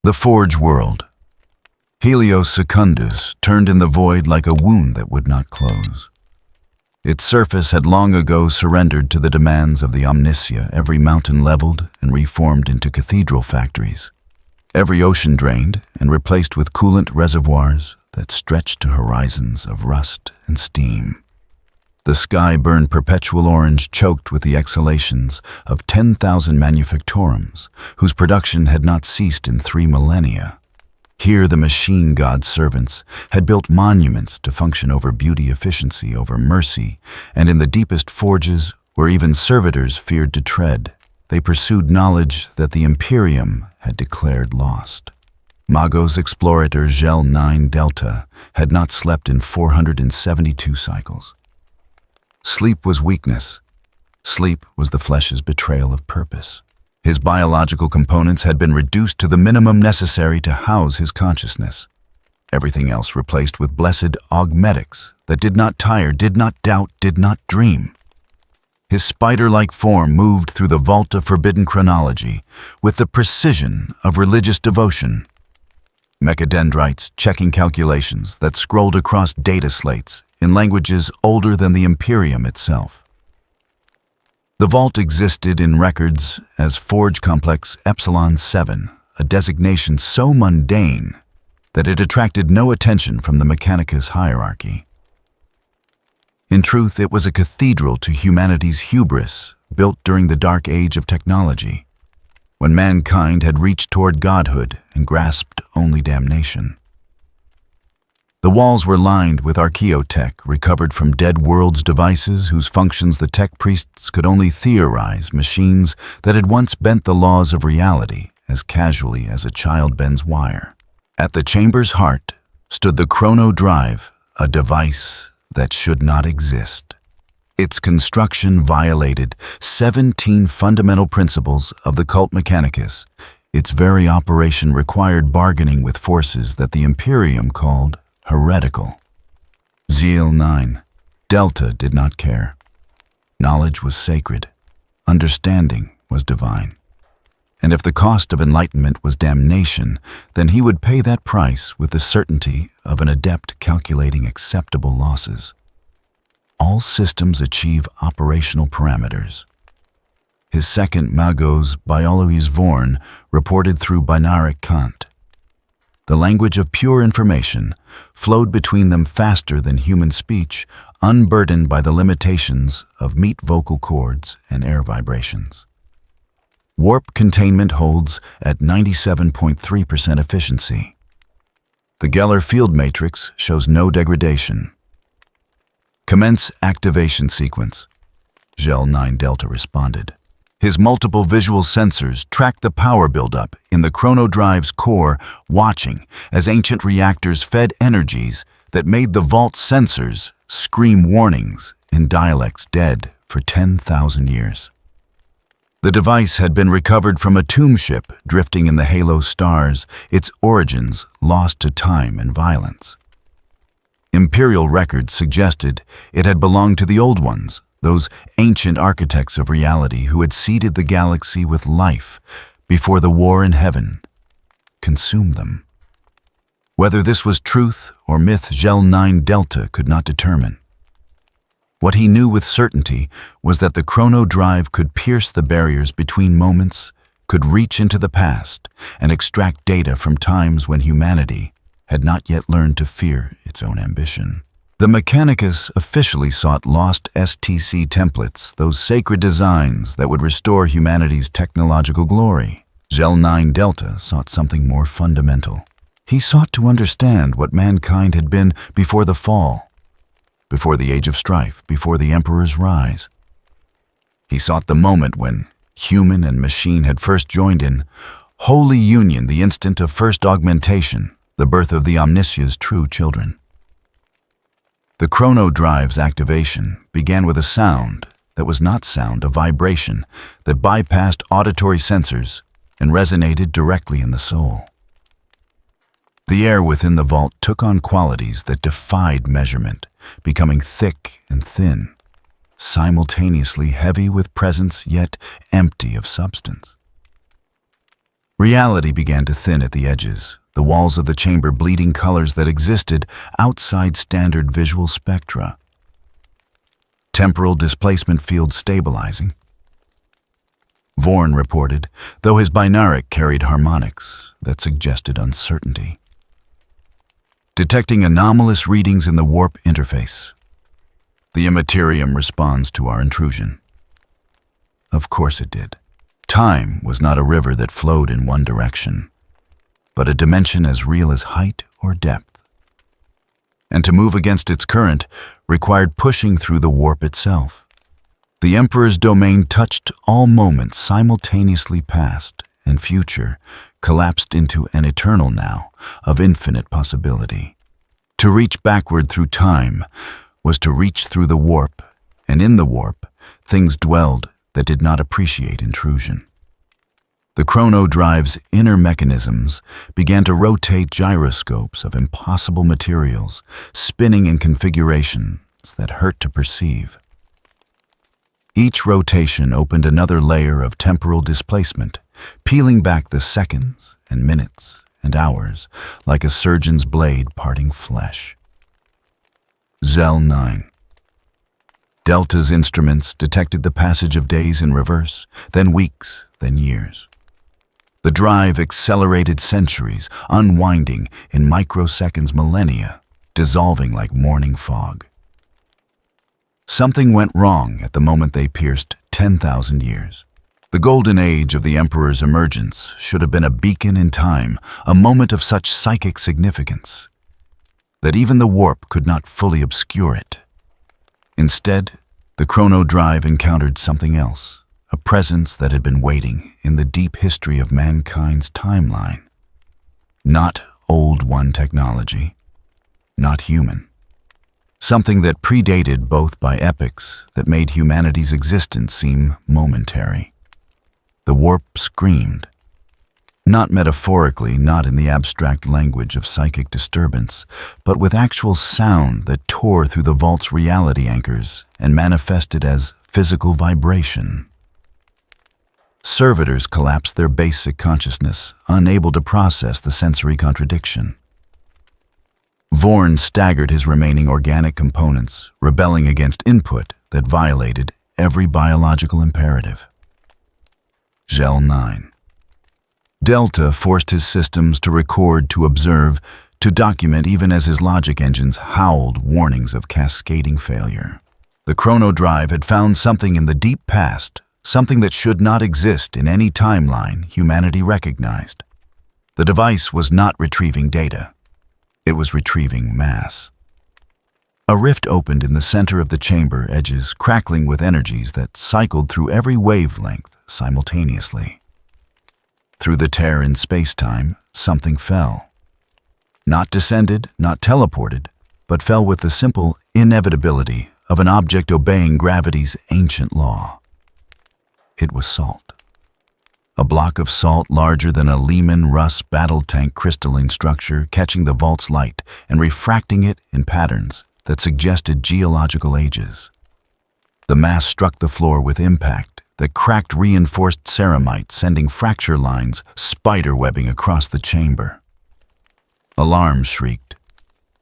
The Forge World. Helios Secundus turned in the void like a wound that would not close. Its surface had long ago surrendered to the demands of the omniscia, every mountain leveled and reformed into cathedral factories, every ocean drained and replaced with coolant reservoirs that stretched to horizons of rust and steam. The sky burned perpetual orange, choked with the exhalations of 10,000 manufactorums, whose production had not ceased in 3 millennia. Here the machine god's servants had built monuments to function over beauty, efficiency, over mercy, and in the deepest forges, where even servitors feared to tread, they pursued knowledge that the Imperium had declared lost. Magos explorator Gel 9 Delta had not slept in 472 cycles. Sleep was weakness. Sleep was the flesh's betrayal of purpose. His biological components had been reduced to the minimum necessary to house his consciousness. Everything else replaced with blessed augmetics that did not tire, did not doubt, did not dream. His spider-like form moved through the vault of forbidden chronology with the precision of religious devotion. Mechadendrites checking calculations that scrolled across data slates in languages older than the Imperium itself. The vault existed in records as Forge Complex Epsilon 7, a designation so mundane that it attracted no attention from the Mechanicus hierarchy. In truth, it was a cathedral to humanity's hubris, built during the dark age of technology, when mankind had reached toward godhood and grasped only damnation. The walls were lined with archaeotech recovered from dead worlds devices whose functions the tech priests could only theorize, machines that had once bent the laws of reality as casually as a child bends wire. At the chamber's heart stood the chrono drive, a device that should not exist. Its construction violated 17 fundamental principles of the cult Mechanicus. Its very operation required bargaining with forces that the Imperium called heretical. Zeal 9. Delta did not care. Knowledge was sacred. Understanding was divine. And if the cost of enlightenment was damnation, then he would pay that price with the certainty of an adept calculating acceptable losses. All systems achieve operational parameters. His second Magos Biologies Vorn reported through binaric Kant. The language of pure information flowed between them faster than human speech, unburdened by the limitations of meat vocal cords and air vibrations. Warp containment holds at 97.3% efficiency. The Geller field matrix shows no degradation. Commence activation sequence. Gel 9 Delta responded. His multiple visual sensors tracked the power buildup in the chrono drive's core, watching as ancient reactors fed energies that made the vault sensors scream warnings in dialects dead for 10,000 years. The device had been recovered from a tomb ship drifting in the halo stars, its origins lost to time and violence. Imperial records suggested it had belonged to the Old Ones, those ancient architects of reality who had seeded the galaxy with life before the war in heaven consumed them. Whether this was truth or myth, Gel 9 Delta could not determine. What he knew with certainty was that the chrono drive could pierce the barriers between moments, could reach into the past, and extract data from times when humanity had not yet learned to fear its own ambition. The Mechanicus officially sought lost STC templates, those sacred designs that would restore humanity's technological glory. Gel 9 Delta sought something more fundamental. He sought to understand what mankind had been before the fall, before the age of strife, before the Emperor's rise. He sought the moment when human and machine had first joined in holy union, the instant of first augmentation, the birth of the Omniscia's true children. The chrono drive's activation began with a sound that was not sound, a vibration that bypassed auditory sensors and resonated directly in the soul. The air within the vault took on qualities that defied measurement, becoming thick and thin, simultaneously heavy with presence yet empty of substance. Reality began to thin at the edges, the walls of the chamber bleeding colors that existed outside standard visual spectra. Temporal displacement field stabilizing. Vorn reported, though his binaric carried harmonics that suggested uncertainty. Detecting anomalous readings in the warp interface. The Imperium responds to our intrusion. Of course it did. Time was not a river that flowed in one direction, but a dimension as real as height or depth. And to move against its current required pushing through the warp itself. The Emperor's domain touched all moments simultaneously past and future, collapsed into an eternal now of infinite possibility. To reach backward through time was to reach through the warp, and in the warp, things dwelled that did not appreciate intrusion. The chrono drive's inner mechanisms began to rotate gyroscopes of impossible materials, spinning in configurations that hurt to perceive. Each rotation opened another layer of temporal displacement, peeling back the seconds and minutes and hours like a surgeon's blade parting flesh. Zell 9. Delta's instruments detected the passage of days in reverse, then weeks, then years. The drive accelerated centuries, unwinding in microseconds millennia, dissolving like morning fog. Something went wrong at the moment they pierced 10,000 years. The golden age of the Emperor's emergence should have been a beacon in time, a moment of such psychic significance that even the warp could not fully obscure it. Instead, the chrono drive encountered something else, a presence that had been waiting in the deep history of mankind's timeline. Not Old One technology, not human. Something that predated both by epochs that made humanity's existence seem momentary. The warp screamed. Not metaphorically, not in the abstract language of psychic disturbance, but with actual sound that tore through the vault's reality anchors and manifested as physical vibration. Servitors collapsed their basic consciousness, unable to process the sensory contradiction. Vorn staggered his remaining organic components, rebelling against input that violated every biological imperative. Zell 9. Delta forced his systems to record, to observe, to document even as his logic engines howled warnings of cascading failure. The chrono drive had found something in the deep past, something that should not exist in any timeline humanity recognized. The device was not retrieving data. It was retrieving mass. A rift opened in the center of the chamber edges, crackling with energies that cycled through every wavelength simultaneously. Through the tear in space-time, something fell. Not descended, not teleported, but fell with the simple inevitability of an object obeying gravity's ancient law. It was salt. A block of salt larger than a Lehman Russ battle tank crystalline structure, catching the vault's light and refracting it in patterns that suggested geological ages. The mass struck the floor with impact that cracked reinforced ceramite, sending fracture lines spiderwebbing across the chamber. Alarms shrieked.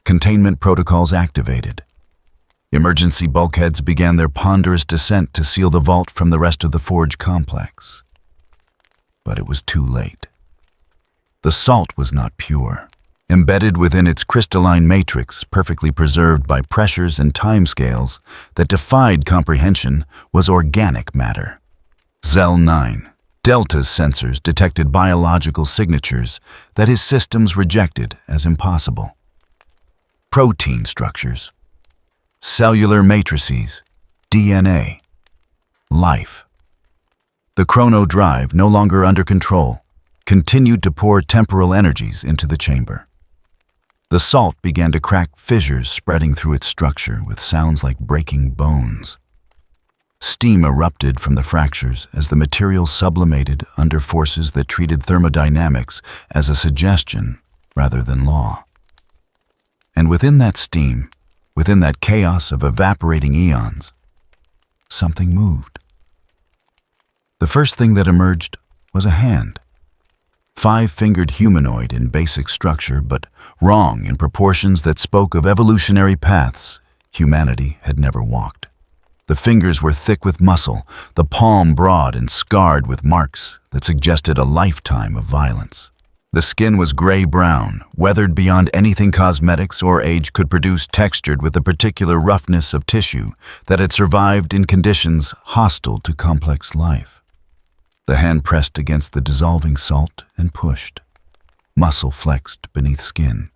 Containment protocols activated. Emergency bulkheads began their ponderous descent to seal the vault from the rest of the forge complex. But it was too late. The salt was not pure. Embedded within its crystalline matrix, perfectly preserved by pressures and timescales that defied comprehension, was organic matter. Zell 9. Delta's sensors detected biological signatures that his systems rejected as impossible. Protein structures, cellular matrices, DNA, life. The chrono drive, no longer under control, continued to pour temporal energies into the chamber. The salt began to crack fissures spreading through its structure with sounds like breaking bones. Steam erupted from the fractures as the material sublimated under forces that treated thermodynamics as a suggestion rather than law. And within that steam, within that chaos of evaporating eons, something moved. The first thing that emerged was a hand. Five-fingered humanoid in basic structure, but wrong in proportions that spoke of evolutionary paths humanity had never walked. The fingers were thick with muscle, the palm broad and scarred with marks that suggested a lifetime of violence. The skin was gray-brown, weathered beyond anything cosmetics or age could produce, textured with the particular roughness of tissue that had survived in conditions hostile to complex life. The hand pressed against the dissolving salt and pushed. Muscle flexed beneath skin.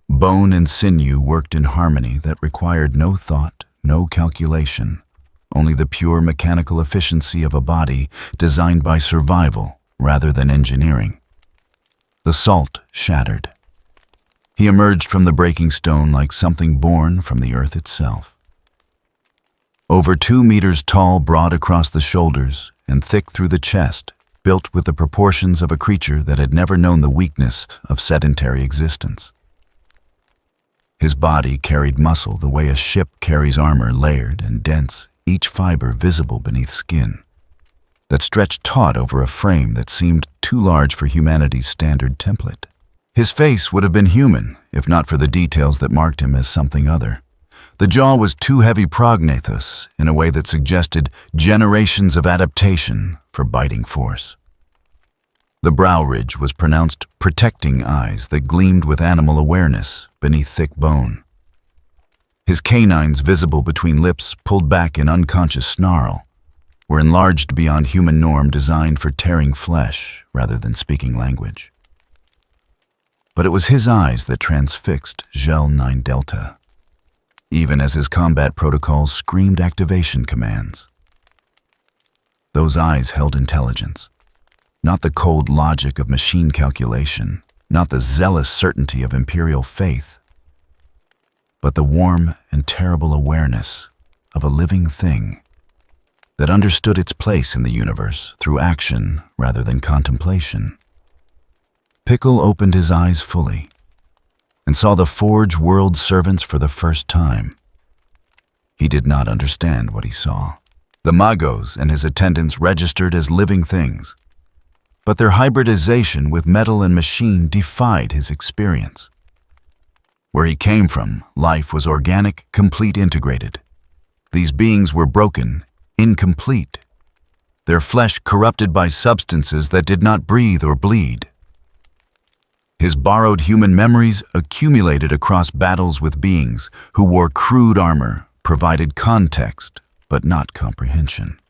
Bone and sinew worked in harmony that required no thought, no calculation, only the pure mechanical efficiency of a body designed by survival rather than engineering. The salt shattered. He emerged from the breaking stone like something born from the earth itself. Over 2 meters tall, broad across the shoulders, and thick through the chest, built with the proportions of a creature that had never known the weakness of sedentary existence. His body carried muscle the way a ship carries armor, layered and dense, each fiber visible beneath skin, that stretched taut over a frame that seemed too large for humanity's standard template. His face would have been human, if not for the details that marked him as something other. The jaw was too heavy prognathous in a way that suggested generations of adaptation for biting force. The brow ridge was pronounced protecting eyes that gleamed with animal awareness beneath thick bone. His canines, visible between lips pulled back in unconscious snarl, were enlarged beyond human norm, designed for tearing flesh rather than speaking language. But it was his eyes that transfixed Gel 9 Delta, even as his combat protocols screamed activation commands. Those eyes held intelligence, not the cold logic of machine calculation, not the zealous certainty of imperial faith, but the warm and terrible awareness of a living thing that understood its place in the universe through action rather than contemplation. Pickle opened his eyes fully and saw the Forge world servants for the first time. He did not understand what he saw. The Magos and his attendants registered as living things, but their hybridization with metal and machine defied his experience. Where he came from, life was organic, complete, integrated. These beings were broken, incomplete, their flesh corrupted by substances that did not breathe or bleed. His borrowed human memories accumulated across battles with beings who wore crude armor, provided context, but not comprehension.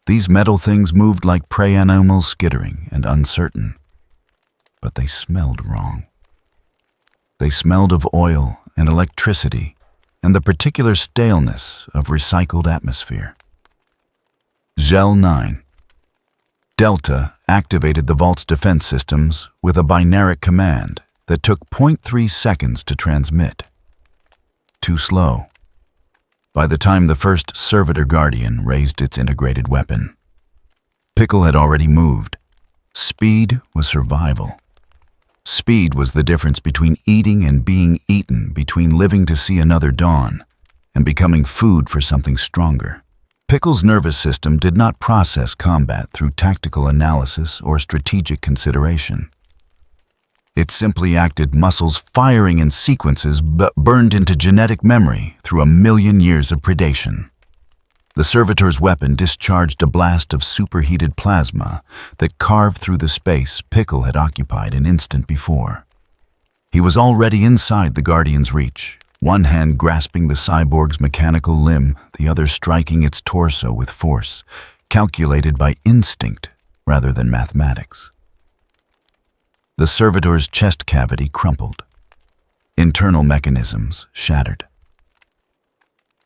These metal things moved like prey animals, skittering and uncertain, but they smelled wrong. They smelled of oil and electricity and the particular staleness of recycled atmosphere. Gel 9 Delta activated the vault's defense systems with a binaric command that took 0.3 seconds to transmit. Too slow. By the time the first Servitor Guardian raised its integrated weapon, Pickle had already moved. Speed was survival. Speed was the difference between eating and being eaten, between living to see another dawn and becoming food for something stronger. Pickle's nervous system did not process combat through tactical analysis or strategic consideration. It simply acted, muscles firing in sequences but burned into genetic memory through 1,000,000 years of predation. The servitor's weapon discharged a blast of superheated plasma that carved through the space Pickle had occupied an instant before. He was already inside the Guardian's reach, one hand grasping the cyborg's mechanical limb, the other striking its torso with force, calculated by instinct rather than mathematics. The servitor's chest cavity crumpled. Internal mechanisms shattered.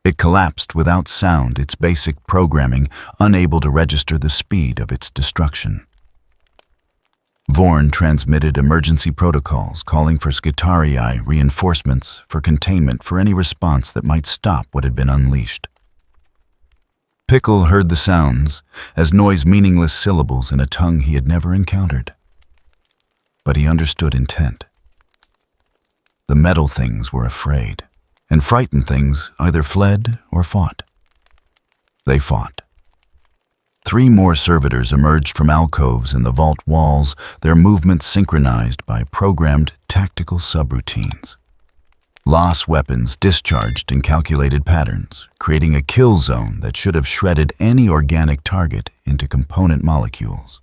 It collapsed without sound, its basic programming unable to register the speed of its destruction. Vorn transmitted emergency protocols calling for Skitarii reinforcements for containment for any response that might stop what had been unleashed. Pickle heard the sounds as meaningless syllables in a tongue he had never encountered. But he understood intent. The metal things were afraid, and frightened things either fled or fought. They fought. 3 more servitors emerged from alcoves in the vault walls, their movements synchronized by programmed tactical subroutines. Loss weapons discharged in calculated patterns, creating a kill zone that should have shredded any organic target into component molecules.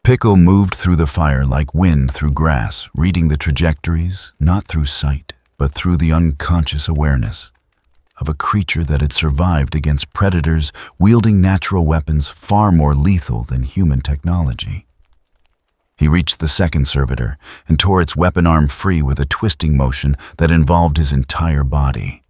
Pickle moved through the fire like wind through grass, reading the trajectories, not through sight, but through the unconscious awareness of a creature that had survived against predators wielding natural weapons far more lethal than human technology. He reached the second servitor and tore its weapon arm free with a twisting motion that involved his entire body.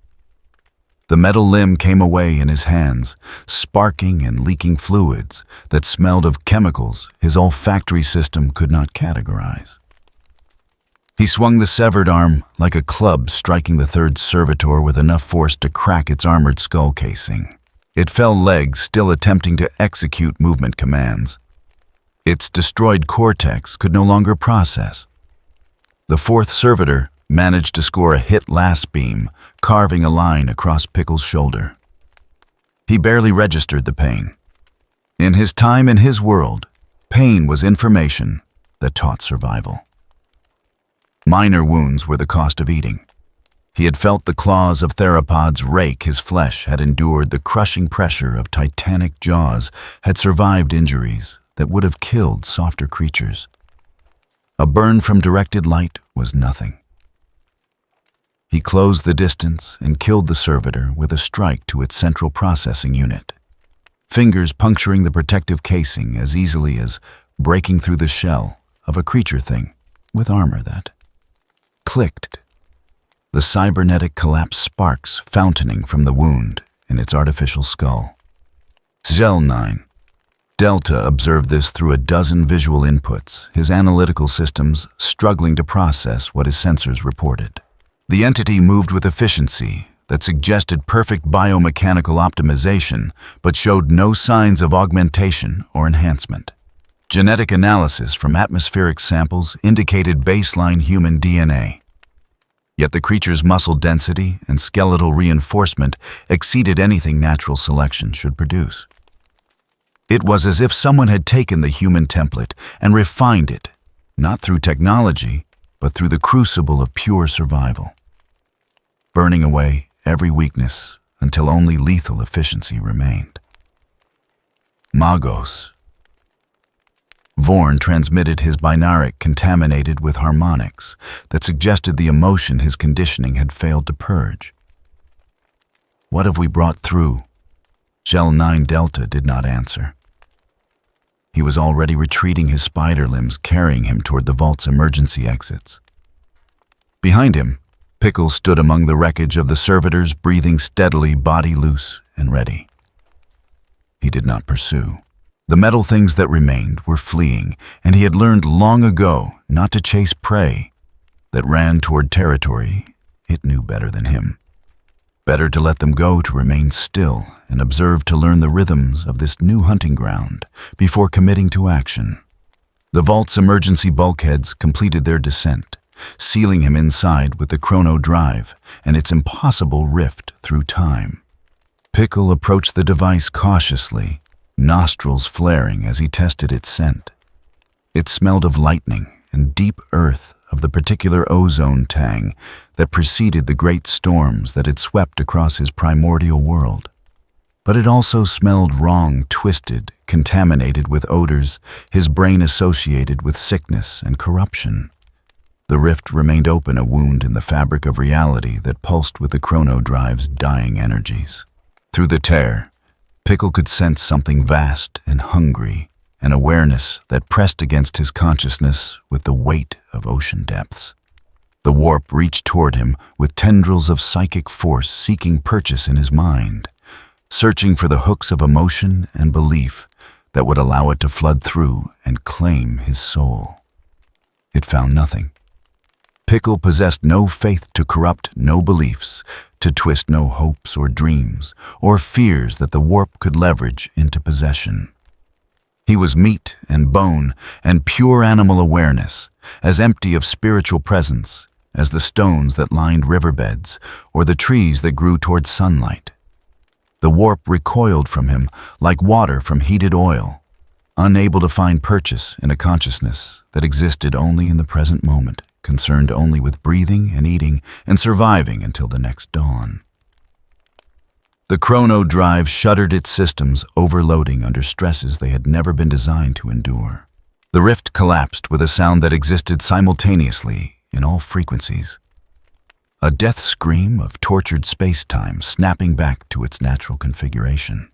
The metal limb came away in his hands, sparking and leaking fluids that smelled of chemicals his olfactory system could not categorize. He swung the severed arm like a club, striking the third servitor with enough force to crack its armored skull casing. It fell legs, still attempting to execute movement commands. Its destroyed cortex could no longer process. The fourth servitor managed to score a hit last beam, carving a line across Pickle's shoulder. He barely registered the pain. In his time in his world, pain was information that taught survival. Minor wounds were the cost of eating. He had felt the claws of theropods rake his flesh, had endured the crushing pressure of titanic jaws, had survived injuries that would have killed softer creatures. A burn from directed light was nothing. He closed the distance and killed the servitor with a strike to its central processing unit, fingers puncturing the protective casing as easily as breaking through the shell of a creature thing with armor that clicked. The cybernetic collapse sparks fountaining from the wound in its artificial skull. Zel 9. Delta observed this through a dozen visual inputs, his analytical systems struggling to process what his sensors reported. The entity moved with efficiency that suggested perfect biomechanical optimization, but showed no signs of augmentation or enhancement. Genetic analysis from atmospheric samples indicated baseline human DNA. Yet the creature's muscle density and skeletal reinforcement exceeded anything natural selection should produce. It was as if someone had taken the human template and refined it, not through technology, but through the crucible of pure survival, burning away every weakness until only lethal efficiency remained. Magos. Vorn transmitted his binaric contaminated with harmonics that suggested the emotion his conditioning had failed to purge. What have we brought through? Gel 9 Delta did not answer. He was already retreating, his spider limbs carrying him toward the vault's emergency exits. Behind him, Pickle stood among the wreckage of the servitors, breathing steadily, body loose and ready. He did not pursue. The metal things that remained were fleeing, and he had learned long ago not to chase prey that ran toward territory it knew better than him. Better to let them go, to remain still and observe, to learn the rhythms of this new hunting ground before committing to action. The vault's emergency bulkheads completed their descent, sealing him inside with the chrono drive and its impossible rift through time. Pickle approached the device cautiously, nostrils flaring as he tested its scent. It smelled of lightning and deep earth, of the particular ozone tang that preceded the great storms that had swept across his primordial world. But it also smelled wrong, twisted, contaminated with odors his brain associated with sickness and corruption. The rift remained open, a wound in the fabric of reality that pulsed with the chrono drive's dying energies. Through the tear, Pickle could sense something vast and hungry, an awareness that pressed against his consciousness with the weight of ocean depths. The warp reached toward him with tendrils of psychic force, seeking purchase in his mind, searching for the hooks of emotion and belief that would allow it to flood through and claim his soul. It found nothing. Pickle possessed no faith to corrupt, no beliefs to twist, no hopes or dreams or fears that the warp could leverage into possession. He was meat and bone and pure animal awareness, as empty of spiritual presence as the stones that lined riverbeds or the trees that grew toward sunlight. The warp recoiled from him like water from heated oil, unable to find purchase in a consciousness that existed only in the present moment, concerned only with breathing and eating and surviving until the next dawn. The chrono drive shuddered its systems, overloading under stresses they had never been designed to endure. The rift collapsed with a sound that existed simultaneously in all frequencies. A death scream of tortured space-time snapping back to its natural configuration.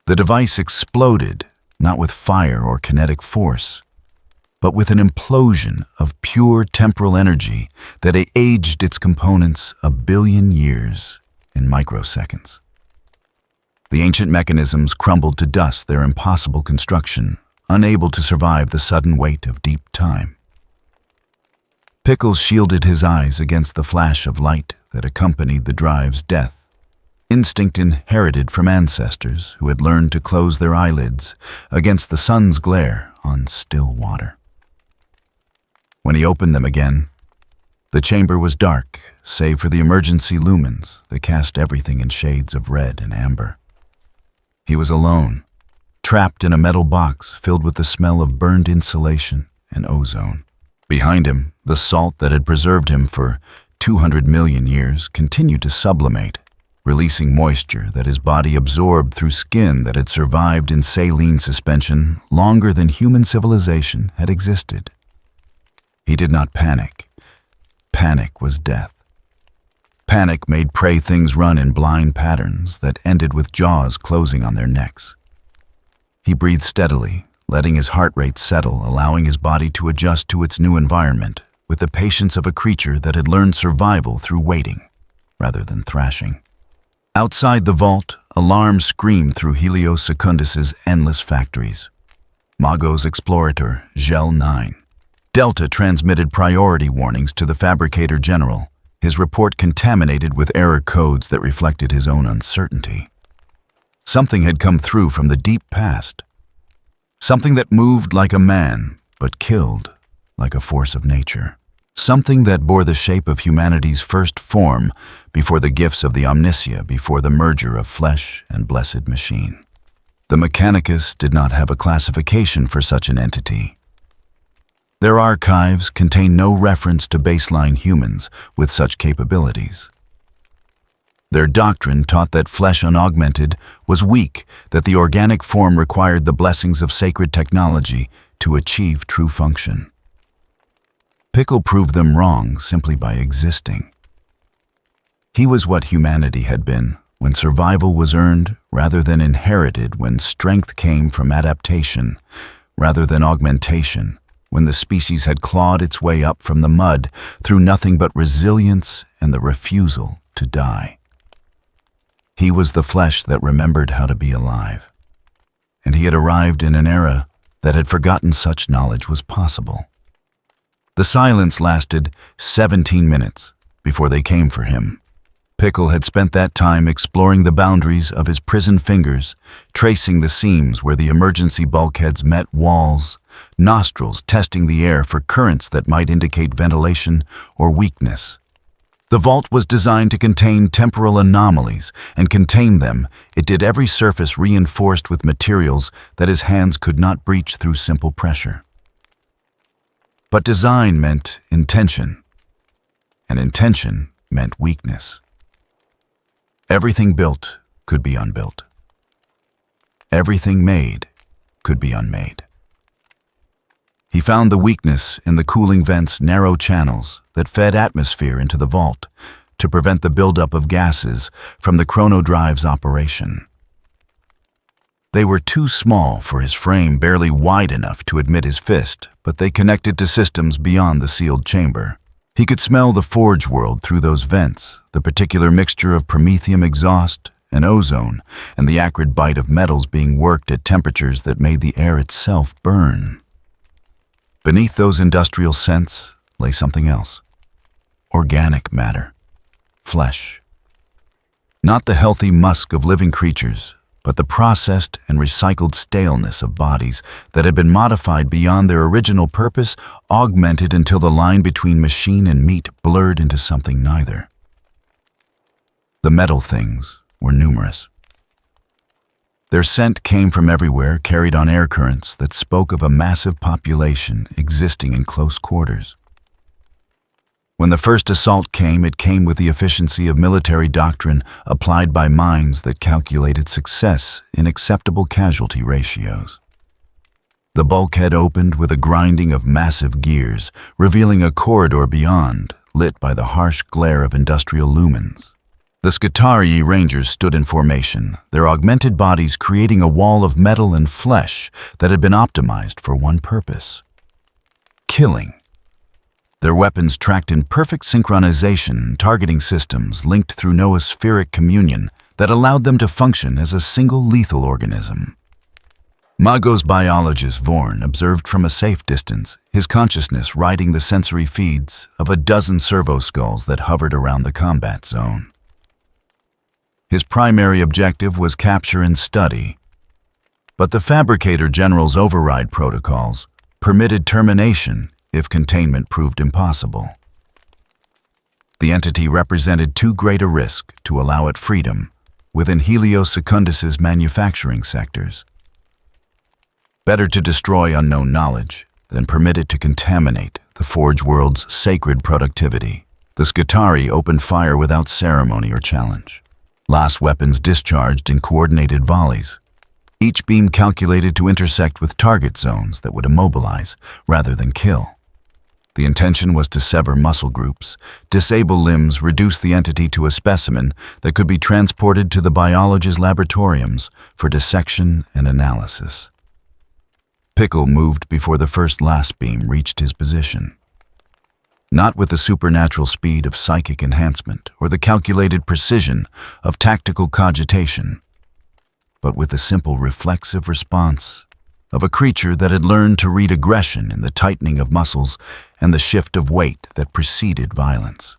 The device exploded, not with fire or kinetic force, but with an implosion of pure temporal energy that aged its components 1 billion years in microseconds. The ancient mechanisms crumbled to dust, their impossible construction, unable to survive the sudden weight of deep time. Pickle shielded his eyes against the flash of light that accompanied the drive's death, instinct inherited from ancestors who had learned to close their eyelids against the sun's glare on still water. When he opened them again, the chamber was dark, save for the emergency lumens that cast everything in shades of red and amber. He was alone, trapped in a metal box filled with the smell of burned insulation and ozone. Behind him, the salt that had preserved him for 200 million years continued to sublimate, releasing moisture that his body absorbed through skin that had survived in saline suspension longer than human civilization had existed. He did not panic. Panic was death. Panic made prey things run in blind patterns that ended with jaws closing on their necks. He breathed steadily, letting his heart rate settle, allowing his body to adjust to its new environment with the patience of a creature that had learned survival through waiting, rather than thrashing. Outside the vault, alarms screamed through Helios Secundus's endless factories. Magos Explorator, Gel 9. Delta transmitted priority warnings to the Fabricator General, his report contaminated with error codes that reflected his own uncertainty. Something had come through from the deep past. Something that moved like a man, but killed like a force of nature. Something that bore the shape of humanity's first form before the gifts of the Omniscia, before the merger of flesh and blessed machine. The Mechanicus did not have a classification for such an entity. Their archives contain no reference to baseline humans with such capabilities. Their doctrine taught that flesh unaugmented was weak, that the organic form required the blessings of sacred technology to achieve true function. Pickle proved them wrong simply by existing. He was what humanity had been when survival was earned rather than inherited, when strength came from adaptation rather than augmentation, when the species had clawed its way up from the mud through nothing but resilience and the refusal to die. He was the flesh that remembered how to be alive, and he had arrived in an era that had forgotten such knowledge was possible. The silence lasted 17 minutes before they came for him. Pickle had spent that time exploring the boundaries of his prison fingers, tracing the seams where the emergency bulkheads met walls, nostrils testing the air for currents that might indicate ventilation or weakness. The vault was designed to contain temporal anomalies, and contain them, it did every surface reinforced with materials that his hands could not breach through simple pressure. But design meant intention, and intention meant weakness. Everything built could be unbuilt. Everything made could be unmade. He found the weakness in the cooling vents' narrow channels that fed atmosphere into the vault to prevent the buildup of gases from the chrono drive's operation. They were too small for his frame, barely wide enough to admit his fist, but they connected to systems beyond the sealed chamber. He could smell the forge world through those vents, the particular mixture of promethium exhaust and ozone, and the acrid bite of metals being worked at temperatures that made the air itself burn. Beneath those industrial scents lay something else. Organic matter. Flesh. Not the healthy musk of living creatures, but the processed and recycled staleness of bodies that had been modified beyond their original purpose, augmented until the line between machine and meat blurred into something neither. The metal things were numerous. Their scent came from everywhere, carried on air currents that spoke of a massive population existing in close quarters. When the first assault came, it came with the efficiency of military doctrine applied by minds that calculated success in acceptable casualty ratios. The bulkhead opened with a grinding of massive gears, revealing a corridor beyond, lit by the harsh glare of industrial lumens. The Skitarii Rangers stood in formation, their augmented bodies creating a wall of metal and flesh that had been optimized for one purpose: killing. Their weapons tracked in perfect synchronization, targeting systems linked through noospheric communion that allowed them to function as a single lethal organism. Magos biologist Vorn observed from a safe distance, his consciousness riding the sensory feeds of a dozen servo skulls that hovered around the combat zone. His primary objective was capture and study, but the Fabricator General's override protocols permitted termination if containment proved impossible. The entity represented too great a risk to allow it freedom within Helios Secundus's manufacturing sectors. Better to destroy unknown knowledge than permit it to contaminate the Forge World's sacred productivity. The Skitarii opened fire without ceremony or challenge. Last weapons discharged in coordinated volleys, each beam calculated to intersect with target zones that would immobilize rather than kill. The intention was to sever muscle groups, disable limbs, reduce the entity to a specimen that could be transported to the biologist's laboratoriums for dissection and analysis. Pickle moved before the first last beam reached his position. Not with the supernatural speed of psychic enhancement or the calculated precision of tactical cogitation, but with the simple reflexive response of a creature that had learned to read aggression in the tightening of muscles and the shift of weight that preceded violence.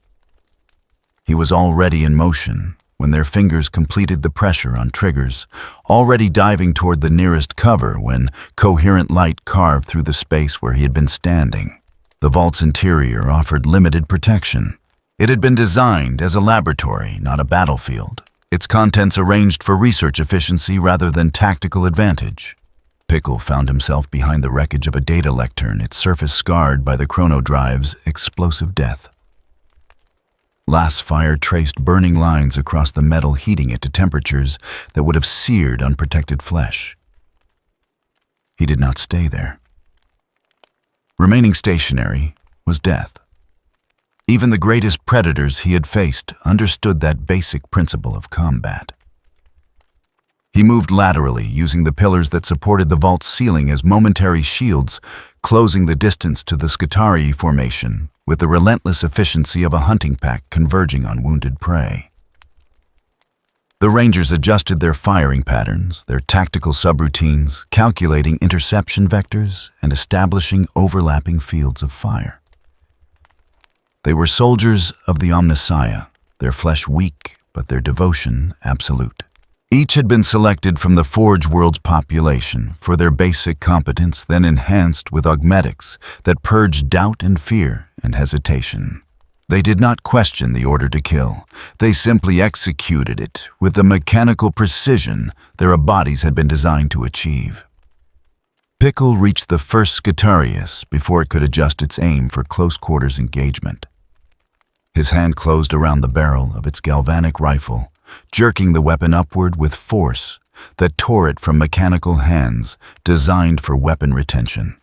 He was already in motion when their fingers completed the pressure on triggers, already diving toward the nearest cover when coherent light carved through the space where he had been standing. The vault's interior offered limited protection. It had been designed as a laboratory, not a battlefield, its contents arranged for research efficiency rather than tactical advantage. Pickle found himself behind the wreckage of a data lectern, its surface scarred by the chronodrive's explosive death. Last fire traced burning lines across the metal, heating it to temperatures that would have seared unprotected flesh. He did not stay there. Remaining stationary was death. Even the greatest predators he had faced understood that basic principle of combat. He moved laterally, using the pillars that supported the vault's ceiling as momentary shields, closing the distance to the Skitarii formation with the relentless efficiency of a hunting pack converging on wounded prey. The Rangers adjusted their firing patterns, their tactical subroutines, calculating interception vectors and establishing overlapping fields of fire. They were soldiers of the Omnissiah, their flesh weak, but their devotion absolute. Each had been selected from the Forge World's population for their basic competence, then enhanced with augmetics that purged doubt and fear and hesitation. They did not question the order to kill. They simply executed it with the mechanical precision their bodies had been designed to achieve. Pickle reached the first Skitarius before it could adjust its aim for close quarters engagement. His hand closed around the barrel of its galvanic rifle, jerking the weapon upward with force that tore it from mechanical hands designed for weapon retention.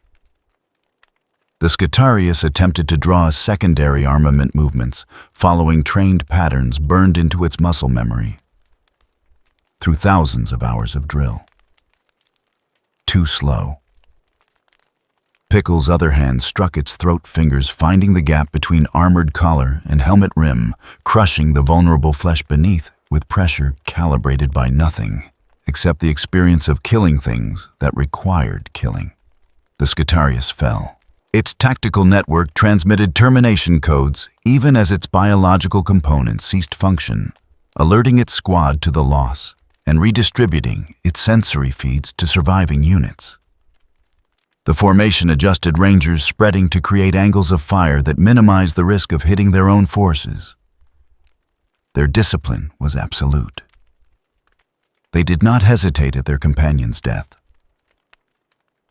The Skitarius attempted to draw secondary armament movements, following trained patterns burned into its muscle memory through thousands of hours of drill. Too slow. Pickle's other hand struck its throat fingers, finding the gap between armored collar and helmet rim, crushing the vulnerable flesh beneath with pressure calibrated by nothing except the experience of killing things that required killing. The Skitarius fell. Its tactical network transmitted termination codes even as its biological components ceased function, alerting its squad to the loss and redistributing its sensory feeds to surviving units. The formation adjusted Rangers, spreading to create angles of fire that minimized the risk of hitting their own forces. Their discipline was absolute. They did not hesitate at their companion's death.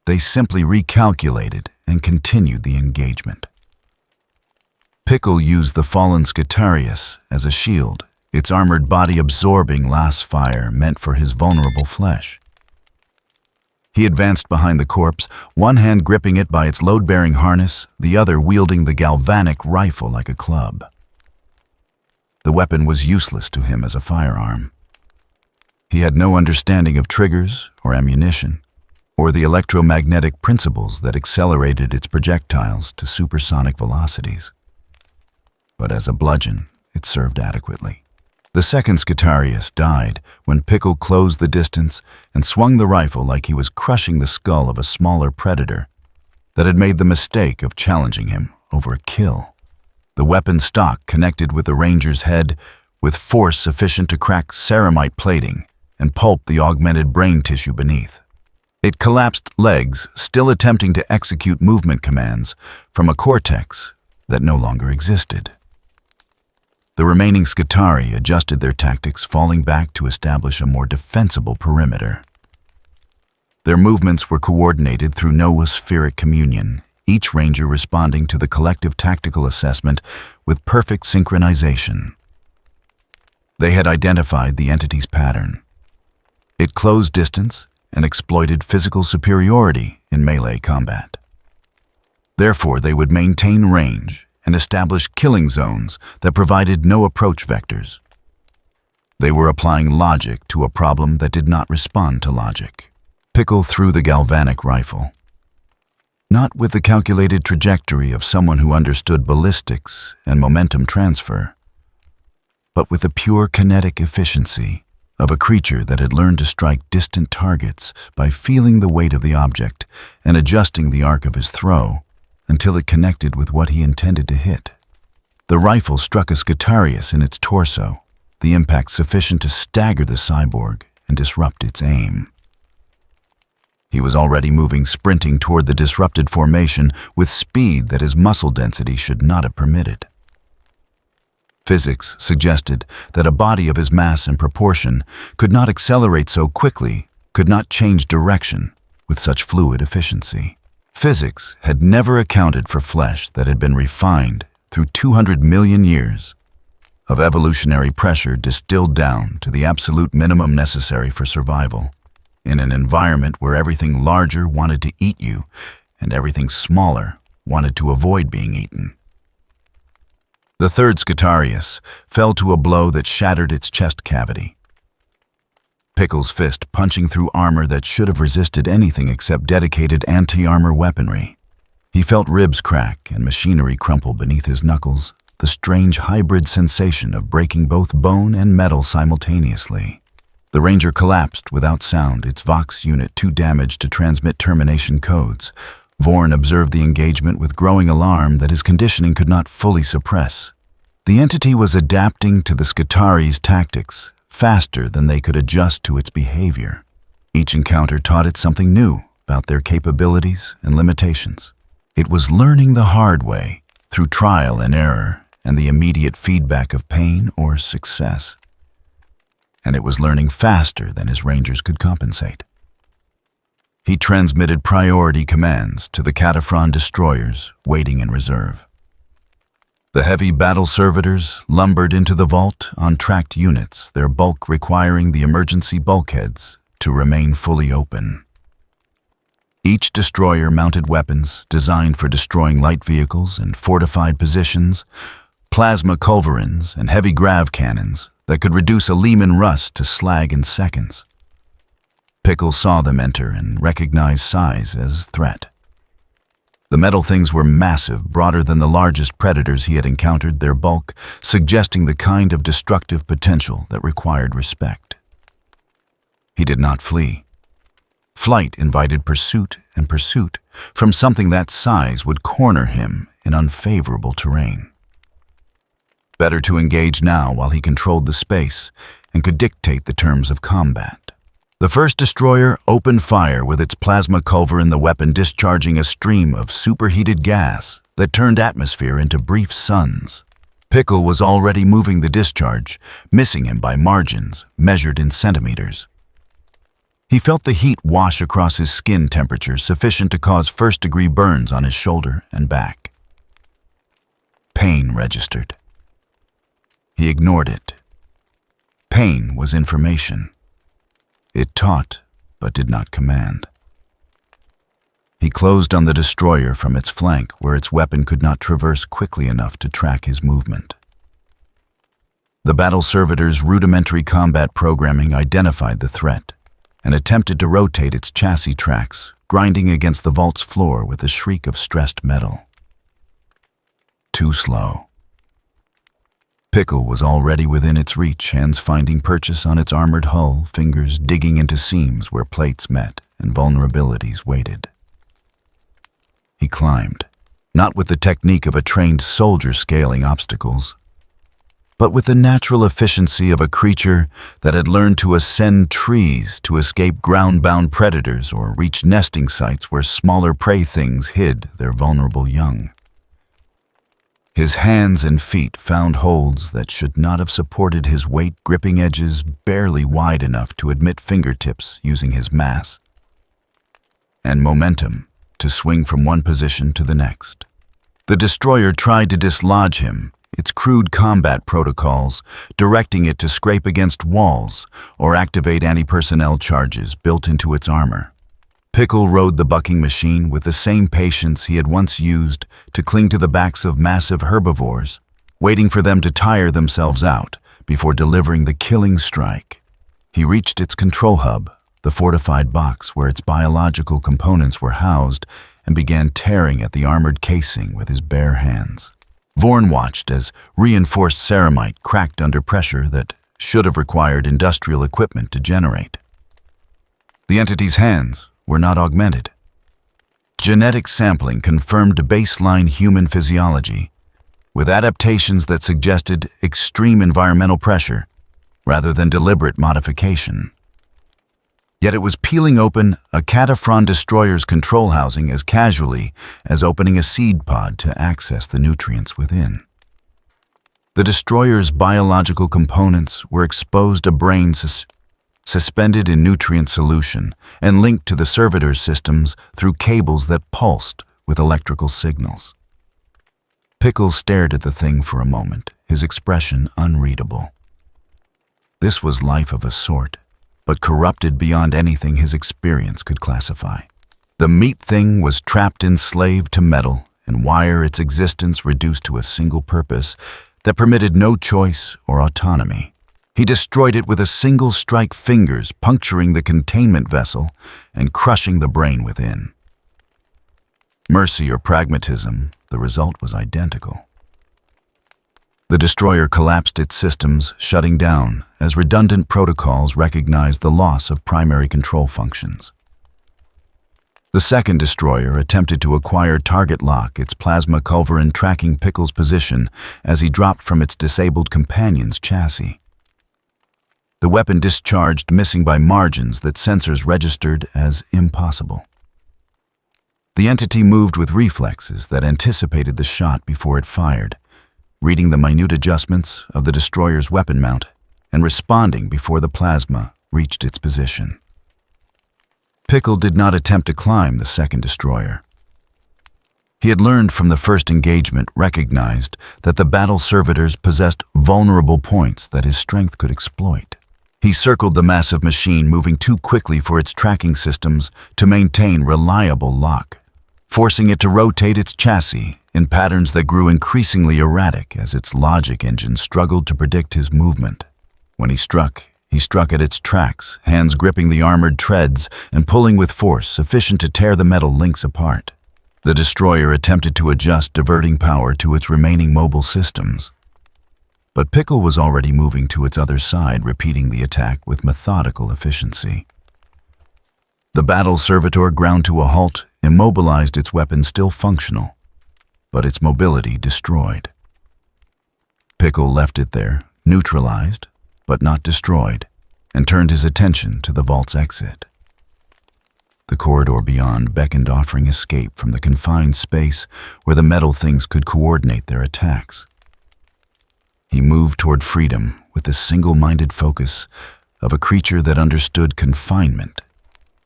They simply recalculated and continued the engagement. Pickle used the fallen Scutarius as a shield, its armored body absorbing last fire meant for his vulnerable flesh. He advanced behind the corpse, one hand gripping it by its load-bearing harness, the other wielding the galvanic rifle like a club. The weapon was useless to him as a firearm. He had no understanding of triggers or ammunition, or the electromagnetic principles that accelerated its projectiles to supersonic velocities. But as a bludgeon, it served adequately. The second Scutarius died when Pickle closed the distance and swung the rifle like he was crushing the skull of a smaller predator that had made the mistake of challenging him over a kill. The weapon stock connected with the ranger's head with force sufficient to crack ceramite plating and pulp the augmented brain tissue beneath. It collapsed legs, still attempting to execute movement commands from a cortex that no longer existed. The remaining Scutari adjusted their tactics, falling back to establish a more defensible perimeter. Their movements were coordinated through noospheric communion, each ranger responding to the collective tactical assessment with perfect synchronization. They had identified the entity's pattern. It closed distance and exploited physical superiority in melee combat. Therefore, they would maintain range and establish killing zones that provided no approach vectors. They were applying logic to a problem that did not respond to logic. Pickle threw the galvanic rifle. Not with the calculated trajectory of someone who understood ballistics and momentum transfer, but with the pure kinetic efficiency of a creature that had learned to strike distant targets by feeling the weight of the object and adjusting the arc of his throw until it connected with what he intended to hit. The rifle struck a Scutarius in its torso, the impact sufficient to stagger the cyborg and disrupt its aim. He was already moving, sprinting toward the disrupted formation with speed that his muscle density should not have permitted. Physics suggested that a body of his mass and proportion could not accelerate so quickly, could not change direction with such fluid efficiency. Physics had never accounted for flesh that had been refined through 200 million years of evolutionary pressure distilled down to the absolute minimum necessary for survival, in an environment where everything larger wanted to eat you and everything smaller wanted to avoid being eaten. The third Scutarius fell to a blow that shattered its chest cavity. Pickle's fist punching through armor that should have resisted anything except dedicated anti-armor weaponry. He felt ribs crack and machinery crumple beneath his knuckles, the strange hybrid sensation of breaking both bone and metal simultaneously. The ranger collapsed without sound, its Vox unit too damaged to transmit termination codes. Vorn observed the engagement with growing alarm that his conditioning could not fully suppress. The entity was adapting to the Scutari's tactics faster than they could adjust to its behavior. Each encounter taught it something new about their capabilities and limitations. It was learning the hard way through trial and error and the immediate feedback of pain or success. And it was learning faster than his rangers could compensate. He transmitted priority commands to the Cataphren destroyers waiting in reserve. The heavy battle servitors lumbered into the vault on tracked units, their bulk requiring the emergency bulkheads to remain fully open. Each destroyer mounted weapons designed for destroying light vehicles and fortified positions, plasma culverins and heavy grav cannons that could reduce a Lehman Russ to slag in seconds. Pickle saw them enter and recognized size as threat. The metal things were massive, broader than the largest predators he had encountered, their bulk suggesting the kind of destructive potential that required respect. He did not flee. Flight invited pursuit, and pursuit from something that size would corner him in unfavorable terrain. Better to engage now while he controlled the space and could dictate the terms of combat. The first destroyer opened fire with its plasma culverin, the weapon discharging a stream of superheated gas that turned atmosphere into brief suns. Pickle was already moving the discharge, missing him by margins measured in centimeters. He felt the heat wash across his skin temperature sufficient to cause first-degree burns on his shoulder and back. Pain registered. He ignored it. Pain was information. It taught, but did not command. He closed on the destroyer from its flank where its weapon could not traverse quickly enough to track his movement. The battle servitor's rudimentary combat programming identified the threat and attempted to rotate its chassis tracks, grinding against the vault's floor with a shriek of stressed metal. Too slow. Pickle was already within its reach, hands finding purchase on its armored hull, fingers digging into seams where plates met and vulnerabilities waited. He climbed, not with the technique of a trained soldier scaling obstacles, but with the natural efficiency of a creature that had learned to ascend trees to escape ground-bound predators or reach nesting sites where smaller prey things hid their vulnerable young. His hands and feet found holds that should not have supported his weight, gripping edges barely wide enough to admit fingertips using his mass, and momentum to swing from one position to the next. The destroyer tried to dislodge him, its crude combat protocols directing it to scrape against walls or activate anti-personnel charges built into its armor. Pickle rode the bucking machine with the same patience he had once used to cling to the backs of massive herbivores, waiting for them to tire themselves out before delivering the killing strike. He reached its control hub, the fortified box where its biological components were housed, and began tearing at the armored casing with his bare hands. Vorn watched as reinforced ceramite cracked under pressure that should have required industrial equipment to generate. The entity's hands were not augmented. Genetic sampling confirmed baseline human physiology, with adaptations that suggested extreme environmental pressure rather than deliberate modification. Yet it was peeling open a Cataphren destroyer's control housing as casually as opening a seed pod to access the nutrients within. The destroyer's biological components were exposed to brain suspended in nutrient solution and linked to the servitor's systems through cables that pulsed with electrical signals. Pickle stared at the thing for a moment, his expression unreadable. This was life of a sort, but corrupted beyond anything his experience could classify. The meat thing was trapped enslaved to metal and wire, its existence reduced to a single purpose that permitted no choice or autonomy. He destroyed it with a single strike, fingers puncturing the containment vessel and crushing the brain within. Mercy or pragmatism, the result was identical. The destroyer collapsed its systems, shutting down as redundant protocols recognized the loss of primary control functions. The second destroyer attempted to acquire target lock, its plasma culverin tracking Pickle's position as he dropped from its disabled companion's chassis. The weapon discharged, missing by margins that sensors registered as impossible. The entity moved with reflexes that anticipated the shot before it fired, reading the minute adjustments of the destroyer's weapon mount and responding before the plasma reached its position. Pickle did not attempt to climb the second destroyer. He had learned from the first engagement, recognized that the battle servitors possessed vulnerable points that his strength could exploit. He circled the massive machine, moving too quickly for its tracking systems to maintain reliable lock, forcing it to rotate its chassis in patterns that grew increasingly erratic as its logic engine struggled to predict his movement. When he struck at its tracks, hands gripping the armored treads and pulling with force sufficient to tear the metal links apart. The destroyer attempted to adjust, diverting power to its remaining mobile systems. But Pickle was already moving to its other side, repeating the attack with methodical efficiency. The battle servitor ground to a halt, immobilized, its weapon still functional, but its mobility destroyed. Pickle left it there, neutralized, but not destroyed, and turned his attention to the vault's exit. The corridor beyond beckoned, offering escape from the confined space where the metal things could coordinate their attacks. He moved toward freedom with the single-minded focus of a creature that understood confinement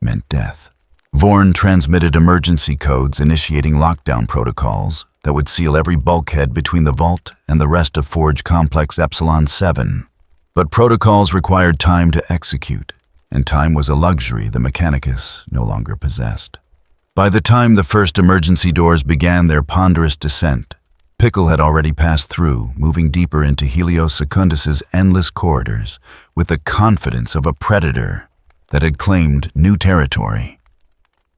meant death. Vorn transmitted emergency codes initiating lockdown protocols that would seal every bulkhead between the vault and the rest of Forge Complex Epsilon 7. But protocols required time to execute, and time was a luxury the Mechanicus no longer possessed. By the time the first emergency doors began their ponderous descent, Pickle had already passed through, moving deeper into Helios Secundus's endless corridors with the confidence of a predator that had claimed new territory.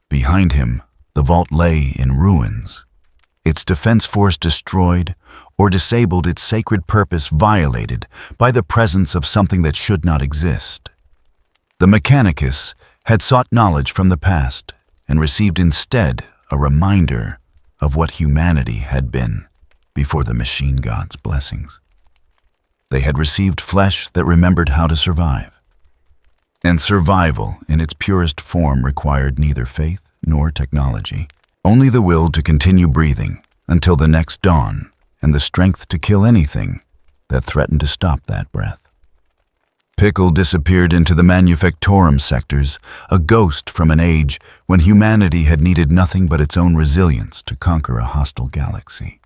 Behind him, the vault lay in ruins, its defense force destroyed or disabled, its sacred purpose violated by the presence of something that should not exist. The Mechanicus had sought knowledge from the past and received instead a reminder of what humanity had been before the machine god's blessings. They had received flesh that remembered how to survive. And survival in its purest form required neither faith nor technology, only the will to continue breathing until the next dawn and the strength to kill anything that threatened to stop that breath. Pickle disappeared into the Manufactorum sectors, a ghost from an age when humanity had needed nothing but its own resilience to conquer a hostile galaxy.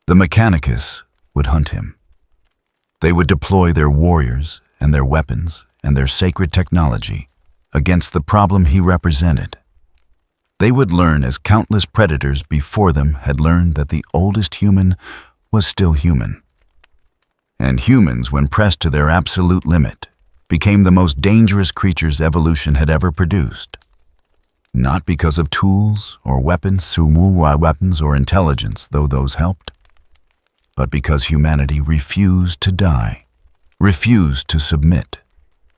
The Mechanicus would hunt him. They would deploy their warriors and their weapons and their sacred technology against the problem he represented. They would learn as countless predators before them had learned that the oldest human was still human. And humans, when pressed to their absolute limit, became the most dangerous creatures evolution had ever produced. Not because of tools or weapons or intelligence, though those helped, but because humanity refused to die, refused to submit,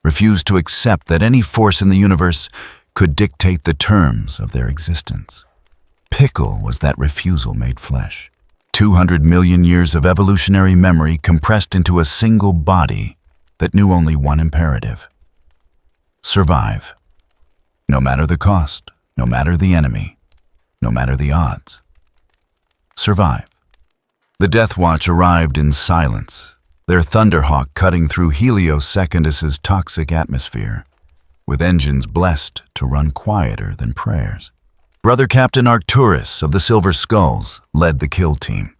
refused to accept that any force in the universe could dictate the terms of their existence. Pickle was that refusal made flesh. 200 million years of evolutionary memory compressed into a single body that knew only one imperative: survive. No matter the cost, no matter the enemy, no matter the odds. Survive. The Death Watch arrived in silence, their Thunderhawk cutting through Helios Secundus's toxic atmosphere, with engines blessed to run quieter than prayers. Brother Captain Arcturus of the Silver Skulls led the kill team.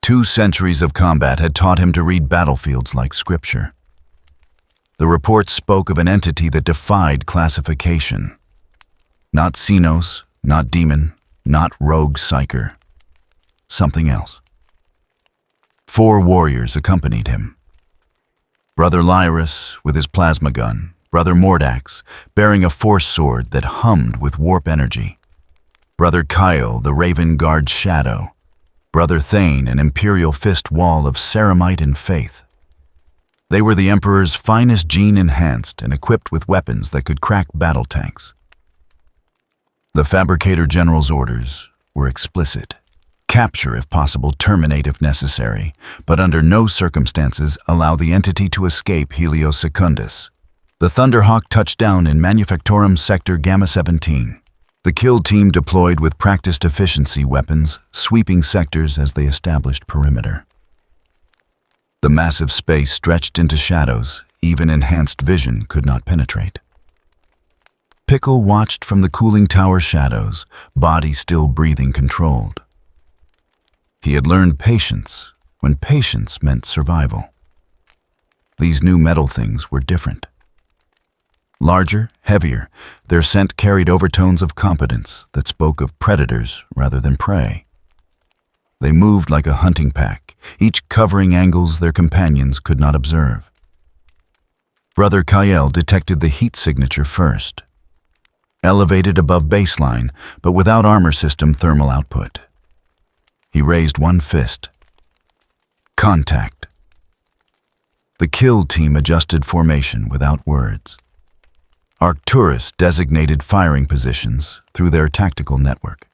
2 centuries of combat had taught him to read battlefields like scripture. The reports spoke of an entity that defied classification. Not Xenos, not demon, not rogue psyker. Something else. 4 warriors accompanied him. Brother Lyrus with his plasma gun, Brother Mordax bearing a force sword that hummed with warp energy, Brother Kyle the Raven Guard Shadow, Brother Thane an Imperial fist wall of ceramite and faith. They were the Emperor's finest gene-enhanced and equipped with weapons that could crack battle tanks. The Fabricator General's orders were explicit. Capture if possible, terminate if necessary, but under no circumstances allow the entity to escape Helios Secundus. The Thunderhawk touched down in Manufactorum Sector Gamma 17. The kill team deployed with practiced efficiency weapons, sweeping sectors as they established perimeter. The massive space stretched into shadows even enhanced vision could not penetrate. Pickle watched from the cooling tower shadows, body still breathing controlled. He had learned patience when patience meant survival. These new metal things were different. Larger, heavier, their scent carried overtones of competence that spoke of predators rather than prey. They moved like a hunting pack, each covering angles their companions could not observe. Brother Kyle detected the heat signature first. Elevated above baseline, but without armor system thermal output. He raised one fist. Contact. The kill team adjusted formation without words. Arcturus designated firing positions through their tactical network.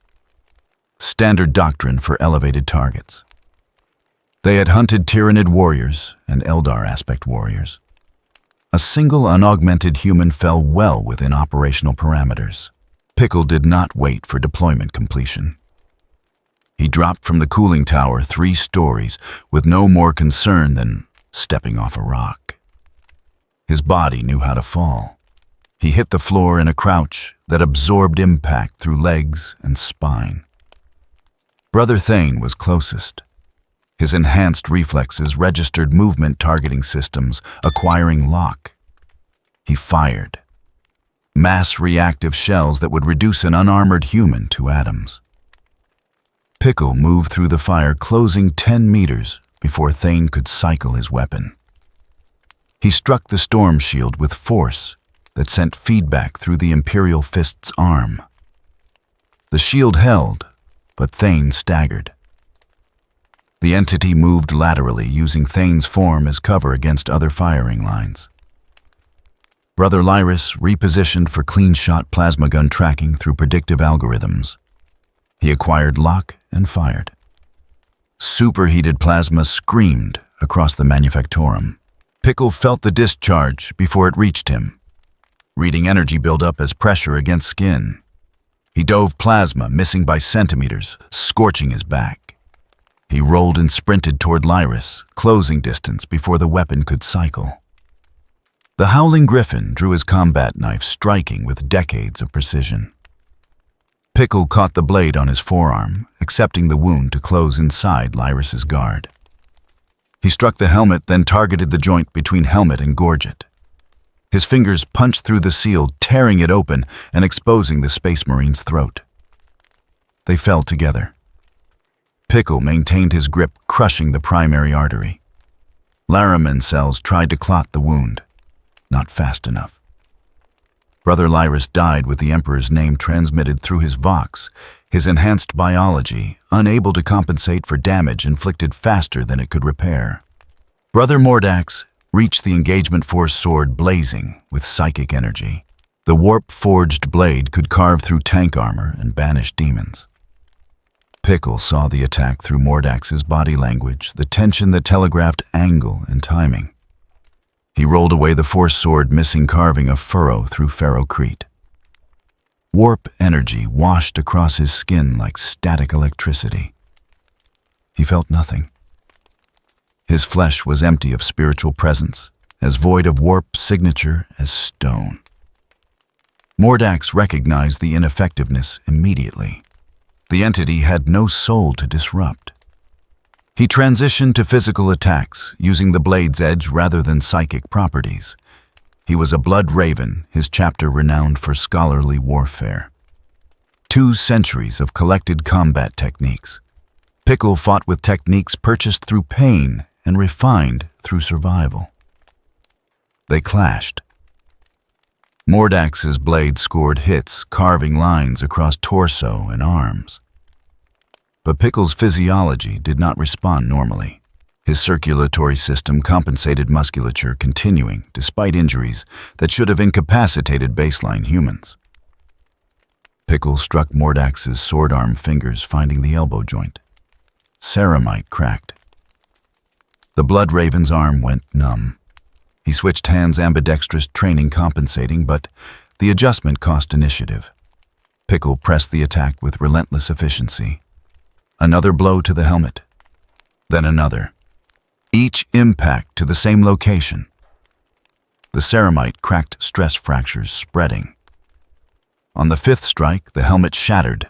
Standard doctrine for elevated targets. They had hunted Tyranid warriors and Eldar aspect warriors. A single unaugmented human fell well within operational parameters. Pickle did not wait for deployment completion. He dropped from the cooling tower 3 stories with no more concern than stepping off a rock. His body knew how to fall. He hit the floor in a crouch that absorbed impact through legs and spine. Brother Thane was closest. His enhanced reflexes registered movement targeting systems, acquiring lock. He fired. Mass reactive shells that would reduce an unarmored human to atoms. Pickle moved through the fire, closing 10 meters before Thane could cycle his weapon. He struck the storm shield with force that sent feedback through the Imperial fist's arm. The shield held, but Thane staggered. The entity moved laterally, using Thane's form as cover against other firing lines. Brother Lyris repositioned for clean-shot plasma gun tracking through predictive algorithms. He acquired lock and fired. Superheated plasma screamed across the manufactorum. Pickle felt the discharge before it reached him, reading energy buildup as pressure against skin. He dove plasma, missing by centimeters, scorching his back. He rolled and sprinted toward Lyris, closing distance before the weapon could cycle. The Howling Griffin drew his combat knife, striking with decades of precision. Pickle caught the blade on his forearm, accepting the wound to close inside Lyris's guard. He struck the helmet, then targeted the joint between helmet and gorget. His fingers punched through the seal, tearing it open and exposing the Space Marine's throat. They fell together. Pickle maintained his grip, crushing the primary artery. Laraman cells tried to clot the wound. Not fast enough. Brother Lyris died with the Emperor's name transmitted through his vox, his enhanced biology unable to compensate for damage inflicted faster than it could repair. Brother Mordax reached the engagement force sword blazing with psychic energy. The warp-forged blade could carve through tank armor and banish demons. Pickle saw the attack through Mordax's body language, the tension that telegraphed angle and timing. He rolled away the force sword, missing, carving a furrow through ferrocrete. Warp energy washed across his skin like static electricity. He felt nothing. His flesh was empty of spiritual presence, as void of warp signature as stone. Mordax recognized the ineffectiveness immediately. The entity had no soul to disrupt. He transitioned to physical attacks, using the blade's edge rather than psychic properties. He was a blood raven, his chapter renowned for scholarly warfare. 2 centuries of collected combat techniques. Pickle fought with techniques purchased through pain and refined through survival. They clashed. Mordax's blade scored hits, carving lines across torso and arms. But Pickle's physiology did not respond normally. His circulatory system compensated musculature continuing despite injuries that should have incapacitated baseline humans. Pickle struck Mordax's sword arm fingers, finding the elbow joint. Ceramite cracked. The blood raven's arm went numb. He switched hands, ambidextrous training compensating, but the adjustment cost initiative. Pickle pressed the attack with relentless efficiency. Another blow to the helmet, then another. Each impact to the same location. The ceramite cracked, stress fractures spreading. On the 5th strike, the helmet shattered.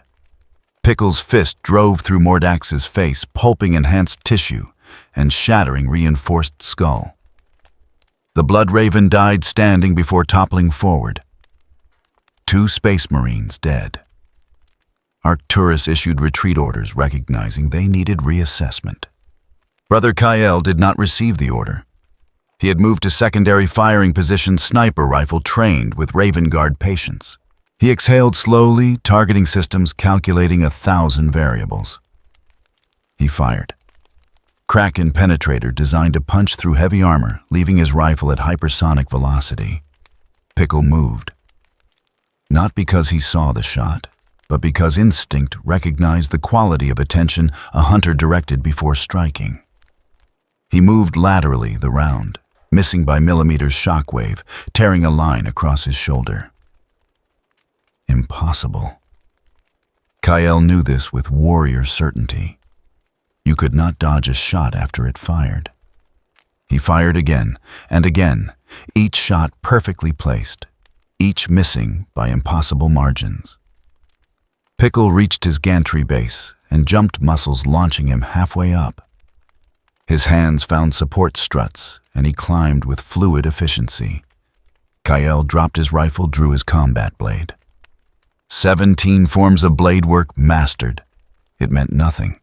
Pickle's fist drove through Mordax's face, pulping enhanced tissue and shattering reinforced skull. The blood raven died standing before toppling forward. 2 Space Marines dead. Arcturus issued retreat orders, recognizing they needed reassessment. Brother Kael did not receive the order. He had moved to secondary firing position, sniper rifle trained with Raven Guard patience. He exhaled slowly, targeting systems calculating 1,000 variables. He fired. Kraken penetrator designed to punch through heavy armor, leaving his rifle at hypersonic velocity. Pickle moved. Not because he saw the shot, but because instinct recognized the quality of attention a hunter directed before striking. He moved laterally the round, missing by millimeters shockwave, tearing a line across his shoulder. Impossible. Kael knew this with warrior certainty. You could not dodge a shot after it fired. He fired again and again, each shot perfectly placed. each missing by impossible margins. Pickle reached his gantry base and jumped muscles launching him halfway up. His hands found support struts, and he climbed with fluid efficiency. Kyle dropped his rifle, drew his combat blade. 17 forms of blade work mastered. It meant nothing.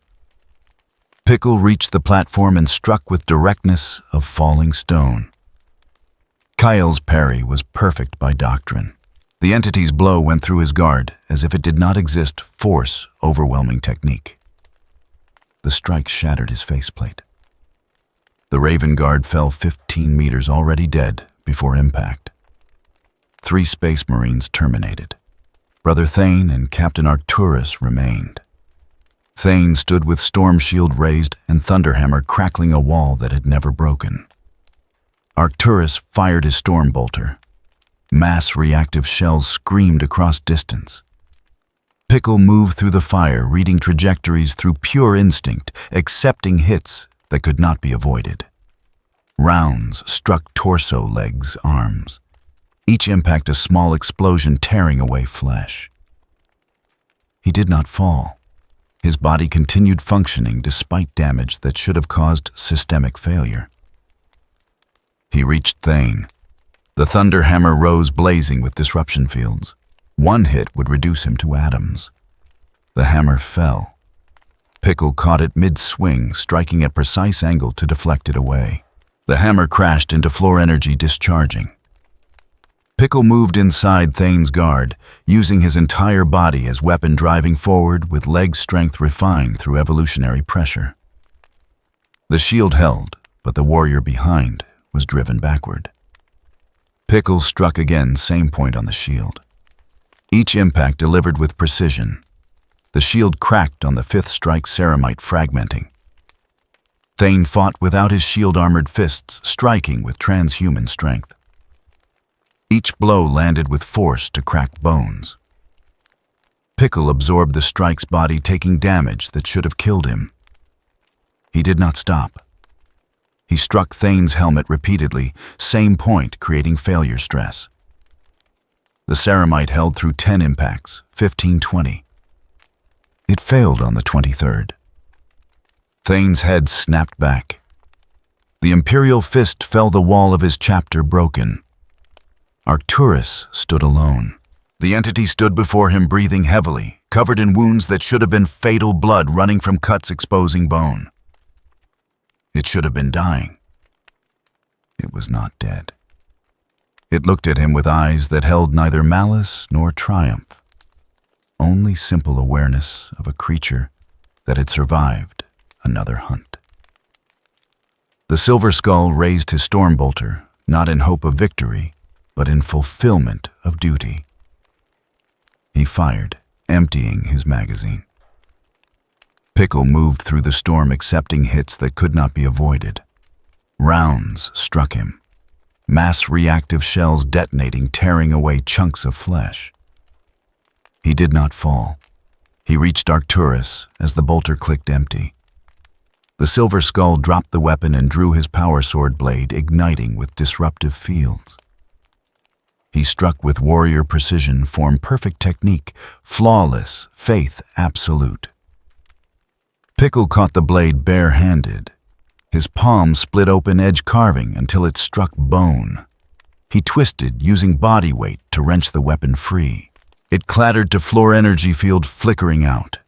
Pickle reached the platform and struck with directness of falling stone. Kyle's parry was perfect by doctrine. The entity's blow went through his guard as if it did not exist, force, overwhelming technique. The strike shattered his faceplate. The Raven Guard fell 15 meters, already dead, before impact. 3 Space Marines terminated. Brother Thane and Captain Arcturus remained. Thane stood with storm shield raised and thunderhammer crackling a wall that had never broken. Arcturus fired his storm bolter. Mass reactive shells screamed across distance. Pickle moved through the fire, reading trajectories through pure instinct, accepting hits that could not be avoided. Rounds struck torso, legs, arms. Each impact a small explosion tearing away flesh. He did not fall. His body continued functioning despite damage that should have caused systemic failure. He reached Thane. The thunderhammer rose blazing with disruption fields. One hit would reduce him to atoms. The hammer fell. Pickle caught it mid-swing, striking at precise angle to deflect it away. The hammer crashed into floor energy, discharging. Pickle moved inside Thane's guard, using his entire body as weapon, driving forward with leg strength refined through evolutionary pressure. The shield held, but the warrior behind was driven backward. Pickle struck again, same point on the shield. Each impact delivered with precision. The shield cracked on the 5th strike, ceramite fragmenting. Thane fought without his shield-armored fists, striking with transhuman strength. Each blow landed with force to crack bones. Pickle absorbed the strike's body, taking damage that should have killed him. He did not stop. He struck Thane's helmet repeatedly, same point, creating failure stress. The ceramite held through 10 impacts, 15-20. It failed on the 23rd. Thane's head snapped back. The Imperial fist fell, the wall of his chapter broken. Arcturus stood alone. The entity stood before him, breathing heavily, covered in wounds that should have been fatal, blood running from cuts exposing bone. It should have been dying. It was not dead. It looked at him with eyes that held neither malice nor triumph, only simple awareness of a creature that had survived another hunt. The Silver Skull raised his storm bolter, not in hope of victory, but in fulfillment of duty. He fired, emptying his magazine. Pickle moved through the storm, accepting hits that could not be avoided. Rounds struck him. Mass reactive shells detonating, tearing away chunks of flesh. He did not fall. He reached Arcturus as the bolter clicked empty. The Silver Skull dropped the weapon and drew his power sword blade, igniting with disruptive fields. He struck with warrior precision, form perfect technique, flawless, faith absolute. Pickle caught the blade bare-handed. His palm split open, edge carving until it struck bone. He twisted, using body weight to wrench the weapon free. It clattered to floor energy field, flickering out.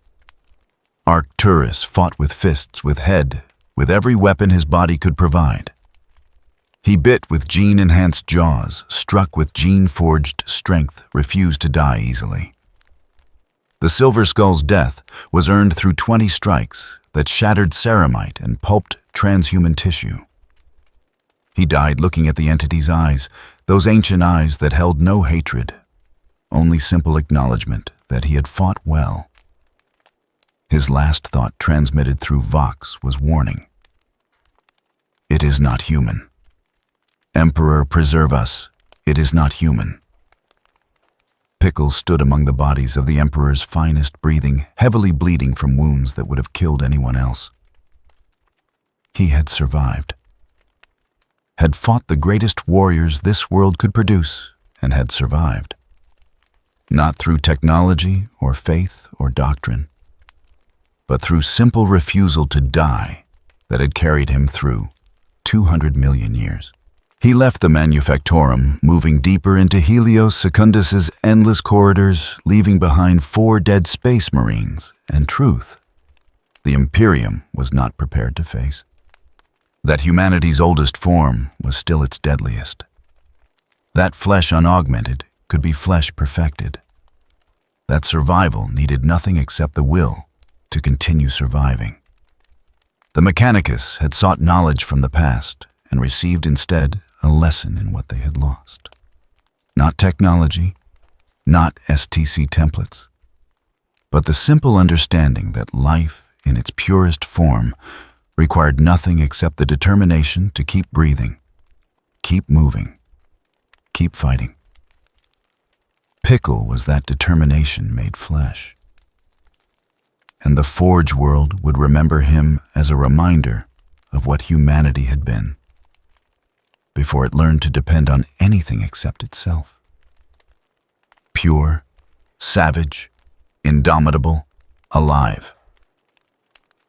Arcturus fought with fists, with head, with every weapon his body could provide. He bit with gene-enhanced jaws, struck with gene-forged strength, refused to die easily. The Silver Skull's death was earned through 20 strikes that shattered ceramite and pulped transhuman tissue. He died looking at the entity's eyes, those ancient eyes that held no hatred, only simple acknowledgement that he had fought well. His last thought, transmitted through Vox, was warning. It is not human. Emperor, preserve us. It is not human. Pickle stood among the bodies of the Emperor's finest, breathing, heavily bleeding from wounds that would have killed anyone else. He had survived. Had fought the greatest warriors this world could produce, and had survived. Not through technology or faith or doctrine, but through simple refusal to die that had carried him through 200 million years. He left the Manufactorum, moving deeper into Helios Secundus's endless corridors, leaving behind 4 dead space marines and truth the Imperium was not prepared to face. That humanity's oldest form was still its deadliest. That flesh unaugmented could be flesh perfected. That survival needed nothing except the will to continue surviving. The Mechanicus had sought knowledge from the past and received instead a lesson in what they had lost. Not technology, not STC templates, but the simple understanding that life in its purest form required nothing except the determination to keep breathing, keep moving, keep fighting. Pickle was that determination made flesh. And the Forge world would remember him as a reminder of what humanity had been, before it learned to depend on anything except itself. Pure, savage, indomitable, alive.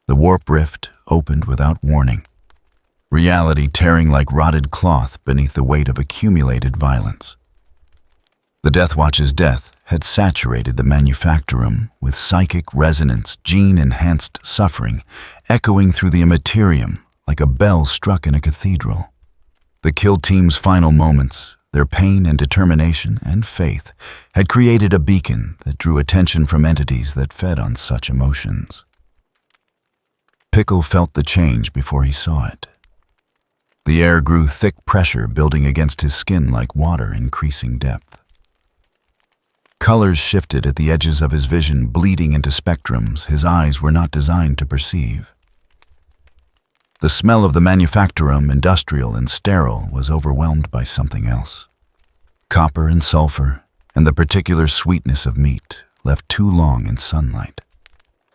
The warp rift opened without warning, reality tearing like rotted cloth beneath the weight of accumulated violence. The Death Watch's death had saturated the Manufactorum with psychic resonance, gene-enhanced suffering, echoing through the Imperium like a bell struck in a cathedral. The kill team's final moments, their pain and determination and faith, had created a beacon that drew attention from entities that fed on such emotions. Pickle felt the change before he saw it. The air grew thick pressure building against his skin like water increasing depth. Colors shifted at the edges of his vision, bleeding into spectrums his eyes were not designed to perceive. The smell of the Manufactorum, industrial and sterile, was overwhelmed by something else. Copper and sulfur, and the particular sweetness of meat, left too long in sunlight.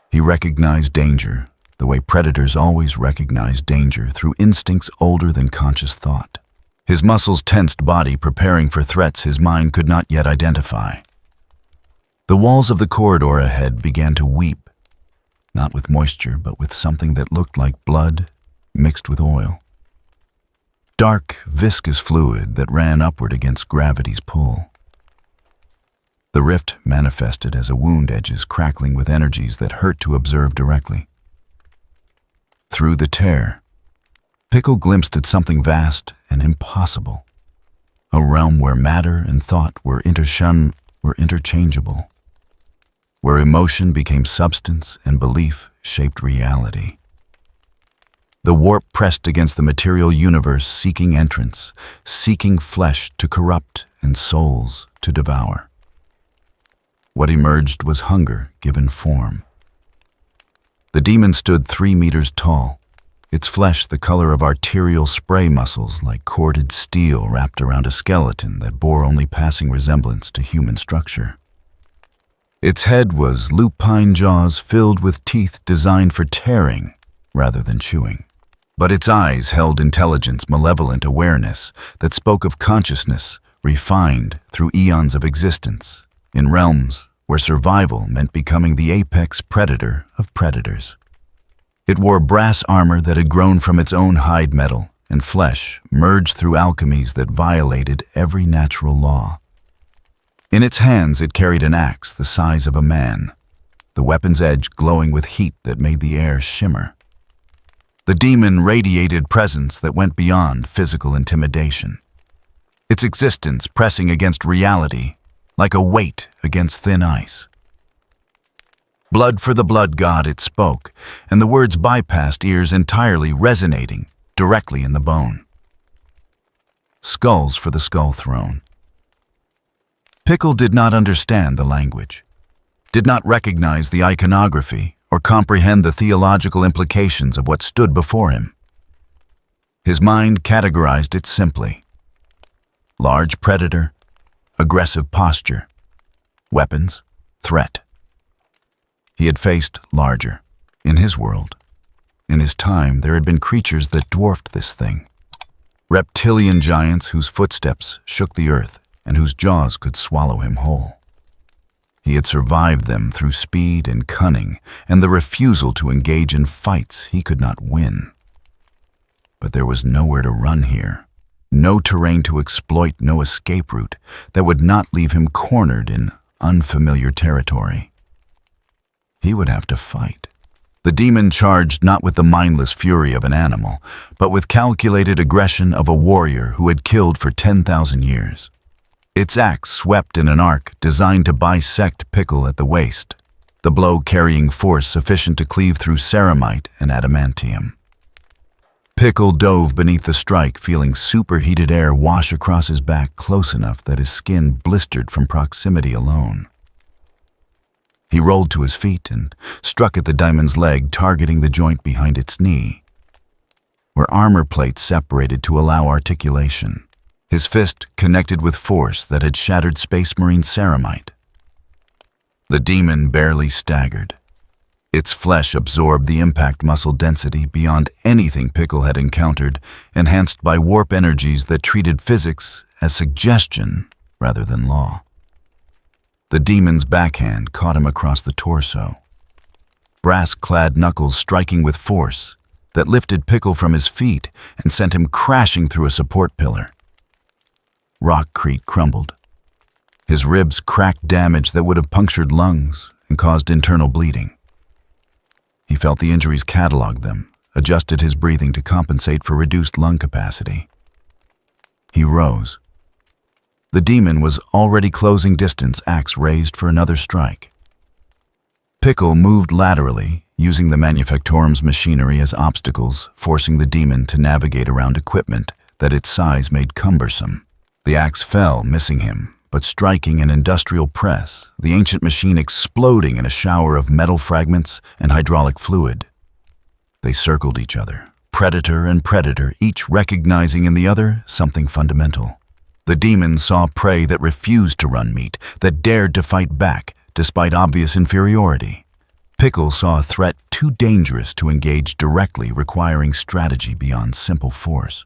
He recognized danger, the way predators always recognize danger through instincts older than conscious thought. His muscles tensed body preparing for threats his mind could not yet identify. The walls of the corridor ahead began to weep, not with moisture, but with something that looked like blood mixed with oil. Dark, viscous fluid that ran upward against gravity's pull. The rift manifested as a wound edges crackling with energies that hurt to observe directly. Through the tear, Pickle glimpsed at something vast and impossible, a realm where matter and thought were interchangeable, where emotion became substance and belief shaped reality. The warp pressed against the material universe, seeking entrance, seeking flesh to corrupt and souls to devour. What emerged was hunger given form. The demon stood 3 meters tall, its flesh the color of arterial spray muscles like corded steel wrapped around a skeleton that bore only passing resemblance to human structure. Its head was lupine jaws filled with teeth designed for tearing rather than chewing. But its eyes held intelligence, malevolent awareness that spoke of consciousness refined through eons of existence in realms where survival meant becoming the apex predator of predators. It wore brass armor that had grown from its own hide metal and flesh merged through alchemies that violated every natural law. In its hands it carried an axe the size of a man, the weapon's edge glowing with heat that made the air shimmer. The demon radiated presence that went beyond physical intimidation. Its existence pressing against reality like a weight against thin ice. Blood for the blood god, it spoke, and the words bypassed ears entirely, resonating directly in the bone. Skulls for the skull throne. Pickle did not understand the language, did not recognize the iconography, or comprehend the theological implications of what stood before him. His mind categorized it simply. Large predator, aggressive posture, weapons, threat. He had faced larger. In his world, in his time, there had been creatures that dwarfed this thing. Reptilian giants whose footsteps shook the earth, and whose jaws could swallow him whole. He had survived them through speed and cunning and the refusal to engage in fights he could not win. But there was nowhere to run here, no terrain to exploit, no escape route that would not leave him cornered in unfamiliar territory. He would have to fight. The demon charged not with the mindless fury of an animal, but with calculated aggression of a warrior who had killed for 10,000 years. Its axe swept in an arc designed to bisect Pickle at the waist, the blow carrying force sufficient to cleave through ceramite and adamantium. Pickle dove beneath the strike, feeling superheated air wash across his back close enough that his skin blistered from proximity alone. He rolled to his feet and struck at the demon's leg, targeting the joint behind its knee, where armor plates separated to allow articulation. His fist connected with force that had shattered Space Marine ceramite. The demon barely staggered. Its flesh absorbed the impact muscle density beyond anything Pickle had encountered, enhanced by warp energies that treated physics as suggestion rather than law. The demon's backhand caught him across the torso, brass-clad knuckles striking with force that lifted Pickle from his feet and sent him crashing through a support pillar. Rockcrete crumbled. His ribs cracked damage that would have punctured lungs and caused internal bleeding. He felt the injuries cataloged them, adjusted his breathing to compensate for reduced lung capacity. He rose. The demon was already closing distance, axe raised for another strike. Pickle moved laterally, using the Manufactorum's machinery as obstacles, forcing the demon to navigate around equipment that its size made cumbersome. The axe fell, missing him, but striking an industrial press, the ancient machine exploding in a shower of metal fragments and hydraulic fluid. They circled each other, predator and predator, each recognizing in the other something fundamental. The demon saw prey that refused to run meat, that dared to fight back despite obvious inferiority. Pickle saw a threat too dangerous to engage directly, requiring strategy beyond simple force.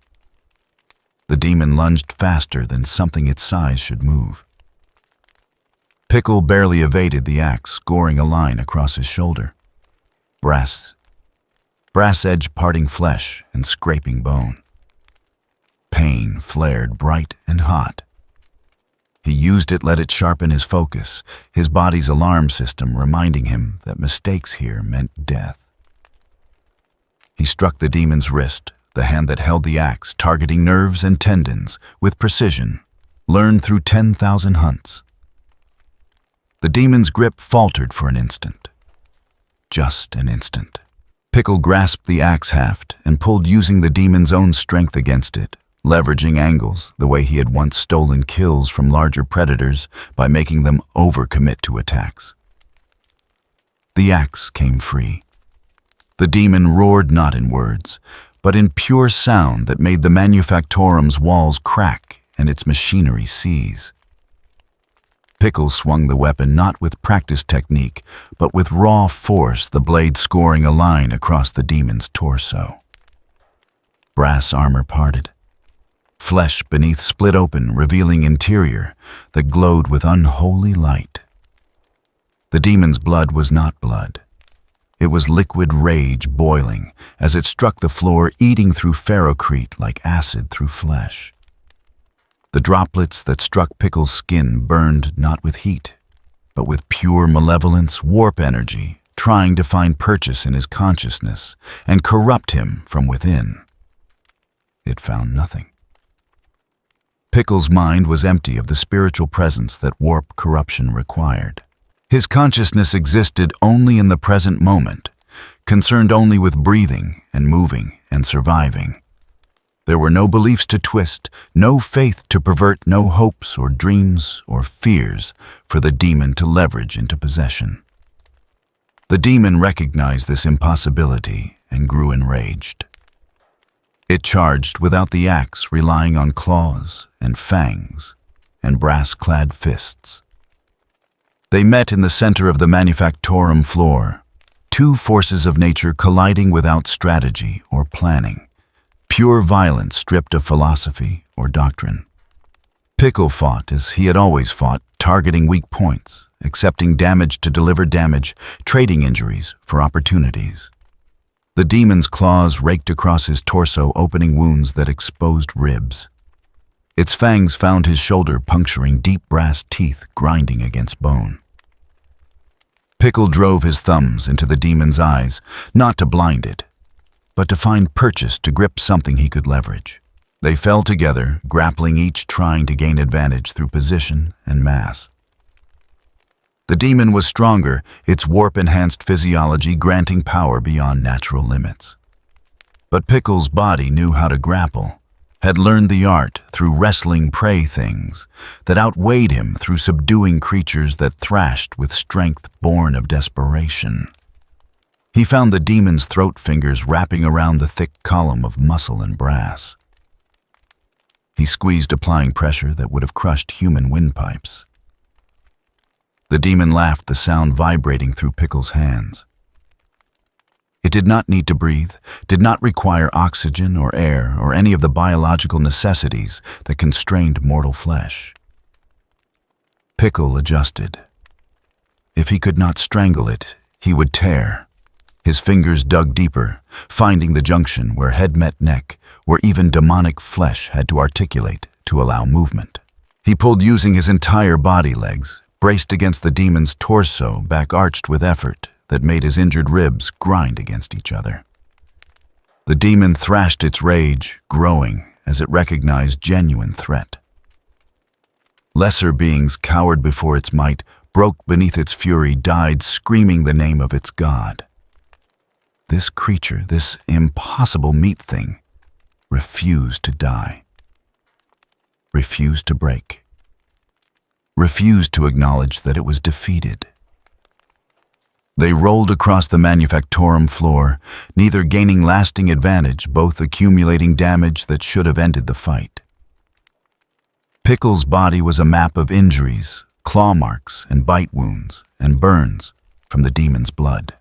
The demon lunged faster than something its size should move. Pickle barely evaded the axe, scoring a line across his shoulder. Brass edge parting flesh and scraping bone. Pain flared bright and hot. He used it, let it sharpen his focus, his body's alarm system reminding him that mistakes here meant death. He struck the demon's wrist, the hand that held the axe, targeting nerves and tendons with precision, learned through 10,000 hunts. The demon's grip faltered for an instant. Just an instant. Pickle grasped the axe haft and pulled, using the demon's own strength against it, leveraging angles the way he had once stolen kills from larger predators by making them overcommit to attacks. The axe came free. The demon roared not in words, but in pure sound that made the Manufactorum's walls crack and its machinery seize. Pickle swung the weapon not with practiced technique, but with raw force, the blade scoring a line across the demon's torso. Brass armor parted. Flesh beneath split open, revealing interior that glowed with unholy light. The demon's blood was not blood. It was liquid rage boiling as it struck the floor, eating through ferrocrete like acid through flesh. The droplets that struck Pickle's skin burned not with heat, but with pure malevolence, warp energy, trying to find purchase in his consciousness and corrupt him from within. It found nothing. Pickle's mind was empty of the spiritual presence that warp corruption required. His consciousness existed only in the present moment, concerned only with breathing and moving and surviving. There were no beliefs to twist, no faith to pervert, no hopes or dreams or fears for the demon to leverage into possession. The demon recognized this impossibility and grew enraged. It charged without the axe, relying on claws and fangs and brass-clad fists. They met in the center of the Manufactorum floor, two forces of nature colliding without strategy or planning, pure violence stripped of philosophy or doctrine. Pickle fought as he had always fought, targeting weak points, accepting damage to deliver damage, trading injuries for opportunities. The demon's claws raked across his torso, opening wounds that exposed ribs. Its fangs found his shoulder, puncturing deep brass teeth grinding against bone. Pickle drove his thumbs into the demon's eyes, not to blind it, but to find purchase, to grip something he could leverage. They fell together, grappling, each trying to gain advantage through position and mass. The demon was stronger, its warp-enhanced physiology granting power beyond natural limits. But Pickle's body knew how to grapple, had learned the art through wrestling prey things that outweighed him, through subduing creatures that thrashed with strength born of desperation. He found the demon's throat fingers wrapping around the thick column of muscle and brass. He squeezed, applying pressure that would have crushed human windpipes. The demon laughed, the sound vibrating through Pickle's hands. It did not need to breathe, did not require oxygen or air or any of the biological necessities that constrained mortal flesh. Pickle adjusted. If he could not strangle it, he would tear. His fingers dug deeper, finding the junction where head met neck, where even demonic flesh had to articulate to allow movement. He pulled using his entire body, legs braced against the demon's torso, back arched with effort that made his injured ribs grind against each other. The demon thrashed its rage, growing as it recognized genuine threat. Lesser beings cowered before its might, broke beneath its fury, died screaming the name of its god. This creature, this impossible meat thing, refused to die, refused to break, refused to acknowledge that it was defeated. They rolled across the manufactorum floor, neither gaining lasting advantage, both accumulating damage that should have ended the fight. Pickle's body was a map of injuries, claw marks and bite wounds and burns from the demon's blood.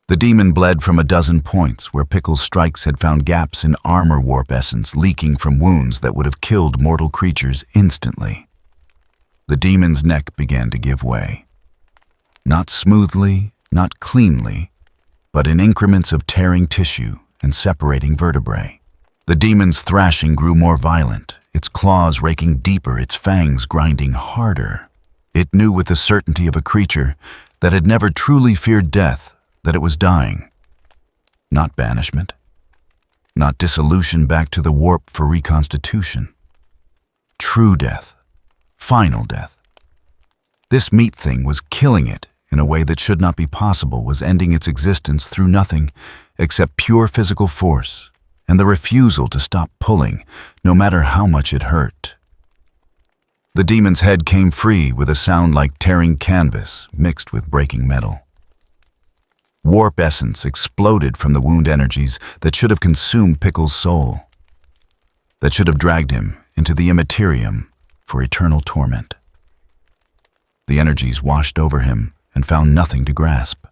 The demon bled from a dozen points where Pickle's strikes had found gaps in armor warp essence leaking from wounds that would have killed mortal creatures instantly. The demon's neck began to give way. Not smoothly, not cleanly, but in increments of tearing tissue and separating vertebrae. The demon's thrashing grew more violent, its claws raking deeper, its fangs grinding harder. It knew with the certainty of a creature that had never truly feared death that it was dying. Not banishment, not dissolution back to the warp for reconstitution. True death, final death. This meat thing was killing it in a way that should not be possible, was ending its existence through nothing except pure physical force and the refusal to stop pulling, no matter how much it hurt. The demon's head came free with a sound like tearing canvas mixed with breaking metal. Warp essence exploded from the wound energies that should have consumed Pickle's soul, that should have dragged him into the Imperium for eternal torment. The energies washed over him and found nothing to grasp.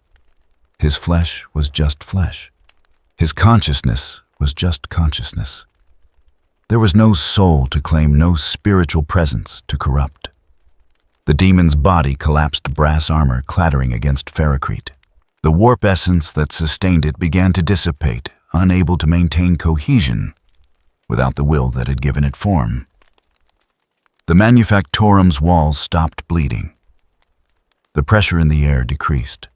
His flesh was just flesh. His consciousness was just consciousness. There was no soul to claim, no spiritual presence to corrupt. The demon's body collapsed, brass armor clattering against ferrocrete. The warp essence that sustained it began to dissipate, unable to maintain cohesion without the will that had given it form. The manufactorum's walls stopped bleeding. The pressure in the air decreased.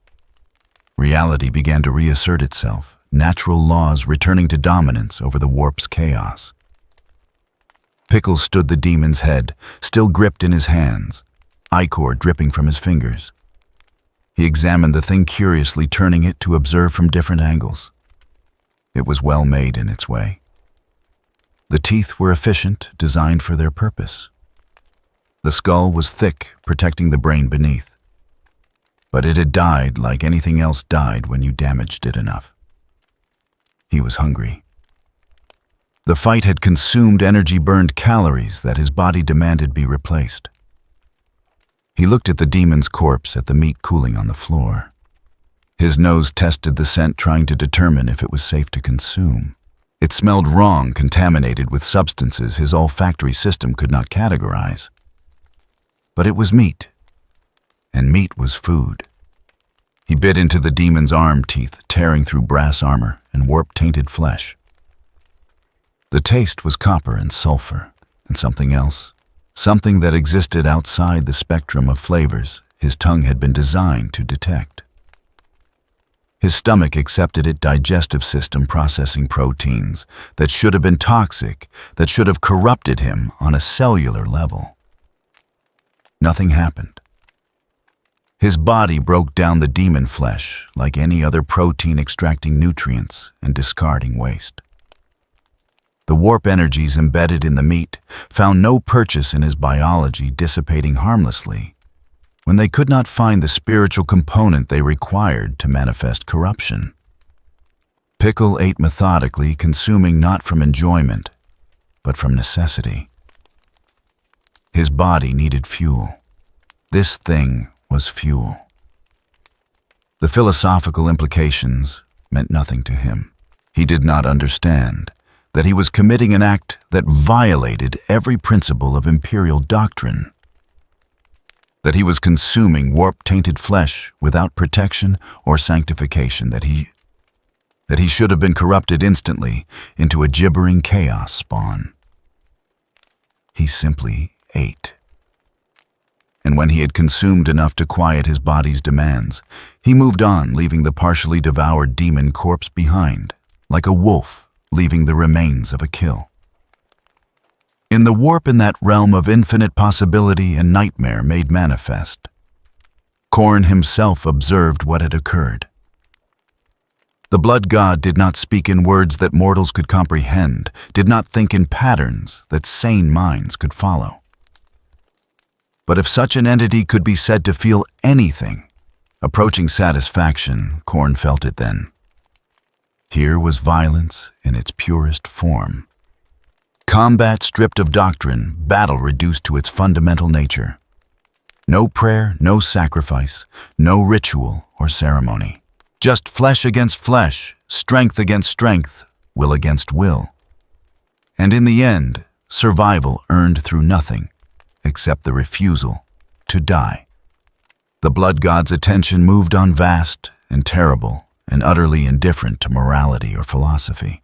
Reality began to reassert itself, natural laws returning to dominance over the warp's chaos. Pickle stood the demon's head, still gripped in his hands, ichor dripping from his fingers. He examined the thing curiously, turning it to observe from different angles. It was well made in its way. The teeth were efficient, designed for their purpose. The skull was thick, protecting the brain beneath. But it had died like anything else died when you damaged it enough. He was hungry. The fight had consumed energy, burned calories that his body demanded be replaced. He looked at the demon's corpse, at the meat cooling on the floor. His nose tested the scent, trying to determine if it was safe to consume. It smelled wrong, contaminated with substances his olfactory system could not categorize. But it was meat, and meat was food. He bit into the demon's arm teeth, tearing through brass armor and warp-tainted flesh. The taste was copper and sulfur, and something else, something that existed outside the spectrum of flavors his tongue had been designed to detect. His stomach accepted it, digestive system processing proteins that should have been toxic, that should have corrupted him on a cellular level. Nothing happened. His body broke down the demon flesh like any other protein, extracting nutrients and discarding waste. The warp energies embedded in the meat found no purchase in his biology, dissipating harmlessly when they could not find the spiritual component they required to manifest corruption. Pickle ate methodically, consuming not from enjoyment, but from necessity. His body needed fuel. This thing was fuel. The philosophical implications meant nothing to him. He did not understand that he was committing an act that violated every principle of imperial doctrine, that he was consuming warp-tainted flesh without protection or sanctification, that he should have been corrupted instantly into a gibbering chaos spawn. He simply ate. And when he had consumed enough to quiet his body's demands, he moved on, leaving the partially devoured demon corpse behind, like a wolf leaving the remains of a kill. In the warp, in that realm of infinite possibility and nightmare made manifest, Khorne himself observed what had occurred. The blood god did not speak in words that mortals could comprehend, did not think in patterns that sane minds could follow. But if such an entity could be said to feel anything approaching satisfaction, Khorne felt it then. Here was violence in its purest form. Combat stripped of doctrine, battle reduced to its fundamental nature. No prayer, no sacrifice, no ritual or ceremony. Just flesh against flesh, strength against strength, will against will. And in the end, survival earned through nothing except the refusal to die. The blood god's attention moved on, vast and terrible and utterly indifferent to morality or philosophy.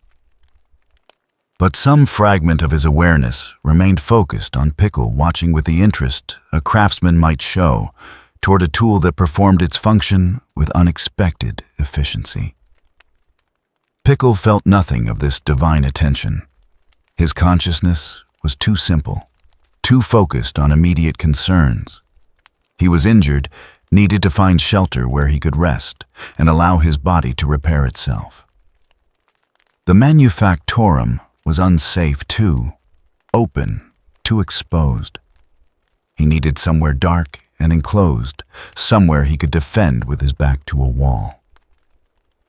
But some fragment of his awareness remained focused on Pickle, watching with the interest a craftsman might show toward a tool that performed its function with unexpected efficiency. Pickle felt nothing of this divine attention. His consciousness was too simple, too focused on immediate concerns. He was injured, needed to find shelter where he could rest and allow his body to repair itself. The manufactorum was unsafe, too open, too exposed. He needed somewhere dark and enclosed, somewhere he could defend with his back to a wall.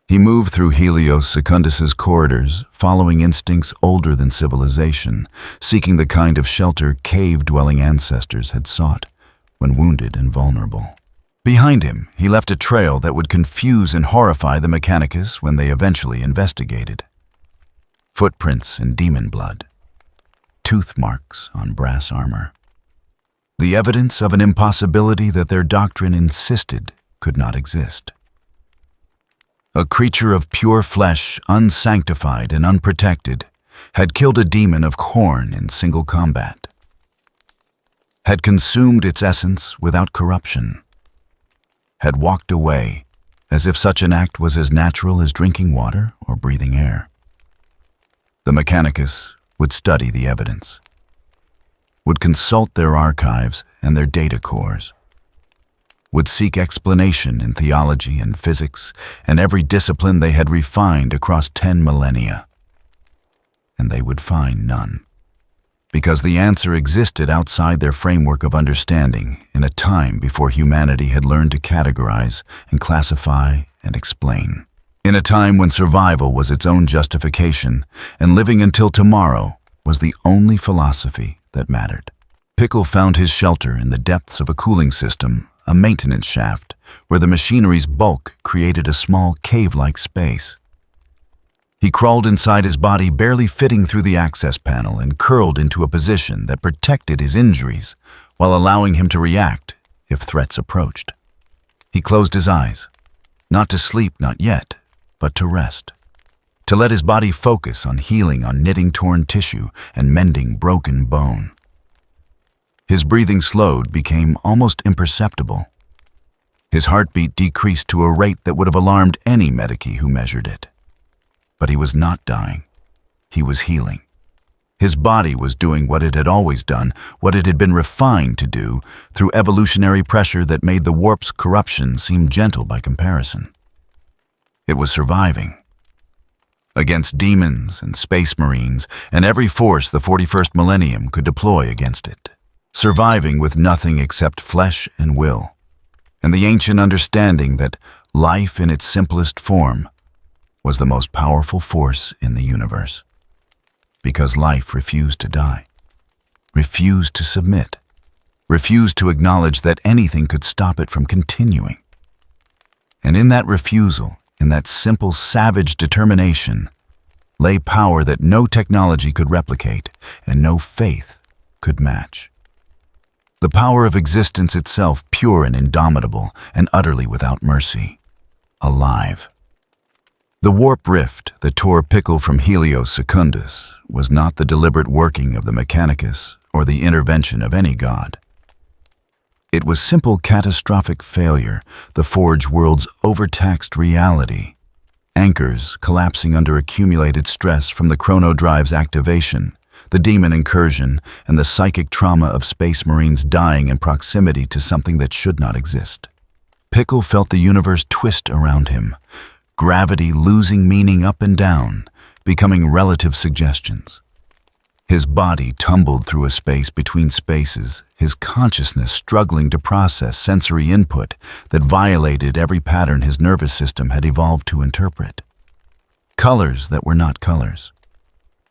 He moved through Helios Secundus's corridors, following instincts older than civilization, seeking the kind of shelter cave-dwelling ancestors had sought when wounded and vulnerable. Behind him, he left a trail that would confuse and horrify the Mechanicus when they eventually investigated. Footprints in demon blood, tooth marks on brass armor. The evidence of an impossibility that their doctrine insisted could not exist. A creature of pure flesh, unsanctified and unprotected, had killed a demon of Khorne in single combat, had consumed its essence without corruption, had walked away as if such an act was as natural as drinking water or breathing air. The Mechanicus would study the evidence, would consult their archives and their data cores, would seek explanation in theology and physics and every discipline they had refined across 10 millennia. And they would find none, because the answer existed outside their framework of understanding in a time before humanity had learned to categorize and classify and explain. In a time when survival was its own justification and living until tomorrow was the only philosophy that mattered. Pickle found his shelter in the depths of a cooling system, a maintenance shaft, where the machinery's bulk created a small cave-like space. He crawled inside his body, barely fitting through the access panel, and curled into a position that protected his injuries while allowing him to react if threats approached. He closed his eyes, not to sleep, not yet, but to rest, to let his body focus on healing, on knitting torn tissue and mending broken bone. His breathing slowed, became almost imperceptible. His heartbeat decreased to a rate that would have alarmed any medici who measured it. But he was not dying. He was healing. His body was doing what it had always done, what it had been refined to do, through evolutionary pressure that made the warp's corruption seem gentle by comparison. It was surviving. Against demons and space marines and every force the 41st millennium could deploy against it. Surviving with nothing except flesh and will, and the ancient understanding that life in its simplest form was the most powerful force in the universe. Because life refused to die, refused to submit, refused to acknowledge that anything could stop it from continuing. And in that refusal, in that simple, savage determination, lay power that no technology could replicate and no faith could match. The power of existence itself, pure and indomitable and utterly without mercy. Alive. The warp rift that tore Pickle from Helios Secundus was not the deliberate working of the Mechanicus or the intervention of any god. It was simple catastrophic failure, the Forge world's overtaxed reality, anchors collapsing under accumulated stress from the chronodrive's activation, the demon incursion, and the psychic trauma of space marines dying in proximity to something that should not exist. Pickle felt the universe twist around him, gravity losing meaning up and down, becoming relative suggestions. His body tumbled through a space between spaces, his consciousness struggling to process sensory input that violated every pattern his nervous system had evolved to interpret. Colors that were not colors.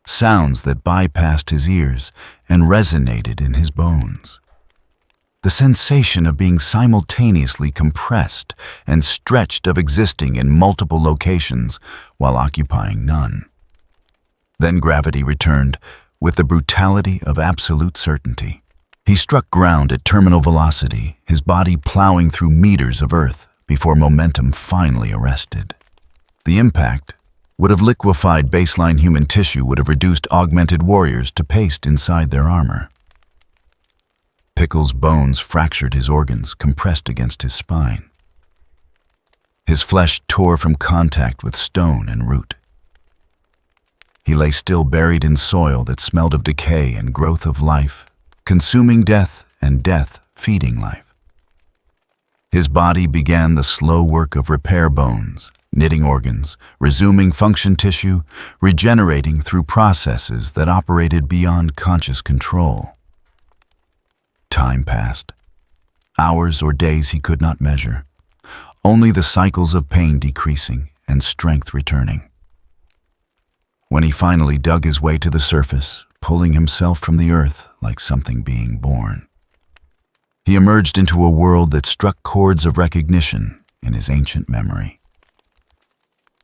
Sounds that bypassed his ears and resonated in his bones. The sensation of being simultaneously compressed and stretched, of existing in multiple locations while occupying none. Then gravity returned with the brutality of absolute certainty. He struck ground at terminal velocity, his body plowing through meters of Earth before momentum finally arrested. The impact would have liquefied baseline human tissue, would have reduced augmented warriors to paste inside their armor. Pickle's bones fractured his organs, compressed against his spine. His flesh tore from contact with stone and root. He lay still, buried in soil that smelled of decay and growth of life, consuming death and death feeding life. His body began the slow work of repair bones, knitting organs, resuming function tissue, regenerating through processes that operated beyond conscious control. Time passed. Hours or days he could not measure, only the cycles of pain decreasing and strength returning. When he finally dug his way to the surface, pulling himself from the earth like something being born, he emerged into a world that struck chords of recognition in his ancient memory.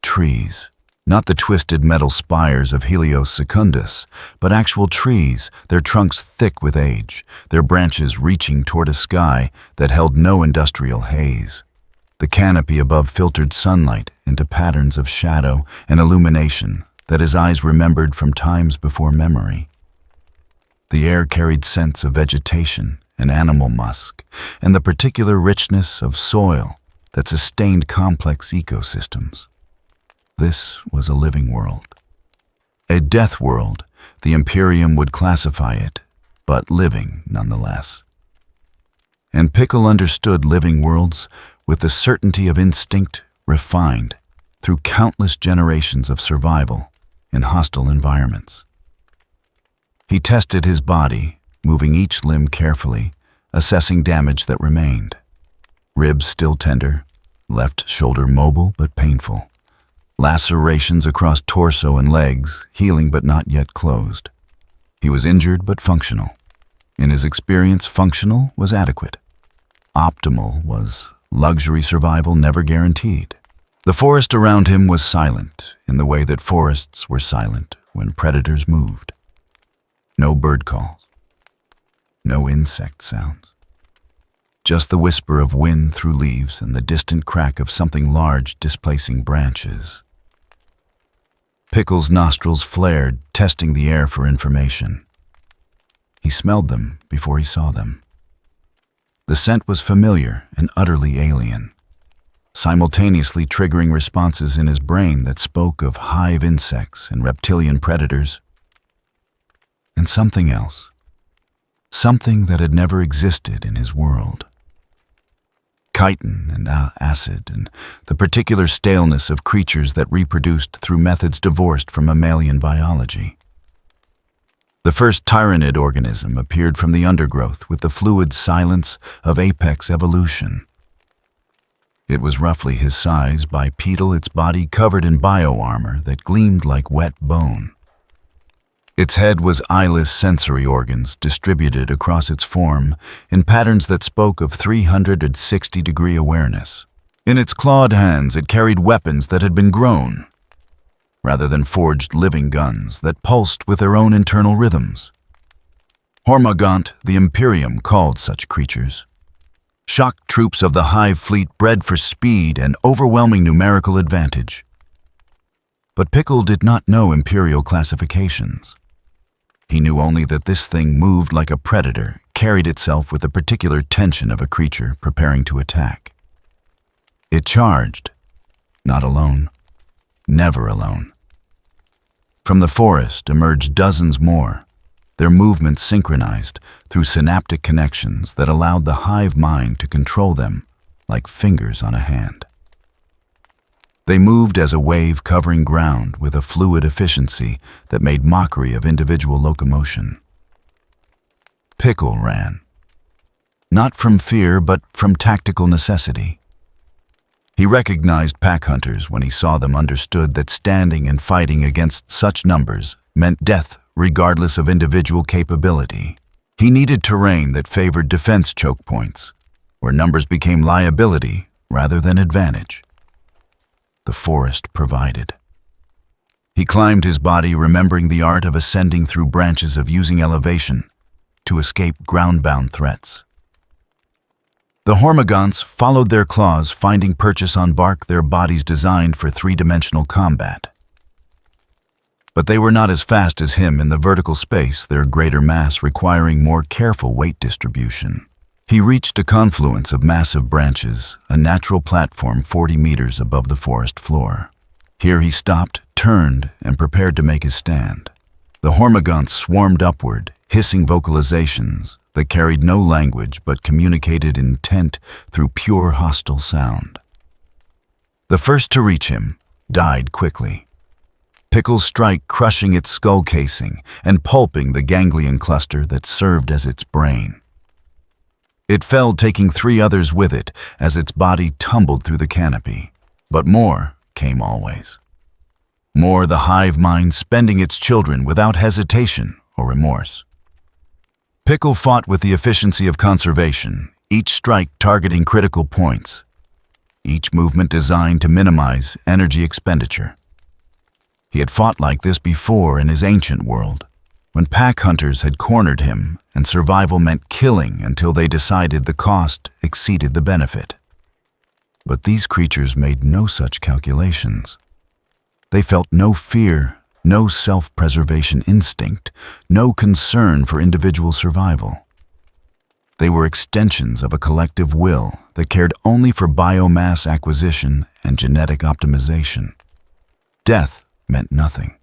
Trees, not the twisted metal spires of Helios Secundus, but actual trees, their trunks thick with age, their branches reaching toward a sky that held no industrial haze. The canopy above filtered sunlight into patterns of shadow and illumination that his eyes remembered from times before memory. The air carried scents of vegetation and animal musk, and the particular richness of soil that sustained complex ecosystems. This was a living world. A death world, the Imperium would classify it, but living nonetheless. And Pickle understood living worlds with the certainty of instinct refined through countless generations of survival in hostile environments. He tested his body, moving each limb carefully, assessing damage that remained. Ribs still tender, left shoulder mobile but painful. Lacerations across torso and legs, healing but not yet closed. He was injured but functional. In his experience, functional was adequate. Optimal was luxury survival never guaranteed. The forest around him was silent in the way that forests were silent when predators moved. No bird calls, no insect sounds. Just the whisper of wind through leaves and the distant crack of something large displacing branches. Pickle's nostrils flared, testing the air for information. He smelled them before he saw them. The scent was familiar and utterly alien, simultaneously triggering responses in his brain that spoke of hive insects and reptilian predators. And something else, something that had never existed in his world. Chitin and acid, and the particular staleness of creatures that reproduced through methods divorced from mammalian biology. The first tyrannid organism appeared from the undergrowth with the fluid silence of apex evolution. It was roughly his size, bipedal, its body covered in bioarmor that gleamed like wet bone. Its head was eyeless sensory organs distributed across its form in patterns that spoke of 360-degree awareness. In its clawed hands, it carried weapons that had been grown, rather than forged living guns that pulsed with their own internal rhythms. Hormagaunt, the Imperium, called such creatures. Shock troops of the hive fleet bred for speed and overwhelming numerical advantage. But Pickle did not know Imperial classifications. He knew only that this thing moved like a predator, carried itself with the particular tension of a creature preparing to attack. It charged, not alone, never alone. From the forest emerged dozens more, their movements synchronized through synaptic connections that allowed the hive mind to control them like fingers on a hand. They moved as a wave covering ground with a fluid efficiency that made mockery of individual locomotion. Pickle ran, not from fear but from tactical necessity. He recognized pack hunters when he saw them, understood that standing and fighting against such numbers meant death regardless of individual capability. He needed terrain that favored defense choke points, where numbers became liability rather than advantage. The forest provided. He climbed his body, remembering the art of ascending through branches, of using elevation to escape ground-bound threats. The Hormagaunts followed their claws, finding purchase on bark, their bodies designed for three-dimensional combat. But they were not as fast as him in the vertical space, their greater mass requiring more careful weight distribution. He reached a confluence of massive branches, a natural platform 40 meters above the forest floor. Here he stopped, turned, and prepared to make his stand. The Hormagaunts swarmed upward, hissing vocalizations that carried no language but communicated intent through pure hostile sound. The first to reach him died quickly. Pickle's strike crushing its skull casing and pulping the ganglion cluster that served as its brain. It fell, taking 3 others with it as its body tumbled through the canopy. But more came always. More, the hive mind spending its children without hesitation or remorse. Pickle fought with the efficiency of conservation, each strike targeting critical points, each movement designed to minimize energy expenditure. He had fought like this before in his ancient world, when pack hunters had cornered him and survival meant killing until they decided the cost exceeded the benefit. But these creatures made no such calculations. They felt no fear, no self-preservation instinct, no concern for individual survival. They were extensions of a collective will that cared only for biomass acquisition and genetic optimization. Death meant nothing.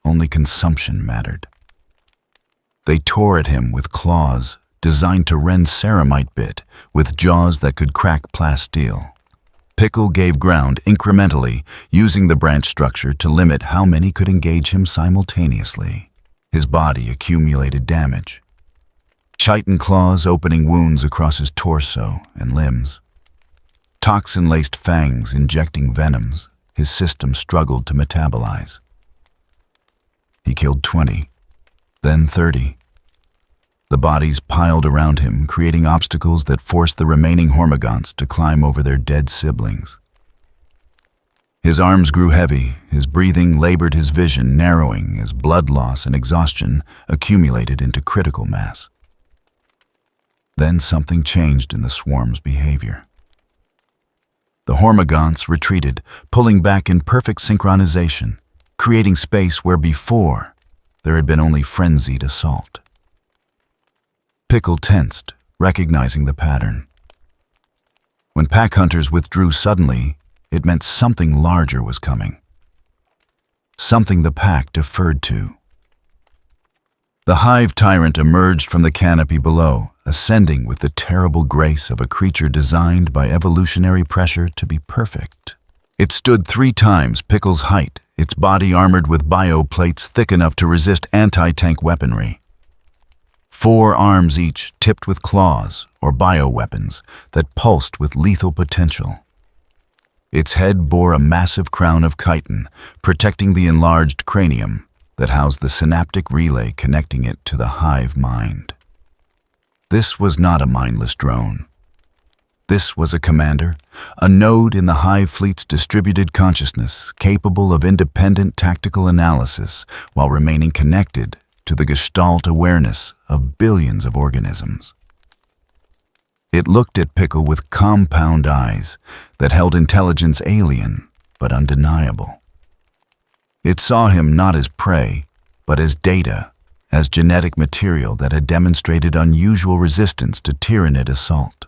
Only consumption mattered. They tore at him with claws designed to rend ceramite bit with jaws that could crack plasteel. Pickle gave ground incrementally, using the branch structure to limit how many could engage him simultaneously. His body accumulated damage. Chitin claws opening wounds across his torso and limbs. Toxin-laced fangs injecting venoms his system struggled to metabolize. He killed 20, then 30. The bodies piled around him, creating obstacles that forced the remaining Hormagaunts to climb over their dead siblings. His arms grew heavy, his breathing labored his vision, narrowing as blood loss and exhaustion accumulated into critical mass. Then something changed in the swarm's behavior. The hormagaunts retreated, pulling back in perfect synchronization, creating space where before there had been only frenzied assault. Pickle tensed, recognizing the pattern. When pack hunters withdrew suddenly, it meant something larger was coming. Something the pack deferred to. The hive tyrant emerged from the canopy below, ascending with the terrible grace of a creature designed by evolutionary pressure to be perfect. It stood 3 times Pickle's height, its body armored with bioplates thick enough to resist anti-tank weaponry. 4 arms each tipped with claws or bioweapons that pulsed with lethal potential. Its head bore a massive crown of chitin, protecting the enlarged cranium that housed the synaptic relay connecting it to the hive mind. This was not a mindless drone. This was a commander, a node in the hive fleet's distributed consciousness, capable of independent tactical analysis while remaining connected to the gestalt awareness of billions of organisms. It looked at Pickle with compound eyes that held intelligence alien but undeniable. It saw him not as prey, but as data, as genetic material that had demonstrated unusual resistance to tyrannid assault.